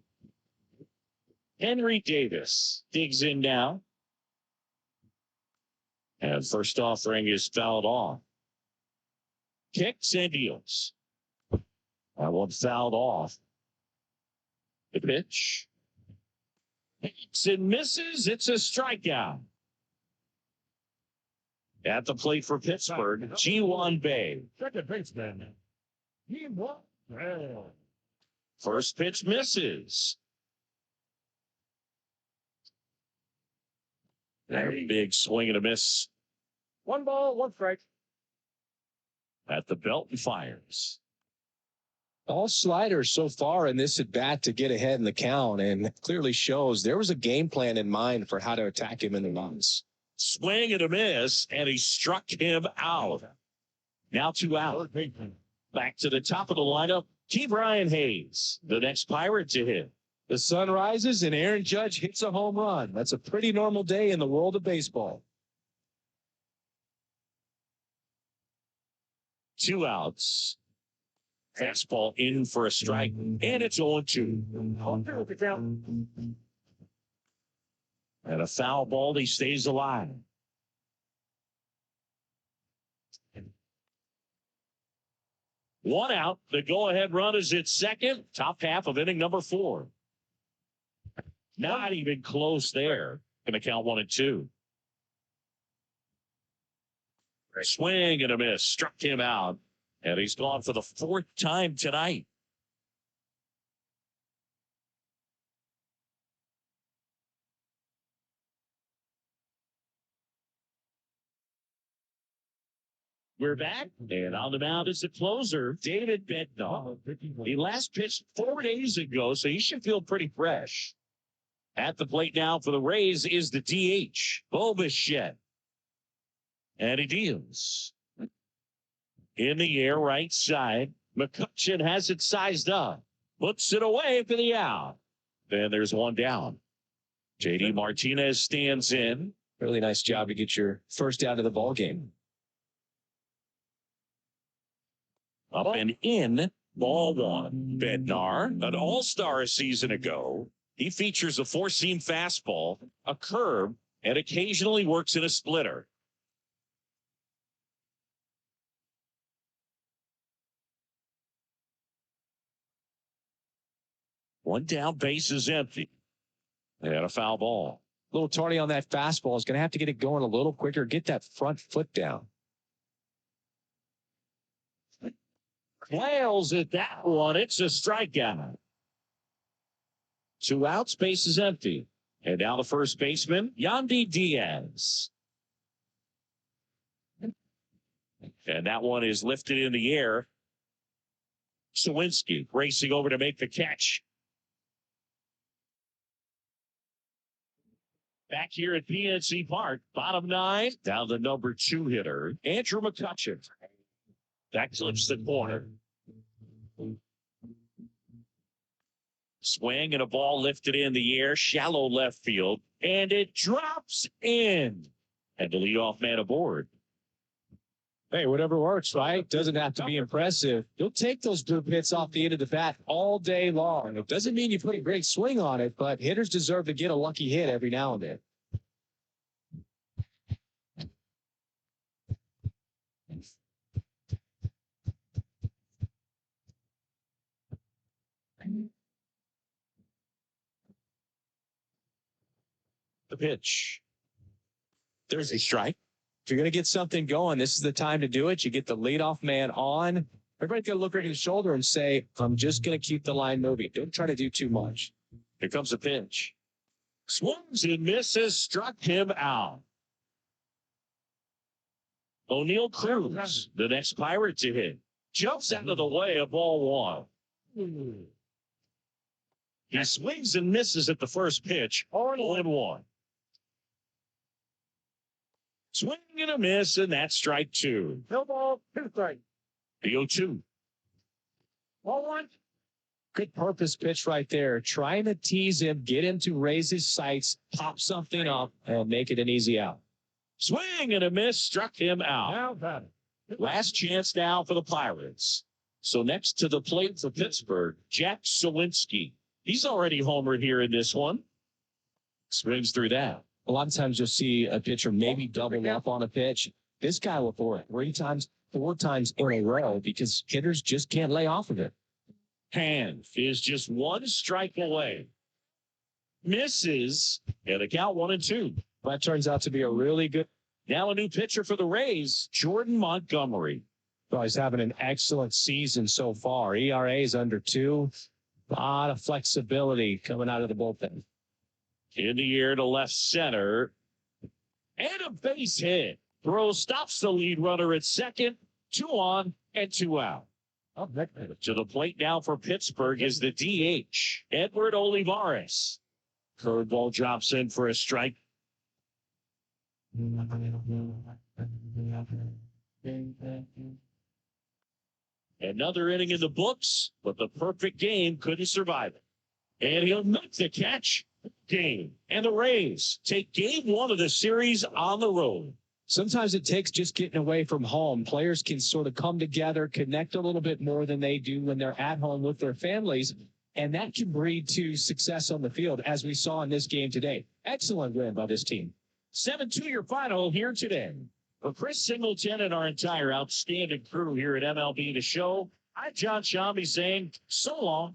Henry Davis digs in now. And first offering is fouled off. Kicks and deals. That one fouled off. The pitch. Hits and misses. It's a strikeout. At the plate for Pittsburgh, G1 Bay. Second baseman. G1 Bay. First pitch misses. A big swing and a miss 1 ball, 1 strike. at the belt and fires. All sliders so far in this at bat to get ahead in the count, and clearly shows there was a game plan in mind for how to attack him in the box. Swing and a miss, and he struck him out. Now 2 out. Third baseman. Back to the top of the lineup, T. Brian Hayes, the next Pirate to hit. The sun rises and Aaron Judge hits a home run. That's a pretty normal day in the world of baseball. 2 outs. Fastball in for a strike, and it's 0-2. 0-2 with the count. And a foul ball, he stays alive. One out. The go-ahead run is at second. Top half of inning number 4. Not even close there. Going to count 1-2. Swing and a miss. Struck him out. And he's gone for the 4th time tonight. We're back, and on the mound is the closer, David Bednar. He last pitched 4 days ago, so he should feel pretty fresh. At the plate now for the Rays is the DH, Bo Bichette. And he deals. In the air, right side. McCutcheon has it sized up. Puts it away for the out. Then there's one down. J.D. Martinez stands in. Really nice job to get your first out of the ball game. Up and in, ball 1. Bednar, an all-star a season ago. He features a 4-seam fastball, a curve, and occasionally works in a splitter. One down, base is empty. And a foul ball. A little tardy on that fastball. Is going to have to get it going a little quicker. Get that front foot down. Flails at that one. It's a strikeout. 2 outs, base is empty. And now the first baseman, Yandy Diaz. And that one is lifted in the air. Sawinski racing over to make the catch. Back here at PNC Park, bottom nine, down the number 2 hitter, Andrew McCutcheon. That clips the corner. Swing and a ball lifted in the air, shallow left field, and it drops in. And the leadoff man aboard. Hey, whatever works, right? Doesn't have to be impressive. You'll take those blue hits off the end of the bat all day long. It doesn't mean you put a great swing on it, but hitters deserve to get a lucky hit every now and then. The pitch. There's a strike. If you're going to get something going, this is the time to do it. You get the leadoff man on. Everybody's going to look right at his shoulder and say, I'm just going to keep the line moving. Don't try to do too much. Here comes a pitch. Swings and misses, struck him out. O'Neill Cruz, the next Pirate to hit. Jumps out of the way of ball 1. He swings and misses at the first pitch. 0-1. Swing and a miss, and that's strike 2. No ball, 2 strike. The 0-2. Ball 1. Good purpose pitch right there. Trying to tease him, get him to raise his sights, pop something up, and make it an easy out. Swing and a miss, struck him out. Now that. Last chance now for the Pirates. So next to the plate for Pittsburgh, Jack Sawinski. He's already homered here in this one. Swings through that. A lot of times you'll see a pitcher maybe double up on a pitch. This guy will throw it 3 times, 4 times in a row because hitters just can't lay off of it. Hand is just 1 strike away. Misses, and the count 1-2. That turns out to be a really good. Now a new pitcher for the Rays, Jordan Montgomery. Well, he's having an excellent season so far. ERA is under 2. A lot of flexibility coming out of the bullpen. In the air to left center. And a base hit. Throw stops the lead runner at second. 2 on and 2 out. To the plate now for Pittsburgh is the DH, Edward Olivares. Curveball drops in for a strike. Another inning in the books, but the perfect game couldn't survive it. And he'll make the catch. Game. And the Rays take game 1 of the series on the road. Sometimes it takes just getting away from home. Players can sort of come together, connect a little bit more than they do when they're at home with their families. And that can breed to success on the field, as we saw in this game today. Excellent win by this team. 7-2 your final here today. For Chris Singleton and our entire outstanding crew here at MLB The Show, I'm John Shambi saying so long.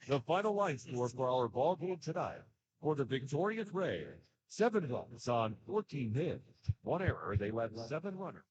The final line score for our ball game tonight. For the victorious Rays, 7 runs on 14 hits. 1 error, they left 7 runners.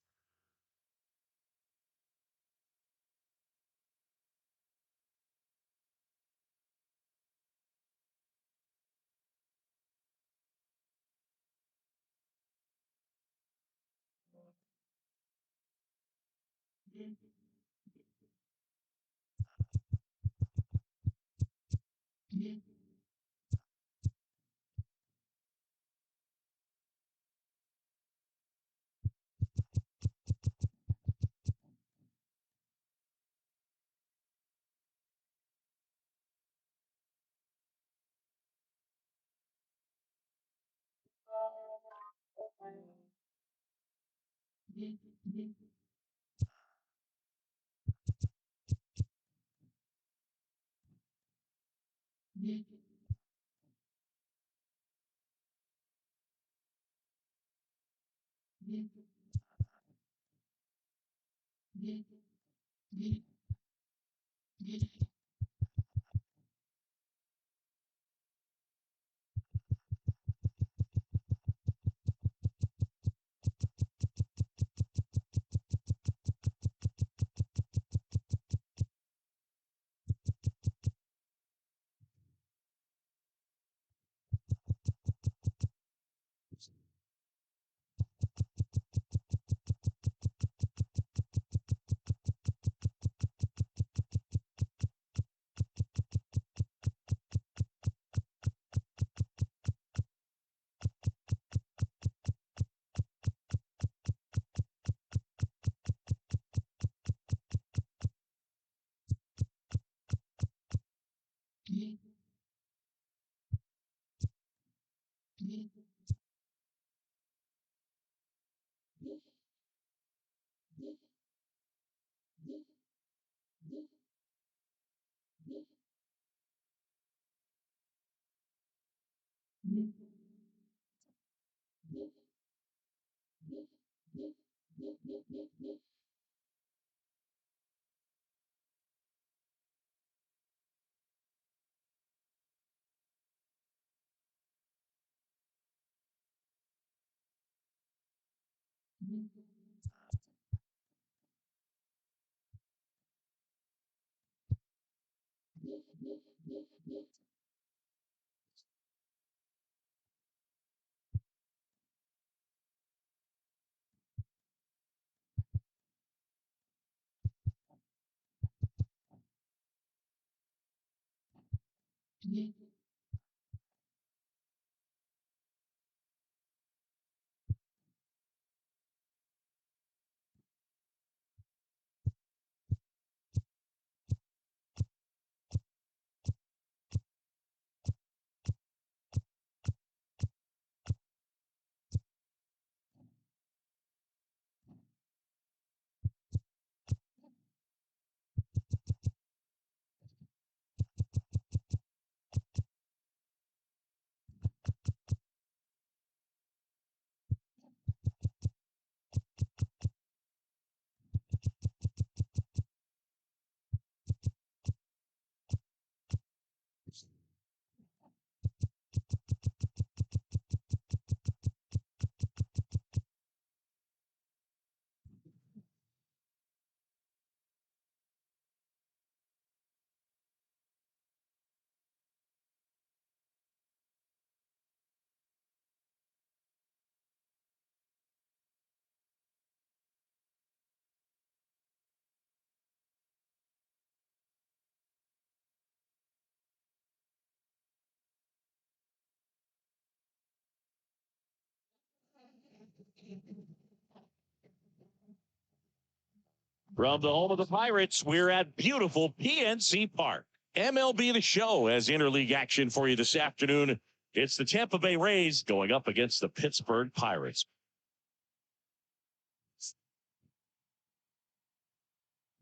From the home of the Pirates, we're at beautiful PNC Park. MLB The Show has interleague action for you this afternoon. It's the Tampa Bay Rays going up against the Pittsburgh Pirates.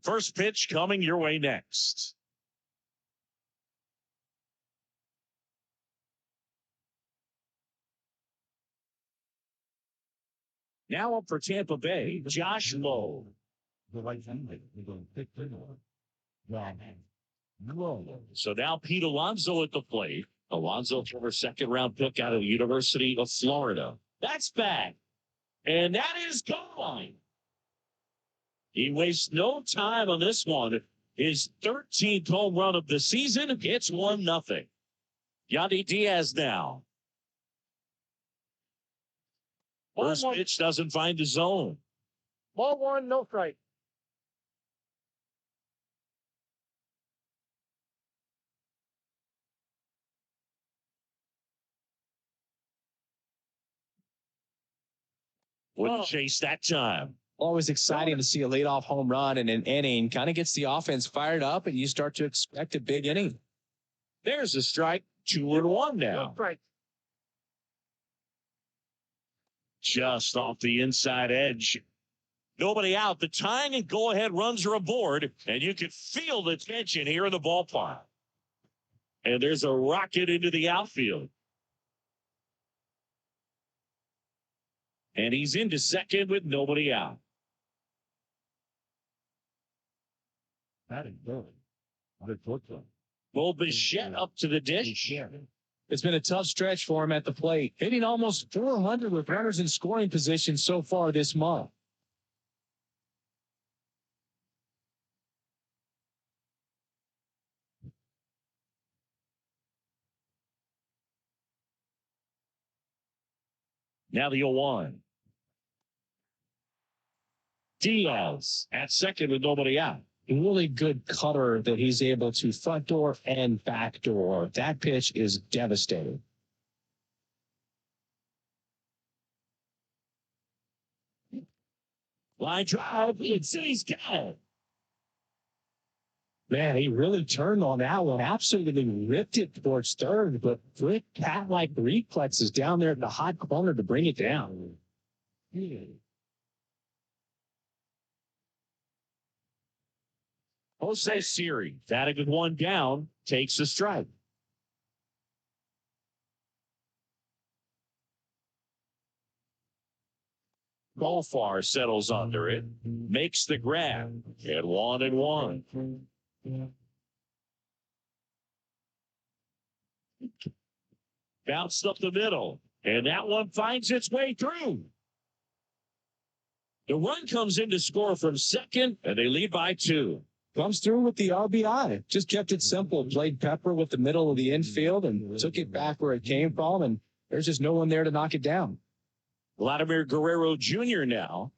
First pitch coming your way next. Now up for Tampa Bay, Josh Lowe. So now Pete Alonso at the plate. Alonso, former second-round pick out of the University of Florida. That's back. And that is gone. He wastes no time on this one. His 13th home run of the season. It's 1-0. Yandy Diaz now. First pitch doesn't find the zone. Ball one, no strike. Wouldn't chase that time. Always exciting to see a leadoff home run in an inning. Kind of gets the offense fired up, and you start to expect a big inning. There's a strike. 2-1 No now. strike. just off the inside edge. Nobody out. The tying and go-ahead runs are aboard, and you can feel the tension here in the ballpark. And there's a rocket into the outfield. And he's into second with nobody out. Well, Bichette up to the dish. It's been a tough stretch for him at the plate, hitting almost 400 with runners in scoring position so far this month. Now the 0-1. Diaz at second with nobody out. A really good cutter that he's able to front door and back door. That pitch is devastating. Line drive, he's got it. Man, he really turned on that one. Absolutely ripped it towards third, but quick cat-like reflexes down there in the hot corner to bring it down. Jose Siri, batting with one down, takes the strike. Golfar settles under it, makes the grab, and 1-1. Bounced up the middle, and that one finds its way through. The run comes in to score from second, and they lead by 2. Comes through with the RBI. Just kept it simple. Played pepper with the middle of the infield and took it back where it came from, and there's just no one there to knock it down. Vladimir Guerrero Jr. now.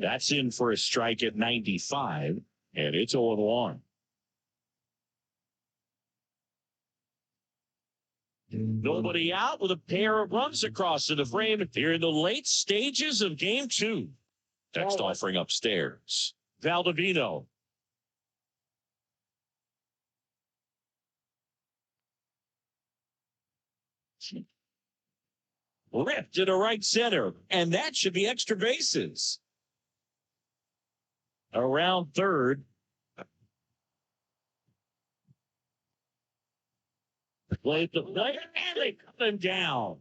That's in for a strike at 95, and it's 0-1. Nobody out with a pair of runs across to the frame here in the late stages of game 2. Text offering upstairs. Valdivino. Ripped to the right center, and that should be extra bases. Around third. Played the player, and they cut him down.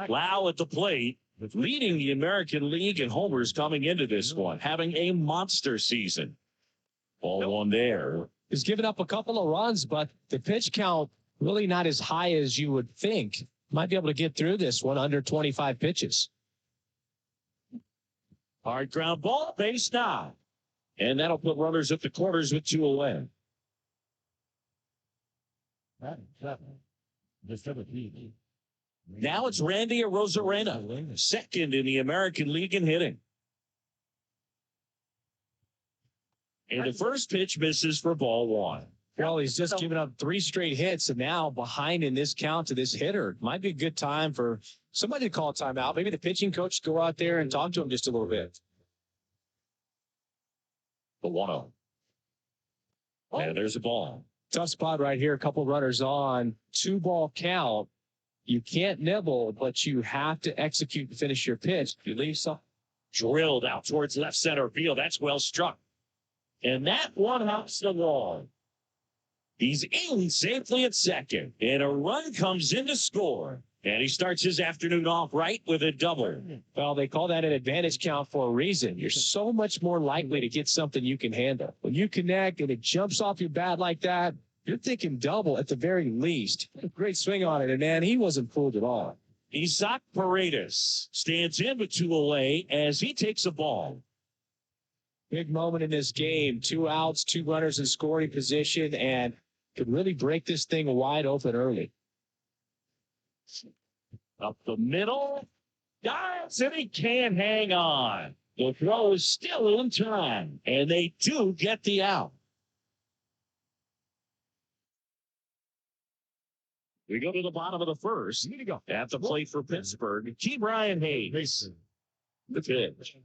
Lau at the plate, leading the American League in homers coming into this one, having a monster season. Ball one there. He's given up a couple of runs, but the pitch count really not as high as you would think. Might be able to get through this one under 25 pitches. Hard ground ball, base now. And that'll put runners at the corners with 2 away. Now it's Randy Arozarena, second in the American League in hitting. And the first pitch misses for ball 1. Well, he's just given up 3 straight hits, and now behind in this count to this hitter. Might be a good time for somebody to call timeout. Maybe the pitching coach go out there and talk to him just a little bit. The 1-0. And there's a ball. Tough spot right here. A couple runners on. 2-ball count. You can't nibble, but you have to execute and finish your pitch. You leave some. Drilled out towards left center field. That's well struck. And that one hops the wall. He's in safely at second, and a run comes in to score. And he starts his afternoon off right with a double. Well, they call that an advantage count for a reason. You're so much more likely to get something you can handle. When you connect and it jumps off your bat like that, you're thinking double at the very least. Great swing on it, and man, he wasn't fooled at all. Isaac Paredes stands in with 2 away as he takes a ball. Big moment in this game. 2 outs, 2 runners in scoring position, and could really break this thing wide open early. Up the middle. Dives, and he can't hang on. The throw is still in time, and they do get the out. We go to the bottom of the first. At the plate for Pittsburgh, G. Brian Hayes. The pitch.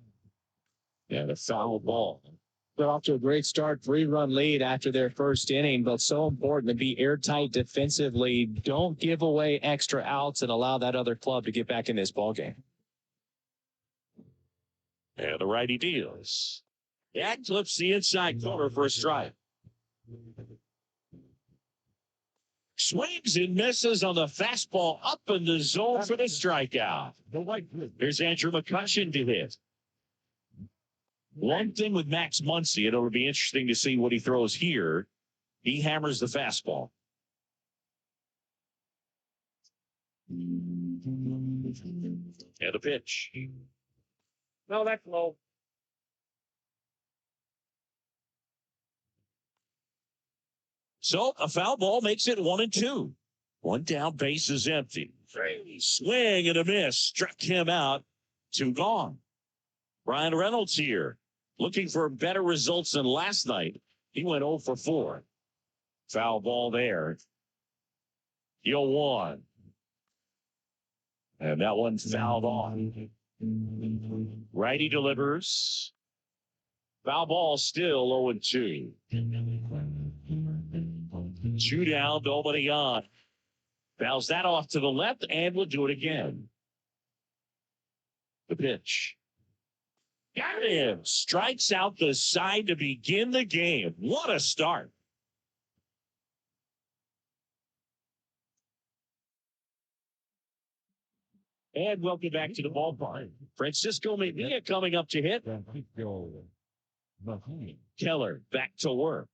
And a foul ball. They're off to a great start, 3-run lead after their first inning, but so important to be airtight defensively. Don't give away extra outs and allow that other club to get back in this ballgame. And the righty deals. That clips the inside corner for a strike. Swings and misses on the fastball up in the zone for the strikeout. Here's Andrew McCutcheon to hit. One thing with Max Muncy, it'll be interesting to see what he throws here. He hammers the fastball. And a pitch. No, that's low. So a foul ball makes it 1-2. One down, base is empty. Swing and a miss. Struck him out. 2 gone. Brian Reynolds here, looking for better results than last night. He went 0 for 4. Foul ball there. 0-1. And that one's fouled off. Righty delivers. Foul ball still 0-2. 2 down, nobody on. Fouls that off to the left, and we'll do it again. The pitch. Got him. Strikes out the side to begin the game. What a start. And welcome back to the ballpark. Francisco Mejia coming up to hit. Keller back to work.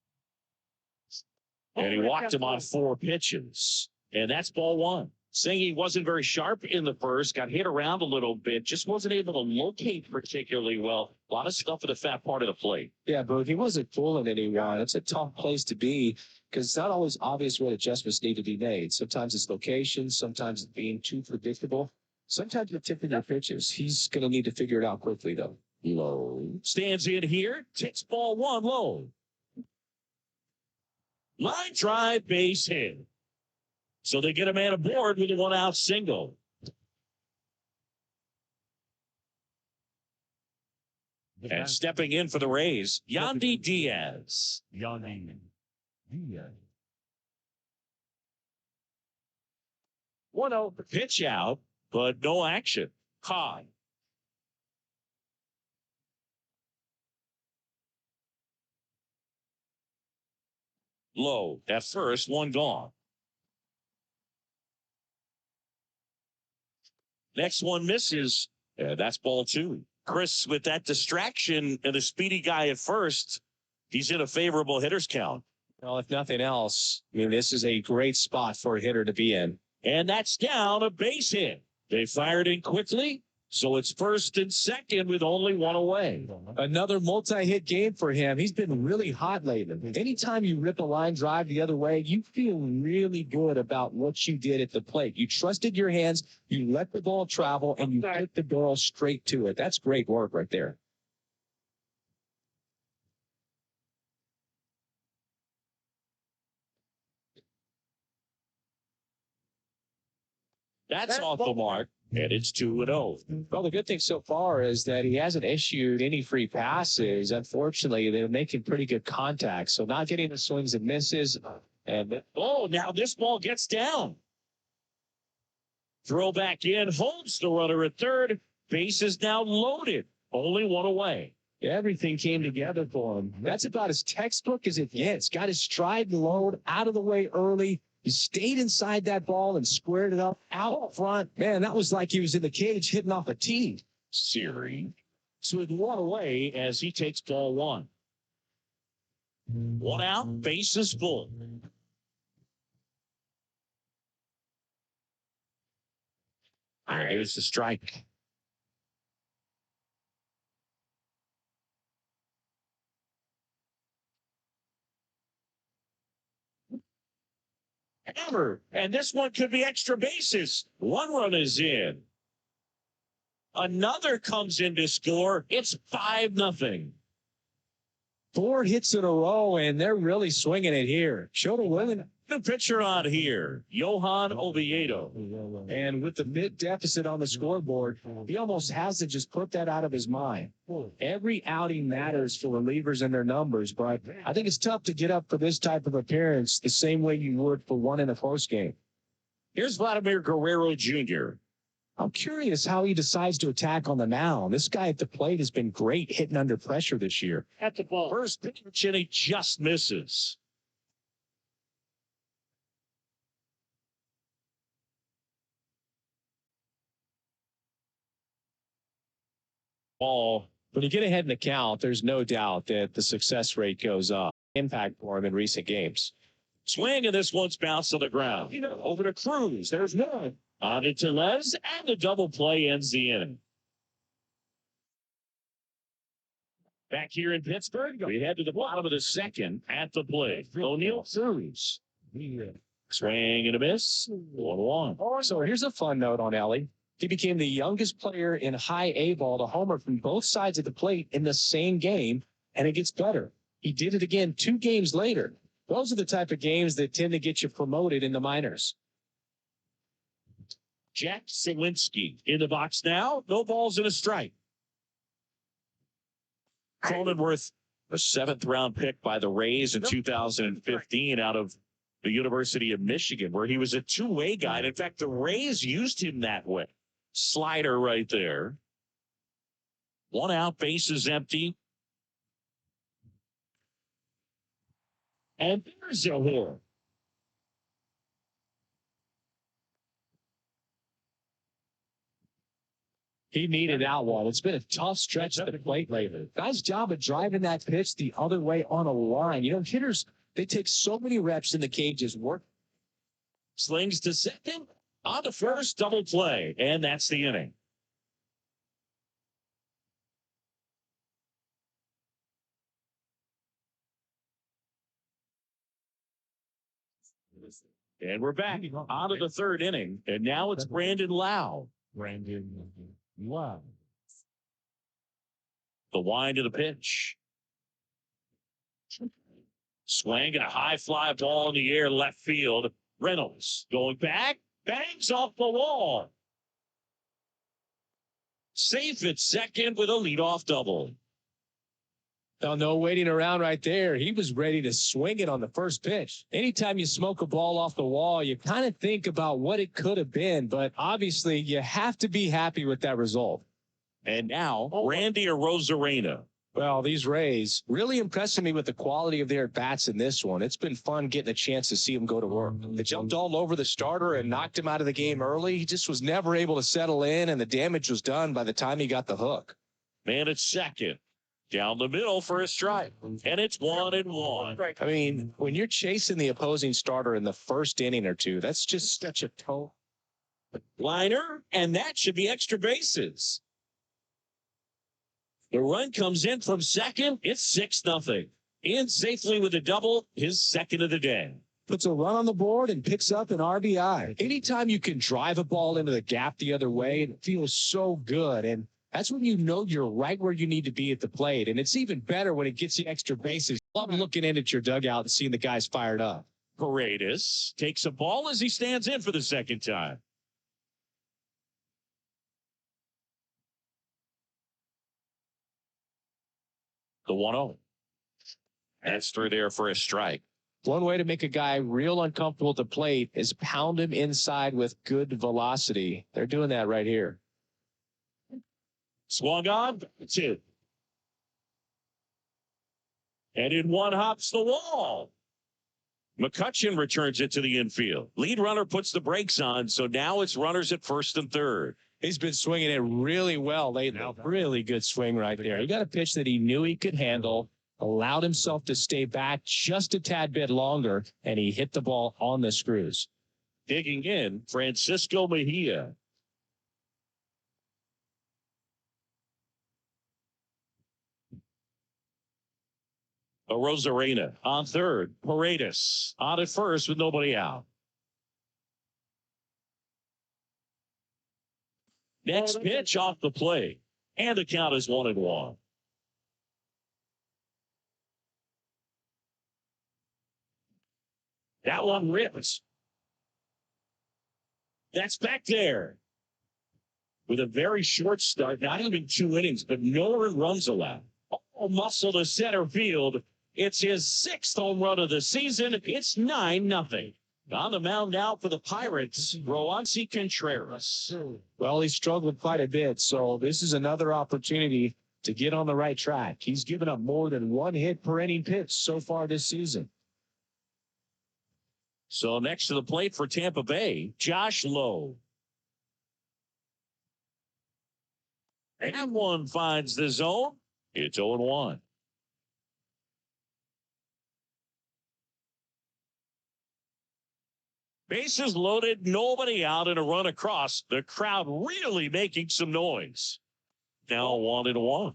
And he walked him on 4 pitches. And that's ball 1. Saying he wasn't very sharp in the first, got hit around a little bit, just wasn't able to locate particularly well. A lot of stuff at the fat part of the plate. Yeah, but if he wasn't fooling anyone, it's a tough place to be because it's not always obvious what adjustments need to be made. Sometimes it's location, sometimes it's being too predictable. Sometimes you're tipping your pitches. He's going to need to figure it out quickly, though. Low. Stands in here, takes ball 1 low. Line drive, base hit. So they get a man aboard with a 1-out single. And stepping in for the Rays, Yandy Diaz. 1-0. Pitch out, but no action. High. Low at first, 1 gone. Next one misses. That's ball 2. Chris, with that distraction and a speedy guy at first, he's in a favorable hitter's count. Well, if nothing else, I mean, this is a great spot for a hitter to be in. And that's down, a base hit. They fired in quickly, so it's first and second with only 1 away. Another multi-hit game for him. He's been really hot lately. Anytime you rip a line drive the other way, you feel really good about what you did at the plate. You trusted your hands, you let the ball travel, and you hit the ball straight to it. That's great work right there. That's off the mark, and it's 2-0. Well, the good thing so far is that he hasn't issued any free passes. Unfortunately, they're making pretty good contact, so not getting the swings and misses. And now this ball gets down. Throw back in, holds the runner at third. Base is now loaded. Only 1 away. Everything came together for him. That's about as textbook as it gets. Got his stride and load out of the way early. He stayed inside that ball and squared it up out front. Man, that was like he was in the cage hitting off a tee. Series with 1 away as he takes ball 1. 1 out, base is full. Here's the strike. Hammer, and this one could be extra bases. 1 run is in. Another comes in to score. It's 5-0. 4 hits in a row, and they're really swinging it here. Showed a The pitcher on here, Johan Oviedo. And with the mid deficit on the scoreboard, he almost has to just put that out of his mind. Every outing matters for relievers and their numbers, but I think it's tough to get up for this type of appearance the same way you would for one in a close game. Here's Vladimir Guerrero Jr. I'm curious how he decides to attack on the mound. This guy at the plate has been great hitting under pressure this year. At the ball. First pitch, and he just misses. Ball. When you get ahead in the count, there's no doubt that the success rate goes up. Impact for him in recent games. Swing, and this one's bounced to the ground. Over to Cruz. There's one. On to Tellez, and the double play ends the inning. Back here in Pittsburgh, we head to the bottom of the second at the plate. O'Neill Cruz. Swing and a miss. 1-1. So here's a fun note on Ellie. He became the youngest player in high A ball to homer from both sides of the plate in the same game, and it gets better. He did it again 2 games later. Those are the type of games that tend to get you promoted in the minors. Jack Sawinski in the box now. No balls and a strike. Cronenworth, a 7th-round pick by the Rays in 2015 out of the University of Michigan, where he was a two-way guy. And in fact, the Rays used him that way. Slider right there. 1 out, bases empty. And there's a hit. He needed that one. It's been a tough stretch at the plate lately. Guy's job of driving that pitch the other way on a line. You know, hitters, they take so many reps in the cages. Work. Slings to second. On to first, double play. And that's the inning. And we're back out of the 3rd inning. And now it's Brandon Lau. Wow. The wind of the pitch. Swing and a high fly ball in the air left field. Reynolds going back. Bangs off the wall. Safe at second with a leadoff double. Now, no waiting around right there. He was ready to swing it on the first pitch. Anytime you smoke a ball off the wall, you kind of think about what it could have been, but obviously you have to be happy with that result. And now, Randy Arozarena. Well, these Rays really impressing me with the quality of their bats in this one. It's been fun getting a chance to see them go to work. They jumped all over the starter and knocked him out of the game early. He just was never able to settle in, and the damage was done by the time he got the hook. Man at second. Down the middle for a strike. And it's 1-1. I mean, when you're chasing the opposing starter in the first inning or two, that's just such a toe. Liner, and that should be extra bases. The run comes in from second. It's 6-0. In safely with a double, his second of the day. Puts a run on the board and picks up an RBI. Anytime you can drive a ball into the gap the other way, it feels so good. And that's when you know you're right where you need to be at the plate. And it's even better when it gets you extra bases. Love looking in at your dugout and seeing the guys fired up. Paredes takes a ball as he stands in for the second time. The 1-0. That's through there for a strike. One way to make a guy real uncomfortable at the plate is pound him inside with good velocity. They're doing that right here. Swung on, 2. And in one hops the wall. McCutcheon returns it to the infield. Lead runner puts the brakes on, so now it's runners at first and third. He's been swinging it really well lately. Really good swing right there. He got a pitch that he knew he could handle, allowed himself to stay back just a tad bit longer, and he hit the ball on the screws. Digging in, Francisco Mejia. Arozarena on third. Paredes on at first with nobody out. Next pitch off the plate. And the count is 1-1. That one rips. That's back there. With a very short start, not even 2 innings, but no runs allowed. All muscle to center field. It's his 6th home run of the season. It's 9-0. On the mound now for the Pirates, Roansy Contreras. Well, he struggled quite a bit, so this is another opportunity to get on the right track. He's given up more than 1 hit per inning pitch so far this season. So next to the plate for Tampa Bay, Josh Lowe. And one finds the zone. It's 0-1. Bases loaded, nobody out, and a run across. The crowd really making some noise. Now 1-1.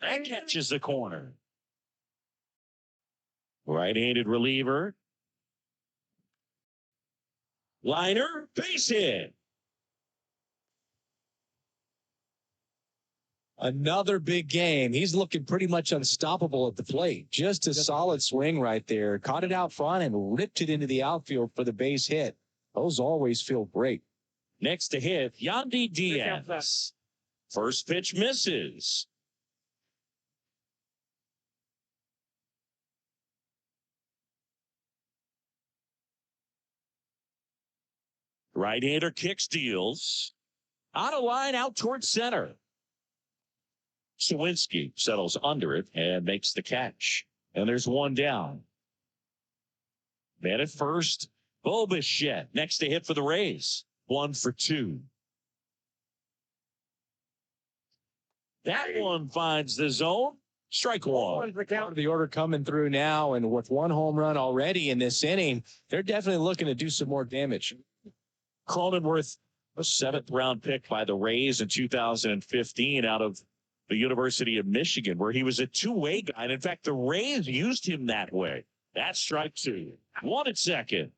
That catches the corner. Right-handed reliever. Liner, base hit. Another big game. He's looking pretty much unstoppable at the plate. Just a solid swing right there. Caught it out front and ripped it into the outfield for the base hit. Those always feel great. Next to hit, Yandy Diaz. First pitch misses. Right-hander kick steals. On a line out towards center. Sawinski settles under it and makes the catch. And there's one down. Man at first, Bo Bichette next to hit for the Rays. 1 for 2. That one finds the zone. Strike one. The order coming through now, and with 1 home run already in this inning, they're definitely looking to do some more damage. Cronenworth, a 7th-round pick by the Rays in 2015 out of the University of Michigan, where he was a two-way guy. And in fact, the Rays used him that way. That's strike 2. 1 at second.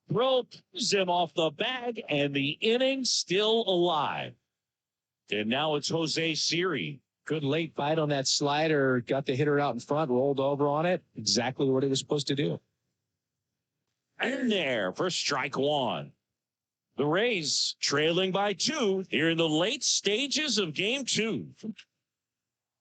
Throw pulls him off the bag, and the inning still alive. And now it's Jose Siri. Good late fight on that slider. Got the hitter out in front, rolled over on it. Exactly what he was supposed to do. And there for strike 1. The Rays trailing by 2 here in the late stages of game 2.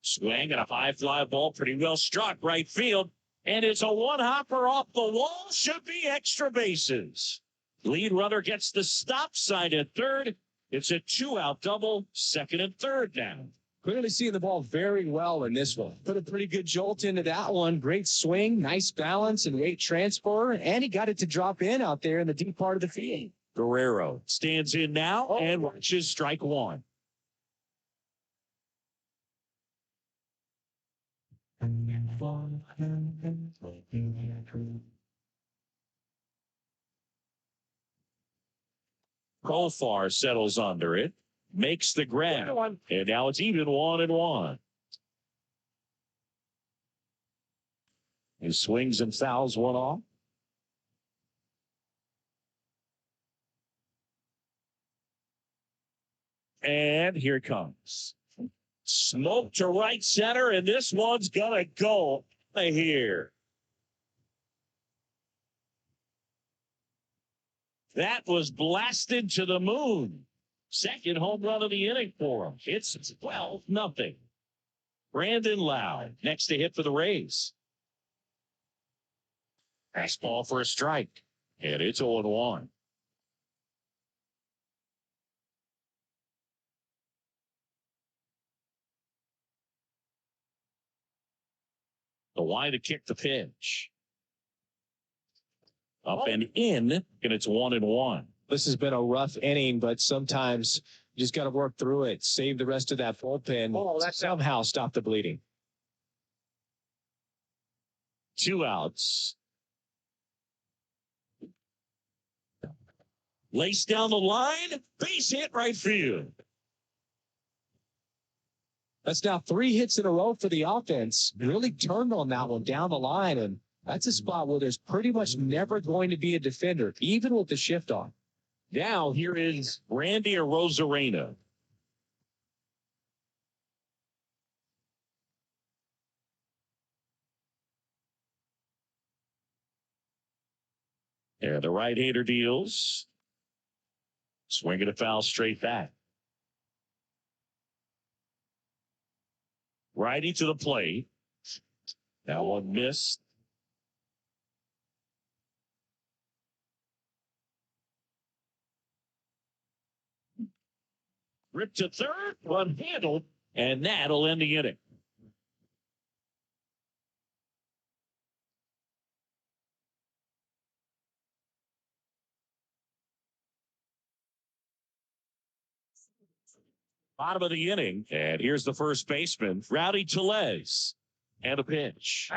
Swing and a high fly ball, pretty well struck right field. And it's a one-hopper off the wall. Should be extra bases. Lead runner gets the stop sign at third. It's a 2-out double, second and third down. Clearly seeing the ball very well in this one. Put a pretty good jolt into that one. Great swing, nice balance and weight transfer. And he got it to drop in out there in the deep part of the field. Guerrero stands in now and watches strike 1. Profar settles under it, makes the grab, and now it's even 1-1. He swings and fouls one off. And here it comes. Smoke to right center, and this one's gonna go here. That was blasted to the moon. Second home run of the inning for him. It's 12-0. Brandon Lau next to hit for the Rays. Fastball for a strike, and it's 0-1. The line to kick the pitch. Up and in, and it's 1-1. This has been a rough inning, but sometimes you just got to work through it. Save the rest of that bullpen. Somehow stop the bleeding. 2 outs. Lace down the line, base hit right field. That's now 3 hits in a row for the offense. Really turned on that one down the line, and that's a spot where there's pretty much never going to be a defender, even with the shift on. Now here is Randy Arozarena. And the right-hander deals. Swinging a foul straight back. Righty to the plate. That one missed. Ripped to third, one handled, and that'll end the inning. Bottom of the inning, and here's the first baseman, Rowdy Tellez, and a pitch.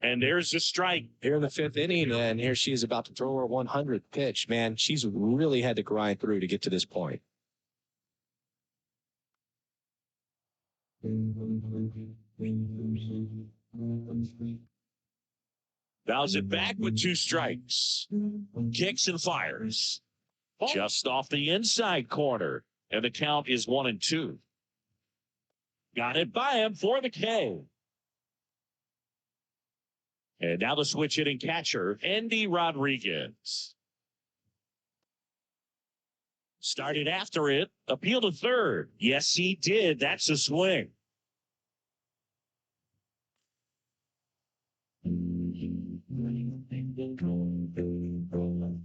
And there's a strike. Here in the fifth inning, and here she is about to throw her 100th pitch. Man, she's really had to grind through to get to this point. Bows it back with 2 strikes. Kicks and fires. Just off the inside corner. And the count is 1-2. Got it by him for the K. And now the switch hitting catcher, Andy Rodriguez. Started after it. Appeal to third. Yes, he did. That's a swing.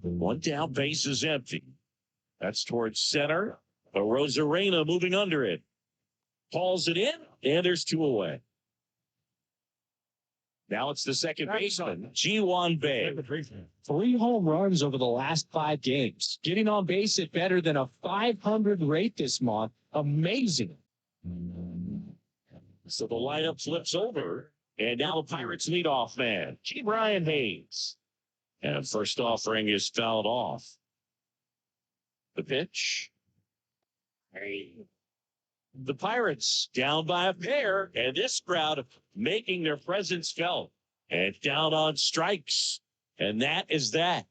One down, base is empty. That's towards center. But Rosarena moving under it. Hauls it in, and there's 2 away. Now it's the second baseman, Ji-Hwan Bae. 3 home runs over the last 5 games. Getting on base at better than a 500 rate this month. Amazing. So the lineup flips over, and now the Pirates leadoff man, G. Brian Hayes. And first offering is fouled off. The pitch. The Pirates down by a pair, and this crowd making their presence felt. And down on strikes. And that is that.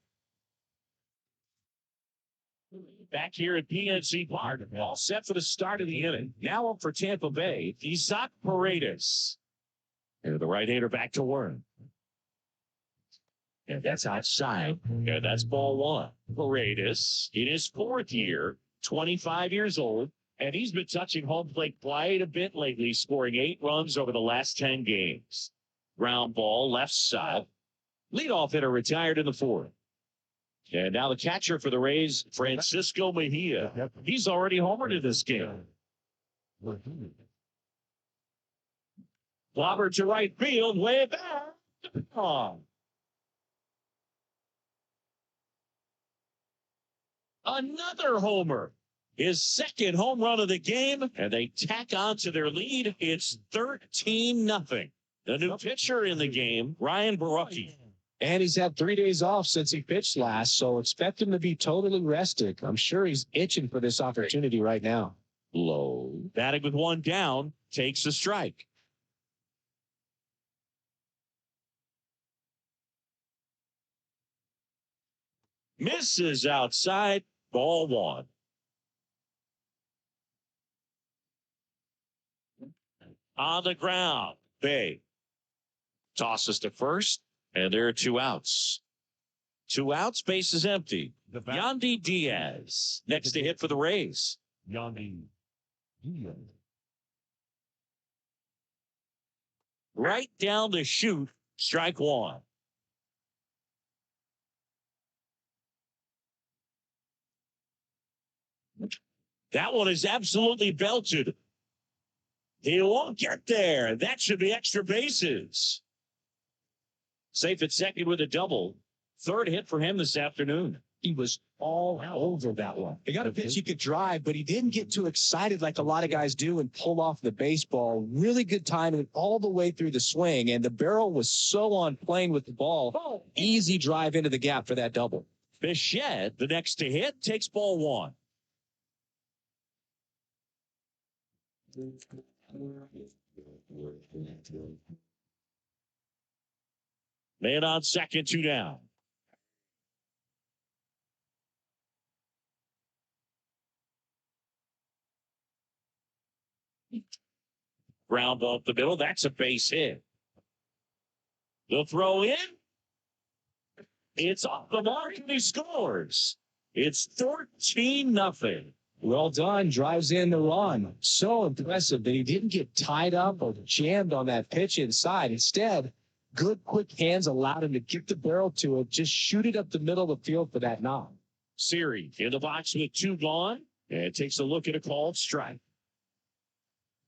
Back here at PNC Park, all set for the start of the inning. Now up for Tampa Bay, Isaac Paredes. And the right-hander back to work. And that's outside. And that's ball 1. Paredes, in his 4th year, 25 years old, and he's been touching home plate quite a bit lately, scoring 8 runs over the last 10 games. Ground ball, left side. Leadoff hitter retired in the 4th. And now the catcher for the Rays, Francisco Mejia. He's already homered in this game. Clobber to right field, way back. Oh. Another homer. His 2nd home run of the game, and they tack on to their lead. It's 13-0. The new pitcher in the game, Ryan Borucki. And he's had 3 days off since he pitched last, so expect him to be totally rested. I'm sure he's itching for this opportunity right now. Low. Batting with 1 down, takes a strike. Misses outside, ball 1. On the ground, Bay tosses to first, and there are 2 outs. 2 outs, base is empty. Yandy Diaz next to hit for the Rays. Yandy Diaz. Right down the chute, strike 1. That one is absolutely belted. He won't get there. That should be extra bases. Safe at second with a double. 3rd hit for him this afternoon. He was all over that one. He got a pitch he could drive, but he didn't get too excited like a lot of guys do and pull off the baseball. Really good timing all the way through the swing, and the barrel was so on plane with the ball. Easy drive into the gap for that double. Bichette, the next to hit, takes ball 1. Man on second, 2 down. Ground ball up the middle. That's a base hit. The throw in. It's off the mark and he scores. It's 13-0. Well done. Drives in the run. So impressive that he didn't get tied up or jammed on that pitch inside. Instead, good quick hands allowed him to get the barrel to it, just shoot it up the middle of the field for that knock. Siri in the box with 2 gone and takes a look at a called strike.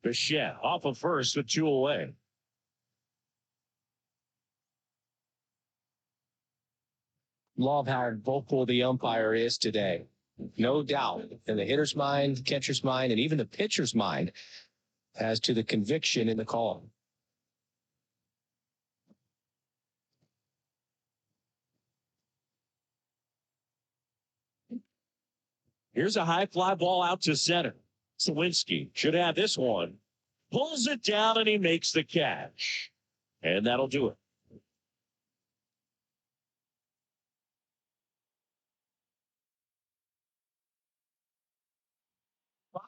Bichette off of first with 2 away. Love how vocal the umpire is today. No doubt in the hitter's mind, catcher's mind, and even the pitcher's mind as to the conviction in the call. Here's a high fly ball out to center. Sawinski should have this one. Pulls it down and he makes the catch. And that'll do it.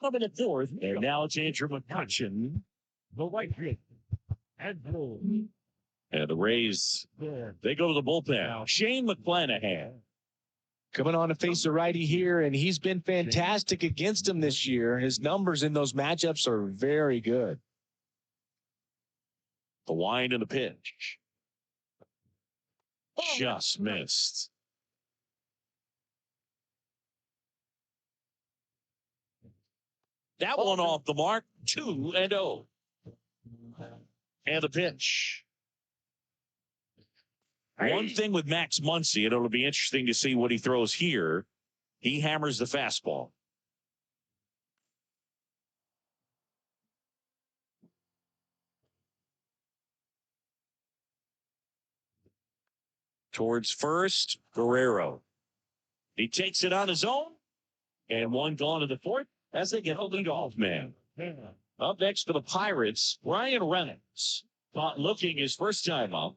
Bottom of the 4th, and now it's Andrew McCutcheon. The white hit. And blow. And the Rays, they go to the bullpen. Shane McClanahan. Coming on to face the righty here, and he's been fantastic against him this year. His numbers in those matchups are very good. The wind and the pitch. Just missed. That one off the mark, 2-0. And the pitch. One thing with Max Muncy, and it'll be interesting to see what he throws here. He hammers the fastball. Towards first, Guerrero. He takes it on his own, and 1 gone in the 4th as they get a leadoff man. Up next for the Pirates, Ryan Reynolds. Caught looking his first time up.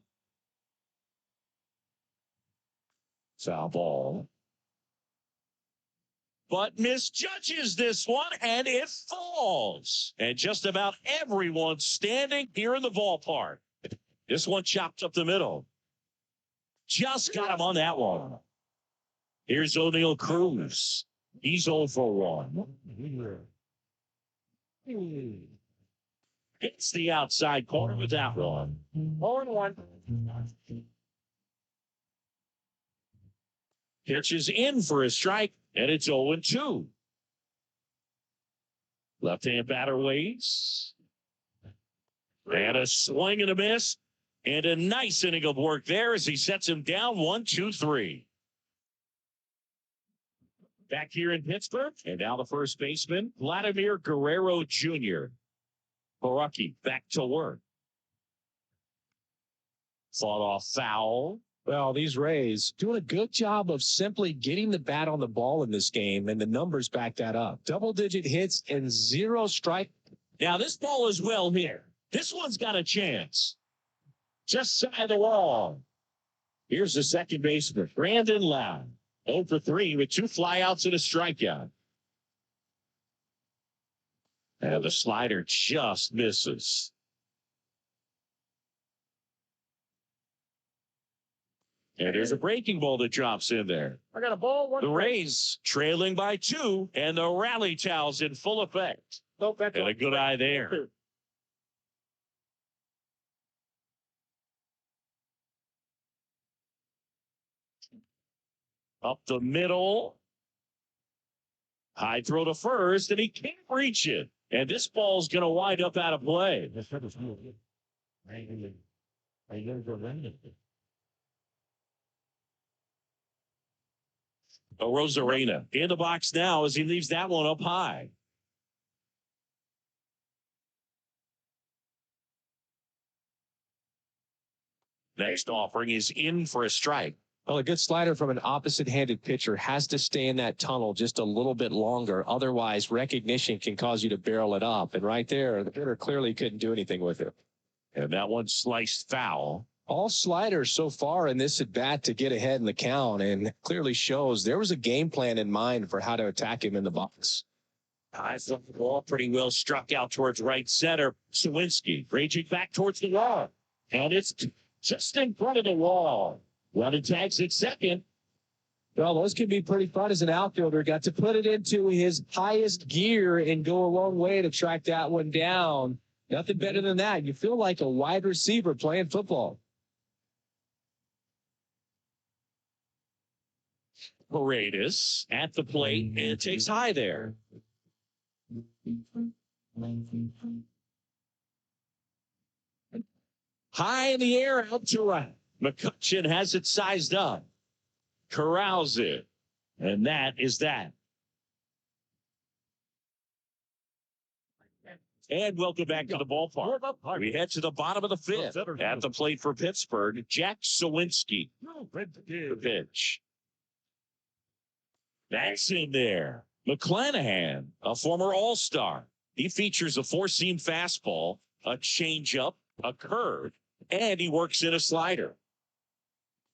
Foul ball. But misjudges this one, and it falls. And just about everyone standing here in the ballpark. This one chopped up the middle. Just got him on that one. Here's O'Neal Cruz. He's 0 for 1. Hits the outside corner with that one. 0-1. Pitches in for a strike, and it's 0-2. Left-hand batter waits. And a swing and a miss. And a nice inning of work there as he sets him down 1-2-3. Back here in Pittsburgh, and now the first baseman, Vladimir Guerrero Jr. Barucki back to work. Fought off foul. Well, these Rays doing a good job of simply getting the bat on the ball in this game, and the numbers back that up. Double-digit hits and 0 strike. Now, this ball is well here. This one's got a chance. Just side the wall. Here's the second baseman, Brandon Loud. 0 for 3 with 2 flyouts and a strikeout. And the slider just misses. And there's a breaking ball that drops in there. I got a ball. The Rays trailing by 2, and the rally towel's in full effect. Nope, that's And a good eye there. Up the middle. High throw to first, and he can't reach it. And this ball's going to wind up out of play. Rosarena in the box now as he leaves that one up high. Next offering is in for a strike. Well, a good slider from an opposite-handed pitcher has to stay in that tunnel just a little bit longer. Otherwise, recognition can cause you to barrel it up. And right there, the hitter clearly couldn't do anything with it. And that one sliced foul. All sliders so far in this at-bat to get ahead in the count, and clearly shows there was a game plan in mind for how to attack him in the box. I thought the ball pretty well struck out towards right center. Sawinski raging back towards the wall. And it's just in front of the wall. Running tags at second. Well, those can be pretty fun as an outfielder. Got to put it into his highest gear and go a long way to track that one down. Nothing better than that. You feel like a wide receiver playing football. Paredes at the plate and takes high there. High in the air, out to right. McCutcheon has it sized up. Corrals it. And that is that. And welcome back to the ballpark. We head to the bottom of the fifth. At the plate for Pittsburgh, Jack Sawinski. The pitch. That's in there. McClanahan, a former All-Star. He features a four-seam fastball, a changeup, a curve, and he works in a slider.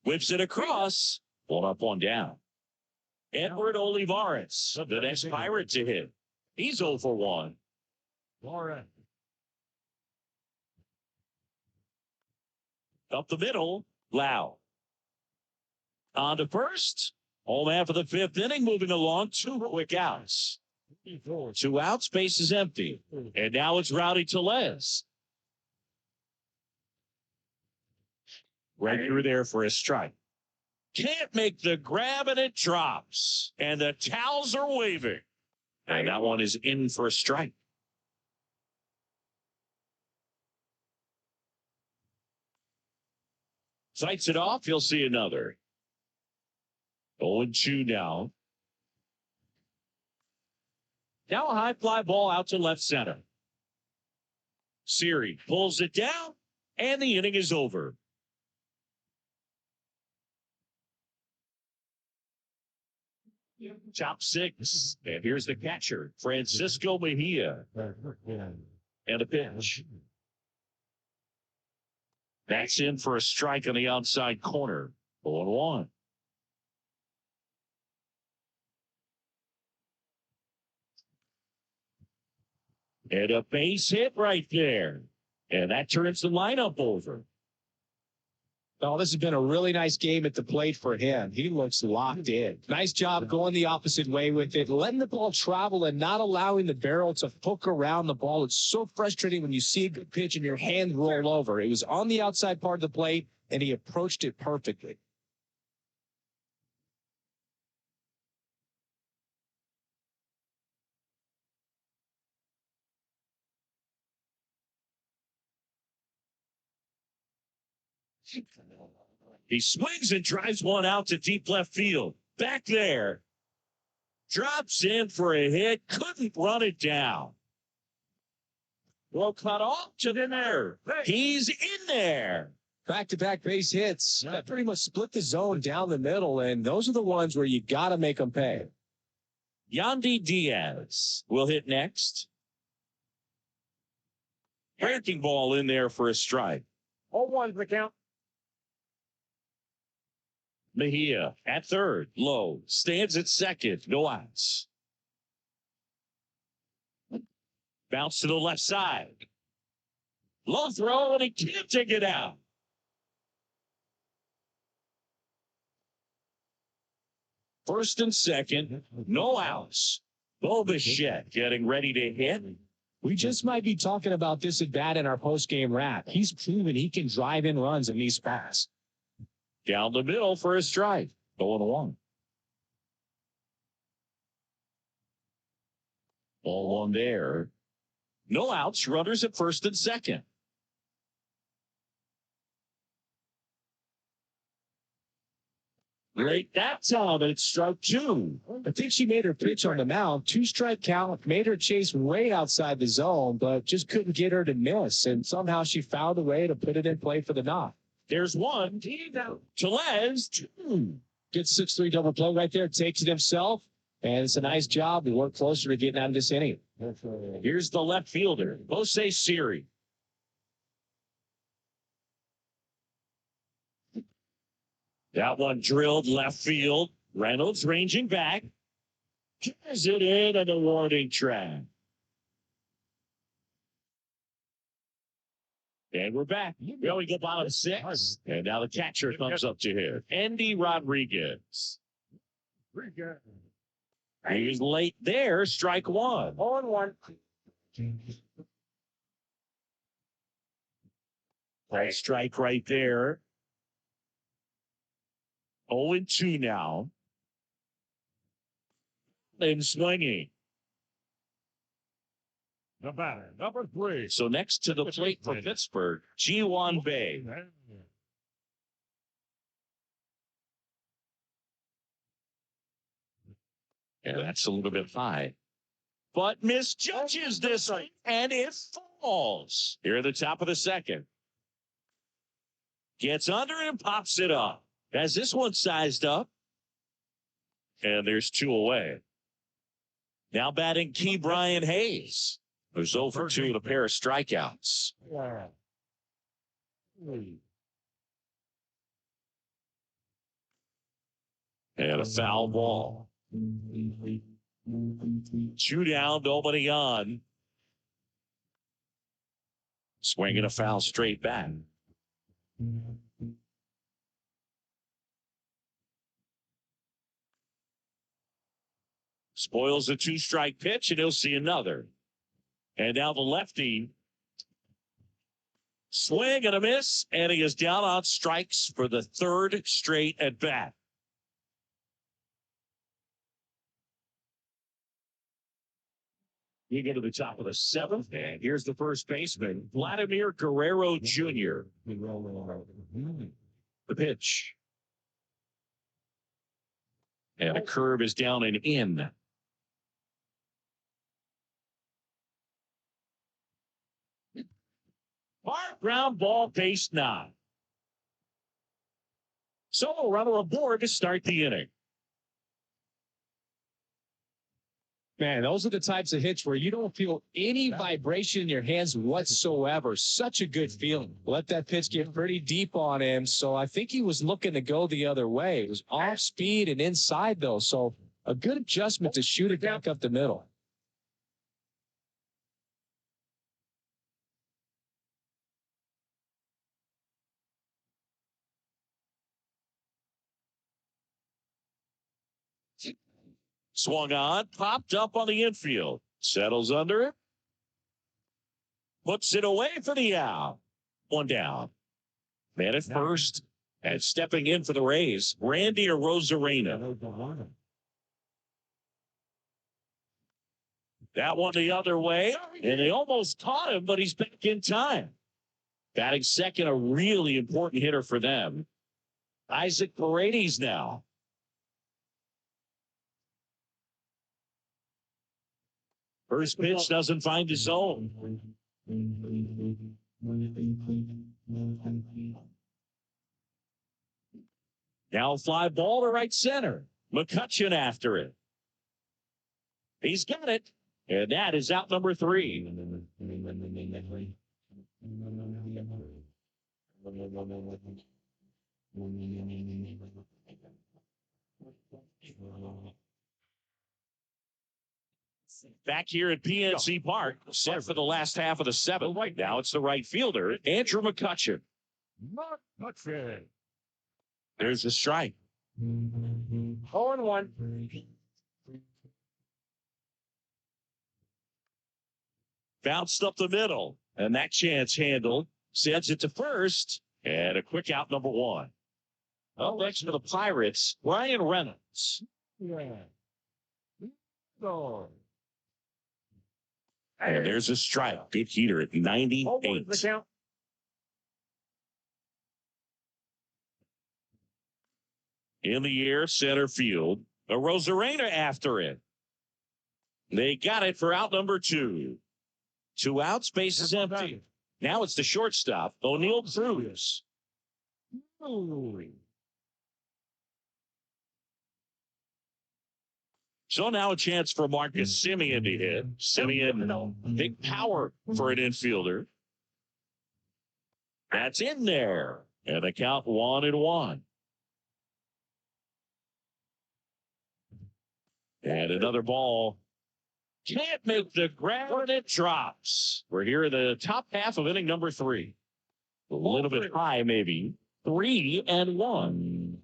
Whips it across. One up, one down. Edward Olivares, the next Pirate to hit. He's 0 for 1. Up the middle, Lau. On to first. Home half of the fifth inning, moving along. 2 quick outs. 2 outs, base is empty. And now it's Rowdy Tellez. Right through there for a strike. Can't make the grab and it drops. And the towels are waving. And that one is in for a strike. Sights it off, you'll see another. 0-2 now. Now a high fly ball out to left center. Siri pulls it down, and the inning is over. Top 6, and here's the catcher, Francisco Mejia. And a pitch. That's in for a strike on the outside corner. 0-1. And a base hit right there. And that turns the lineup over. Well, this has been a really nice game at the plate for him. He looks locked in. Nice job going the opposite way with it, letting the ball travel and not allowing the barrel to hook around the ball. It's so frustrating when you see a good pitch and your hand roll over. It was on the outside part of the plate, and he approached it perfectly. He swings and drives one out to deep left field. Back there. Drops in for a hit. Couldn't run it down. Well, cut off to the there. He's in there. Back-to-back base hits. That pretty much split the zone down the middle, and those are the ones where you got to make them pay. Yandy Diaz will hit next. Breaking ball in there for a strike. 0-1's the count. Mejia at third, low, stands at second, no outs. Bounce to the left side. Low throw, and he can't take it out. First and second, no outs. Bo Bichette getting ready to hit. We just might be talking about this at bat in our post-game wrap. He's proven he can drive in runs in these spots. Down the middle for a strike. 0-1. Ball on there. No outs. Runners at first and second. Late that time, it's strike 2. I think she made her pitch on the mound. 2-strike count, made her chase way outside the zone, but just couldn't get her to miss. And somehow she found a way to put it in play for the knock. There's one. Tellez, 2. Good 6-3 double play right there. Takes it himself. And it's a nice job. We work closer to getting out of this inning. Here's the left fielder, Jose Siri. That one drilled left field. Reynolds ranging back. Carries it in on the warning track. And we're back. We only get bottom 6. And now the catcher comes up to hit. Andy Rodriguez. He's late there. Strike 1. 0-1. Nice strike right there. 0-2 now. And swinging. The batter, number 3. So next to the plate for Pittsburgh, G1 Bay. Yeah, that's a little bit high. But misjudges this one, and it falls. Here at the top of the second. Gets under it and pops it up. Has this one sized up. And there's 2 away. Now batting Key Brian Hayes, who's 0 for 2 with a pair of strikeouts. And a foul ball. 2 down, nobody on. Swinging a foul straight back. Spoils a 2-strike pitch, and he'll see another. And now the lefty. Swing and a miss, and he is down on strikes for the 3rd straight at bat. You get to the top of the 7th, and here's the first baseman, Vladimir Guerrero Jr. The pitch. And a curve is down and in. Hard ground ball, base 9. Solo runner aboard to start the inning. Man, those are the types of hits where you don't feel any vibration in your hands whatsoever. Such a good feeling. Let that pitch get pretty deep on him. So I think he was looking to go the other way. It was off speed and inside, though. So a good adjustment to shoot it back up the middle. Swung on, popped up on the infield. Settles under it. Puts it away for the out. 1 down. Man at first. And stepping in for the Rays, Randy Arozarena. That one the other way. And they almost caught him, but he's back in time. Batting second, a really important hitter for them. Isaac Paredes now. First pitch doesn't find his zone. Now fly ball to right center. McCutcheon after it. He's got it. And that is out number 3. Back here at PNC Park, set for the last half of the 7th. Right now, it's the right fielder, Andrew McCutcheon. There's the strike. 0-1. Bounced up the middle, and that chance handled. Sends it to first, and a quick out number 1. Up next for the Pirates, Ryan Reynolds. And there's a strike. Good heater at 98. The count. In the air, center field. Arozarena after it. They got it for out number 2. 2 outs, base is empty. Now it's the shortstop, O'Neal Cruz. So now a chance for Marcus Semien to hit. Semien, big power for an infielder. That's in there. And the count 1-1. And another ball. Can't make the grab, and it drops. We're here in the top half of inning number 3. A little bit high, maybe. 3-1.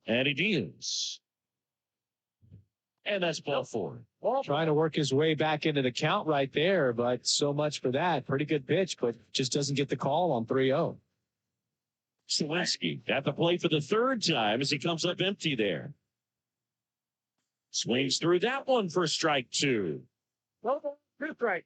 And he deals. And that's ball 4. Trying to work his way back into the count right there, but so much for that. Pretty good pitch, but just doesn't get the call on 3-0. Sawinski at the plate for the third time as he comes up empty there. Swings through that one for strike 2. Two strike.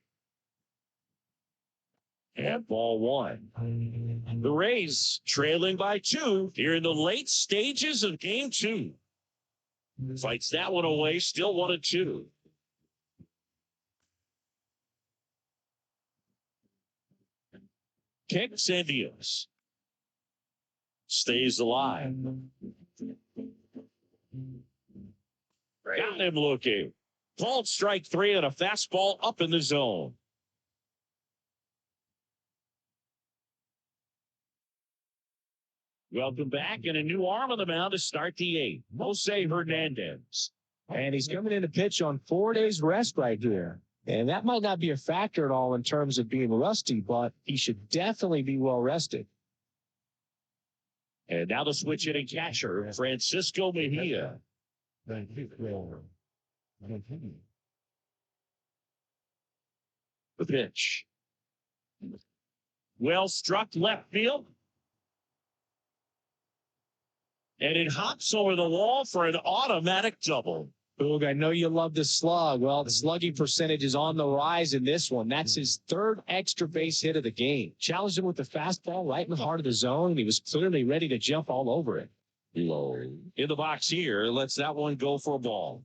And ball 1. The Rays trailing by 2 here in the late stages of game 2. Fights that one away, still 1-2. Kicks and deals. Stays alive. Got him looking. Called strike 3 and a fastball up in the zone. Welcome back, and a new arm on the mound to start the 8th. Jose Hernandez. And he's coming in to pitch on 4 days rest right here. And that might not be a factor at all in terms of being rusty, but he should definitely be well rested. And now the switch hitting catcher, Francisco Mejia. The pitch. Well struck left field. And it hops over the wall for an automatic double. Boog, I know you love the slug. Well, the slugging percentage is on the rise in this one. That's his third extra base hit of the game. Challenged him with the fastball right in the heart of the zone, and he was clearly ready to jump all over it. Low. In the box here, lets that one go for a ball.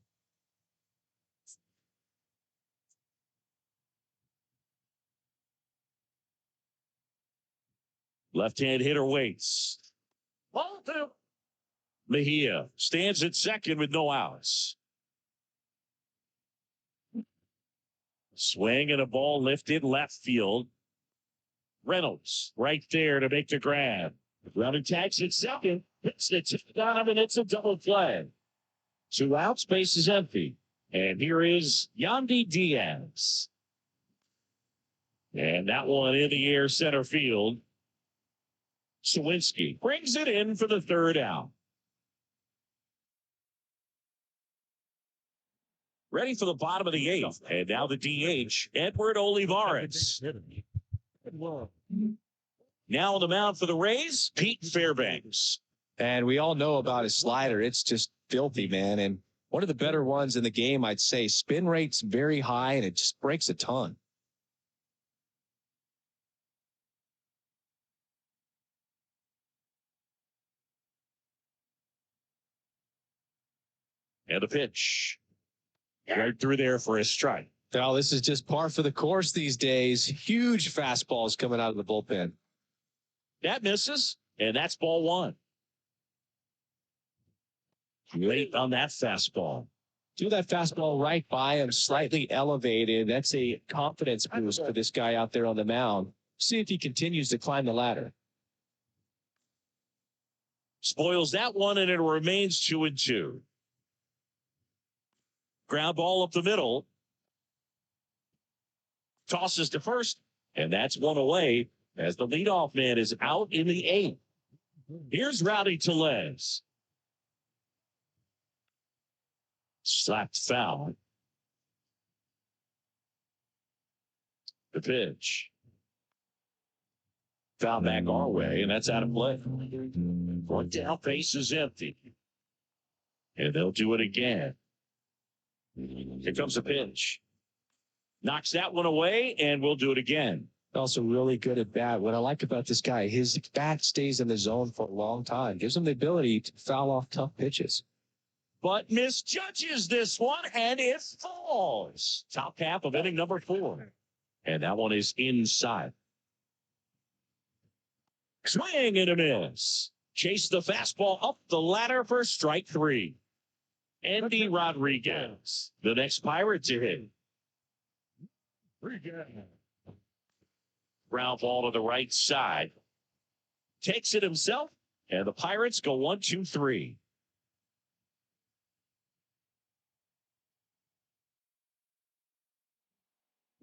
Left-hand hitter waits. Ball 2. Mejia stands at second with no outs. Swing and a ball lifted left field. Reynolds right there to make the grab. Running tags at second. Hits the tip down him, and it's a double play. 2 outs, base is empty. And here is Yandy Diaz. And that one in the air center field. Sawinski brings it in for the 3rd out. Ready for the bottom of the 8th. And now the DH, Edward Olivares. Now on the mound for the Rays, Pete Fairbanks. And we all know about his slider. It's just filthy, man. And one of the better ones in the game, I'd say. Spin rate's very high, and it just breaks a ton. And a pitch. Right through there for a strike. Well, this is just par for the course these days. Huge fastballs coming out of the bullpen. That misses, and that's ball 1. Late on that fastball. Do that fastball right by him, slightly elevated. That's a confidence boost for this guy out there on the mound. See if he continues to climb the ladder. Spoils that one, and it remains 2-2. Ground ball up the middle. Tosses to first, and that's one away as the leadoff man is out in the 8th. Here's Rowdy Tellez. Slapped foul. The pitch. Foul back our way, and that's out of play. One down, base is empty. And they'll do it again. Here comes a pitch. Knocks that one away, and we'll do it again. Also really good at bat. What I like about this guy, his bat stays in the zone for a long time. Gives him the ability to foul off tough pitches. But misjudges this one, and it falls. Top half of inning number 4. And that one is inside. Swing and a miss. Chase the fastball up the ladder for strike 3. Andy Rodriguez, the next Pirate to hit. Ground ball to the right side. Takes it himself, and the Pirates go 1-2-3.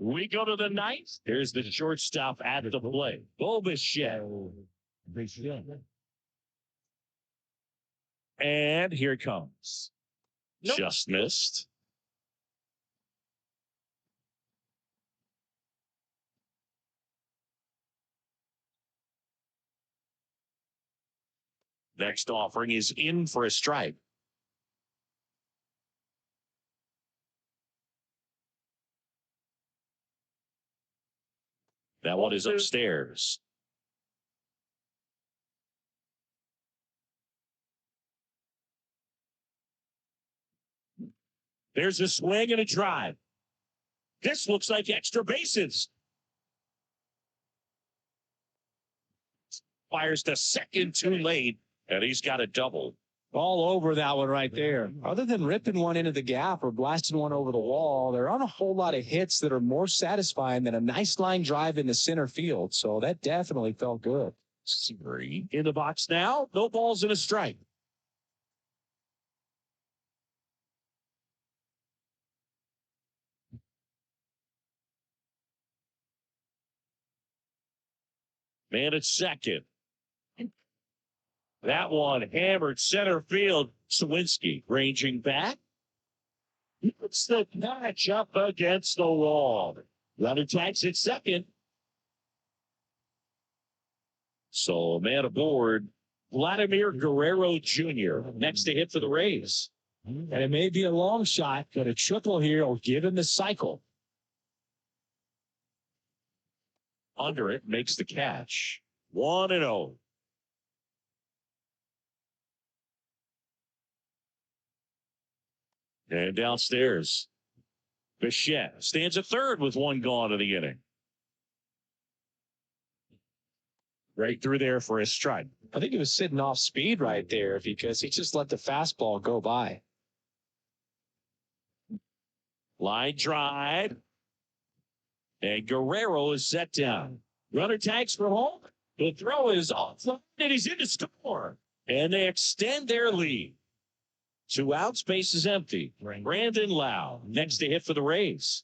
We go to the ninth. Here's the shortstop at the plate. Bichette. And here it comes. Nope. Just missed. Next offering is in for a strike. That one is upstairs. There's a swing and a drive. This looks like extra bases. Fires to second too late, and he's got a double. All over that one right there. Other than ripping one into the gap or blasting one over the wall, there aren't a whole lot of hits that are more satisfying than a nice line drive into center field. So that definitely felt good. 3 in the box now. No balls and a strike. Man at second. That one hammered center field. Sawinski ranging back. He puts the patch up against the wall. Runner tags at second. So man aboard. Vladimir Guerrero Jr. next to hit for the Rays. And it may be a long shot, but a triple here will give him the cycle. Under it, makes the catch. 1-0. And downstairs, Bichette stands at third with one gone in the inning. Right through there for a strike. I think he was sitting off speed right there because he just let the fastball go by. Line drive. And Guerrero is set down. Runner tags for home. The throw is off, and he's in to score. And they extend their lead. 2 outs, base is empty. Brandon Lau next to hit for the Rays.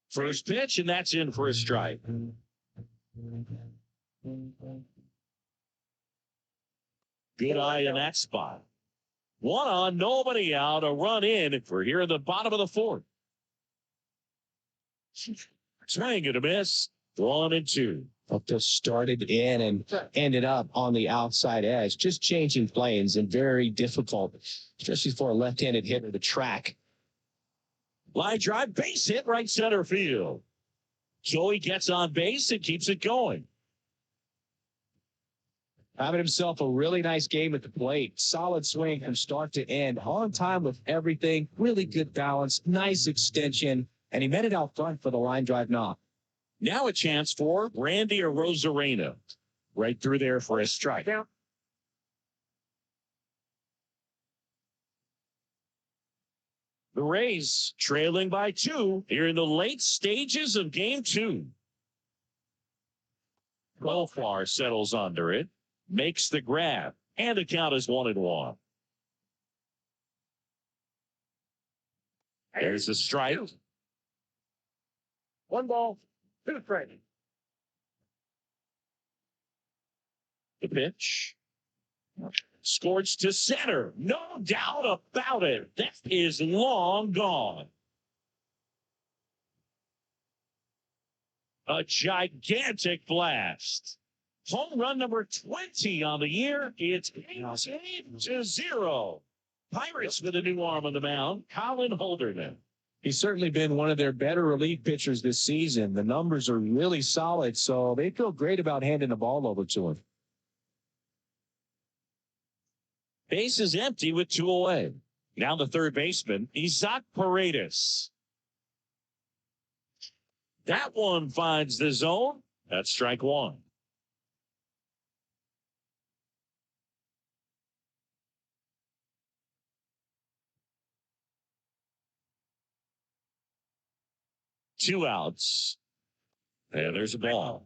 First pitch, and that's in for a strike. Good eye in that spot. 1 on, nobody out, a run in. We're here in the bottom of the 4th. Swing and a miss. 1-2. Just started in and ended up on the outside edge, just changing planes and very difficult, especially for a left-handed hitter to track. Line drive, base hit, right center field. Joey gets on base and keeps it going. Having himself a really nice game at the plate. Solid swing from start to end. On time with everything. Really good balance. Nice extension. And he met it out front for the line drive knock. Now a chance for Randy Arozarena. Right through there for a strike. Down. The Rays trailing by 2 here in the late stages of game 2. Profar settles under it. Makes the grab, and the count is 1-1. There's a strike. 1 ball, 2 strikes. The pitch. Scorched to center. No doubt about it. That is long gone. A gigantic blast. Home run number 20 on the year. It's 8-0. Pirates with a new arm on the mound, Colin Holderman. He's certainly been one of their better relief pitchers this season. The numbers are really solid, so they feel great about handing the ball over to him. Base is empty with 2 away. Now the third baseman, Isaac Paredes. That one finds the zone. That's strike 1. Two outs. And there's a ball.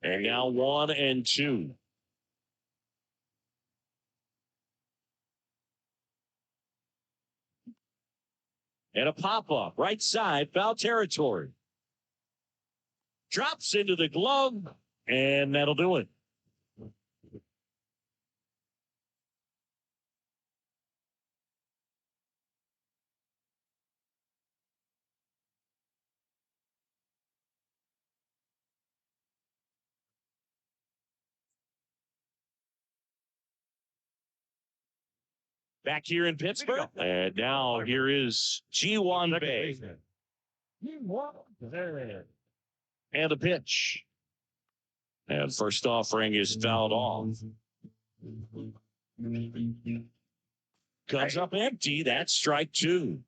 And now 1-2. And a pop-up, right side, foul territory. Drops into the glove, and that'll do it. Back here in Pittsburgh. And now here is G1 Bay. And a pitch. And first offering is fouled off. Comes up empty. That's strike 2.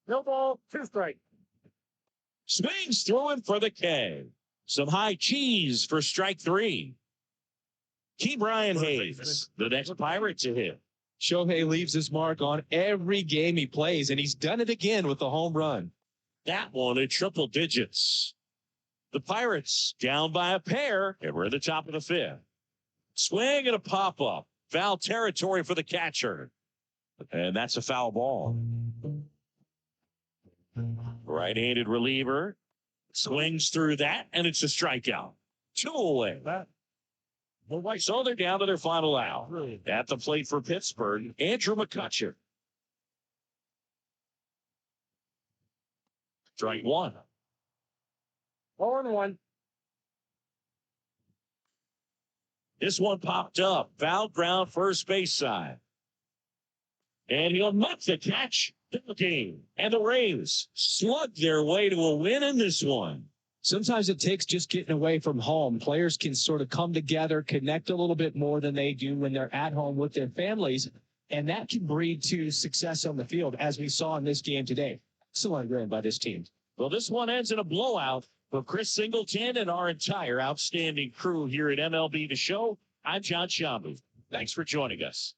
No ball, 2 strike. Swings through him for the K. Some high cheese for strike 3. Keep Ryan Hayes, the next Pirate to hit. Shohei leaves his mark on every game he plays, and he's done it again with the home run. That one in triple digits. The Pirates down by a pair, and we're at the top of the 5th. Swing and a pop-up. Foul territory for the catcher. And that's a foul ball. Right-handed reliever. Swings through that, and it's a strikeout. 2 away. So they're down to their final out. At the plate for Pittsburgh, Andrew McCutcheon. Strike 1. 4-1. This one popped up. Foul ground first base side. And he'll make the catch. The game. And the Rays slug their way to a win in this one. Sometimes it takes just getting away from home. Players can sort of come together, connect a little bit more than they do when they're at home with their families, and that can breed to success on the field, as we saw in this game today. Excellent win by this team. Well, this one ends in a blowout for Chris Singleton and our entire outstanding crew here at MLB The Show. I'm John Shambu. Thanks for joining us.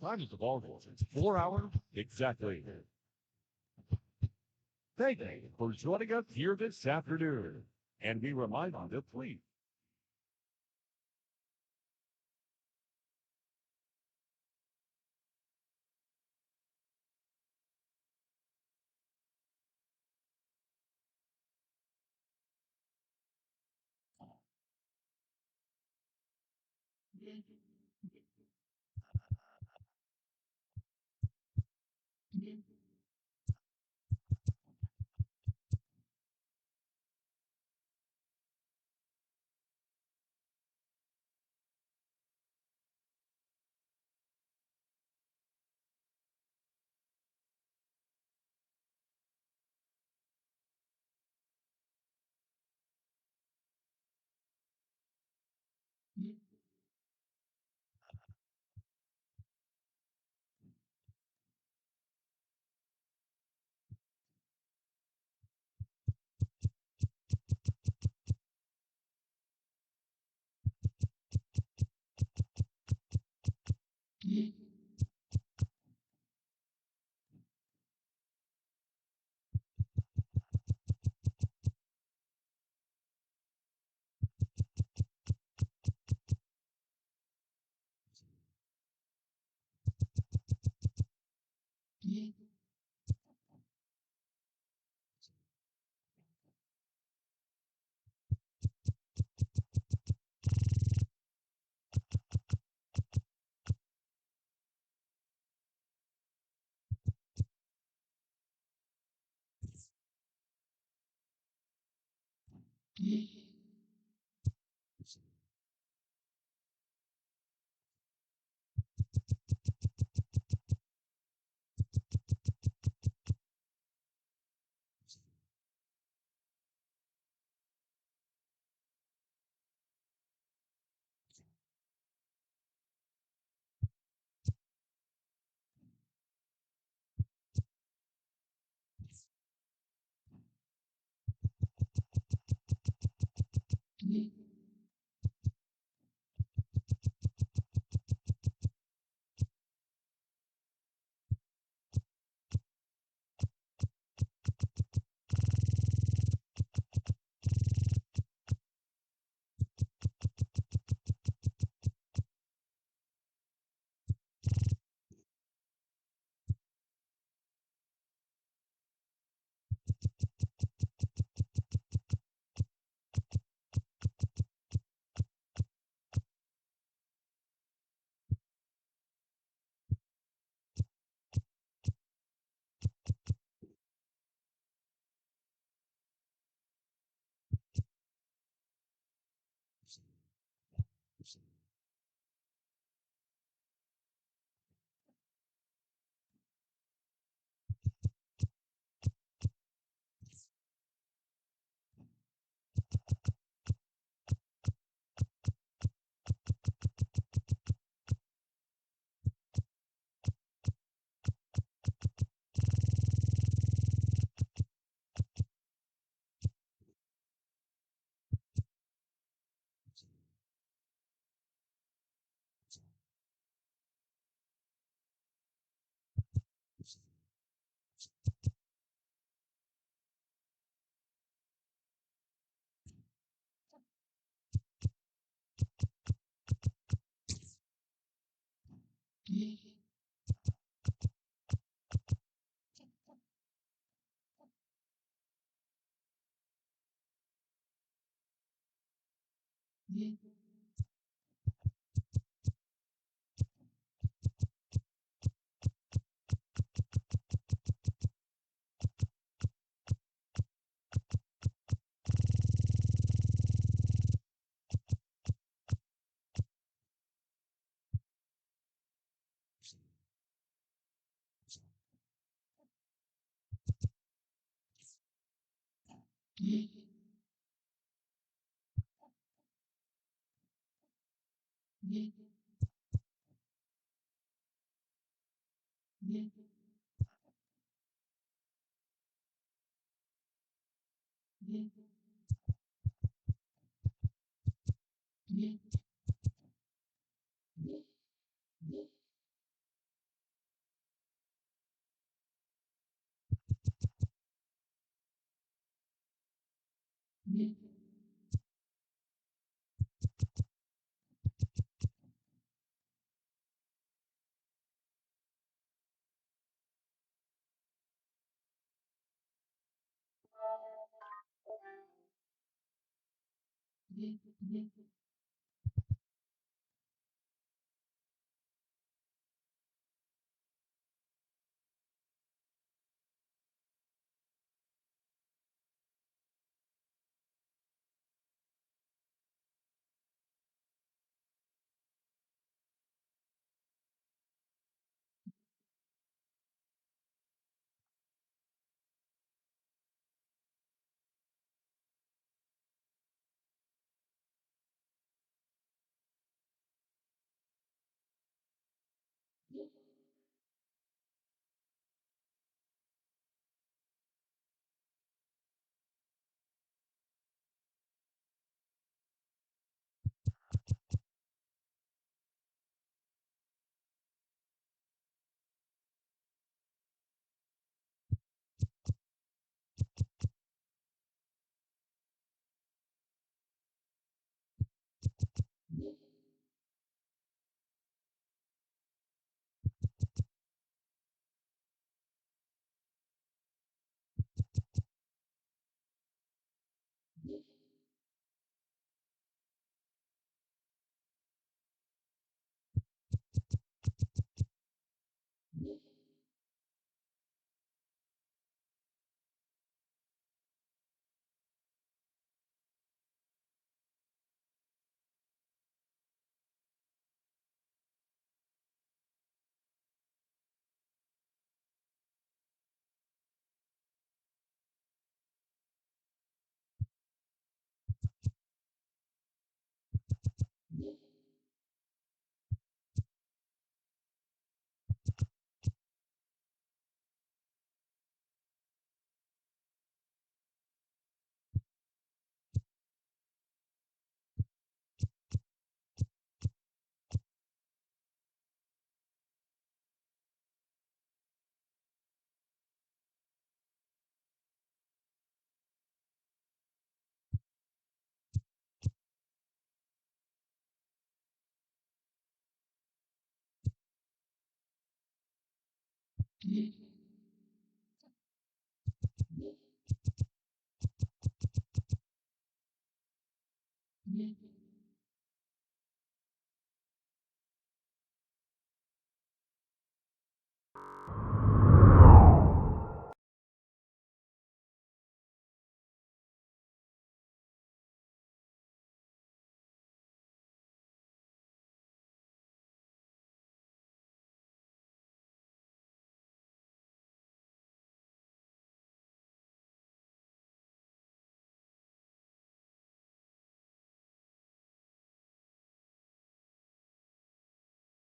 Time is the ball game. It's 4 hours exactly. Thank you for joining us here this afternoon. And we remind you to please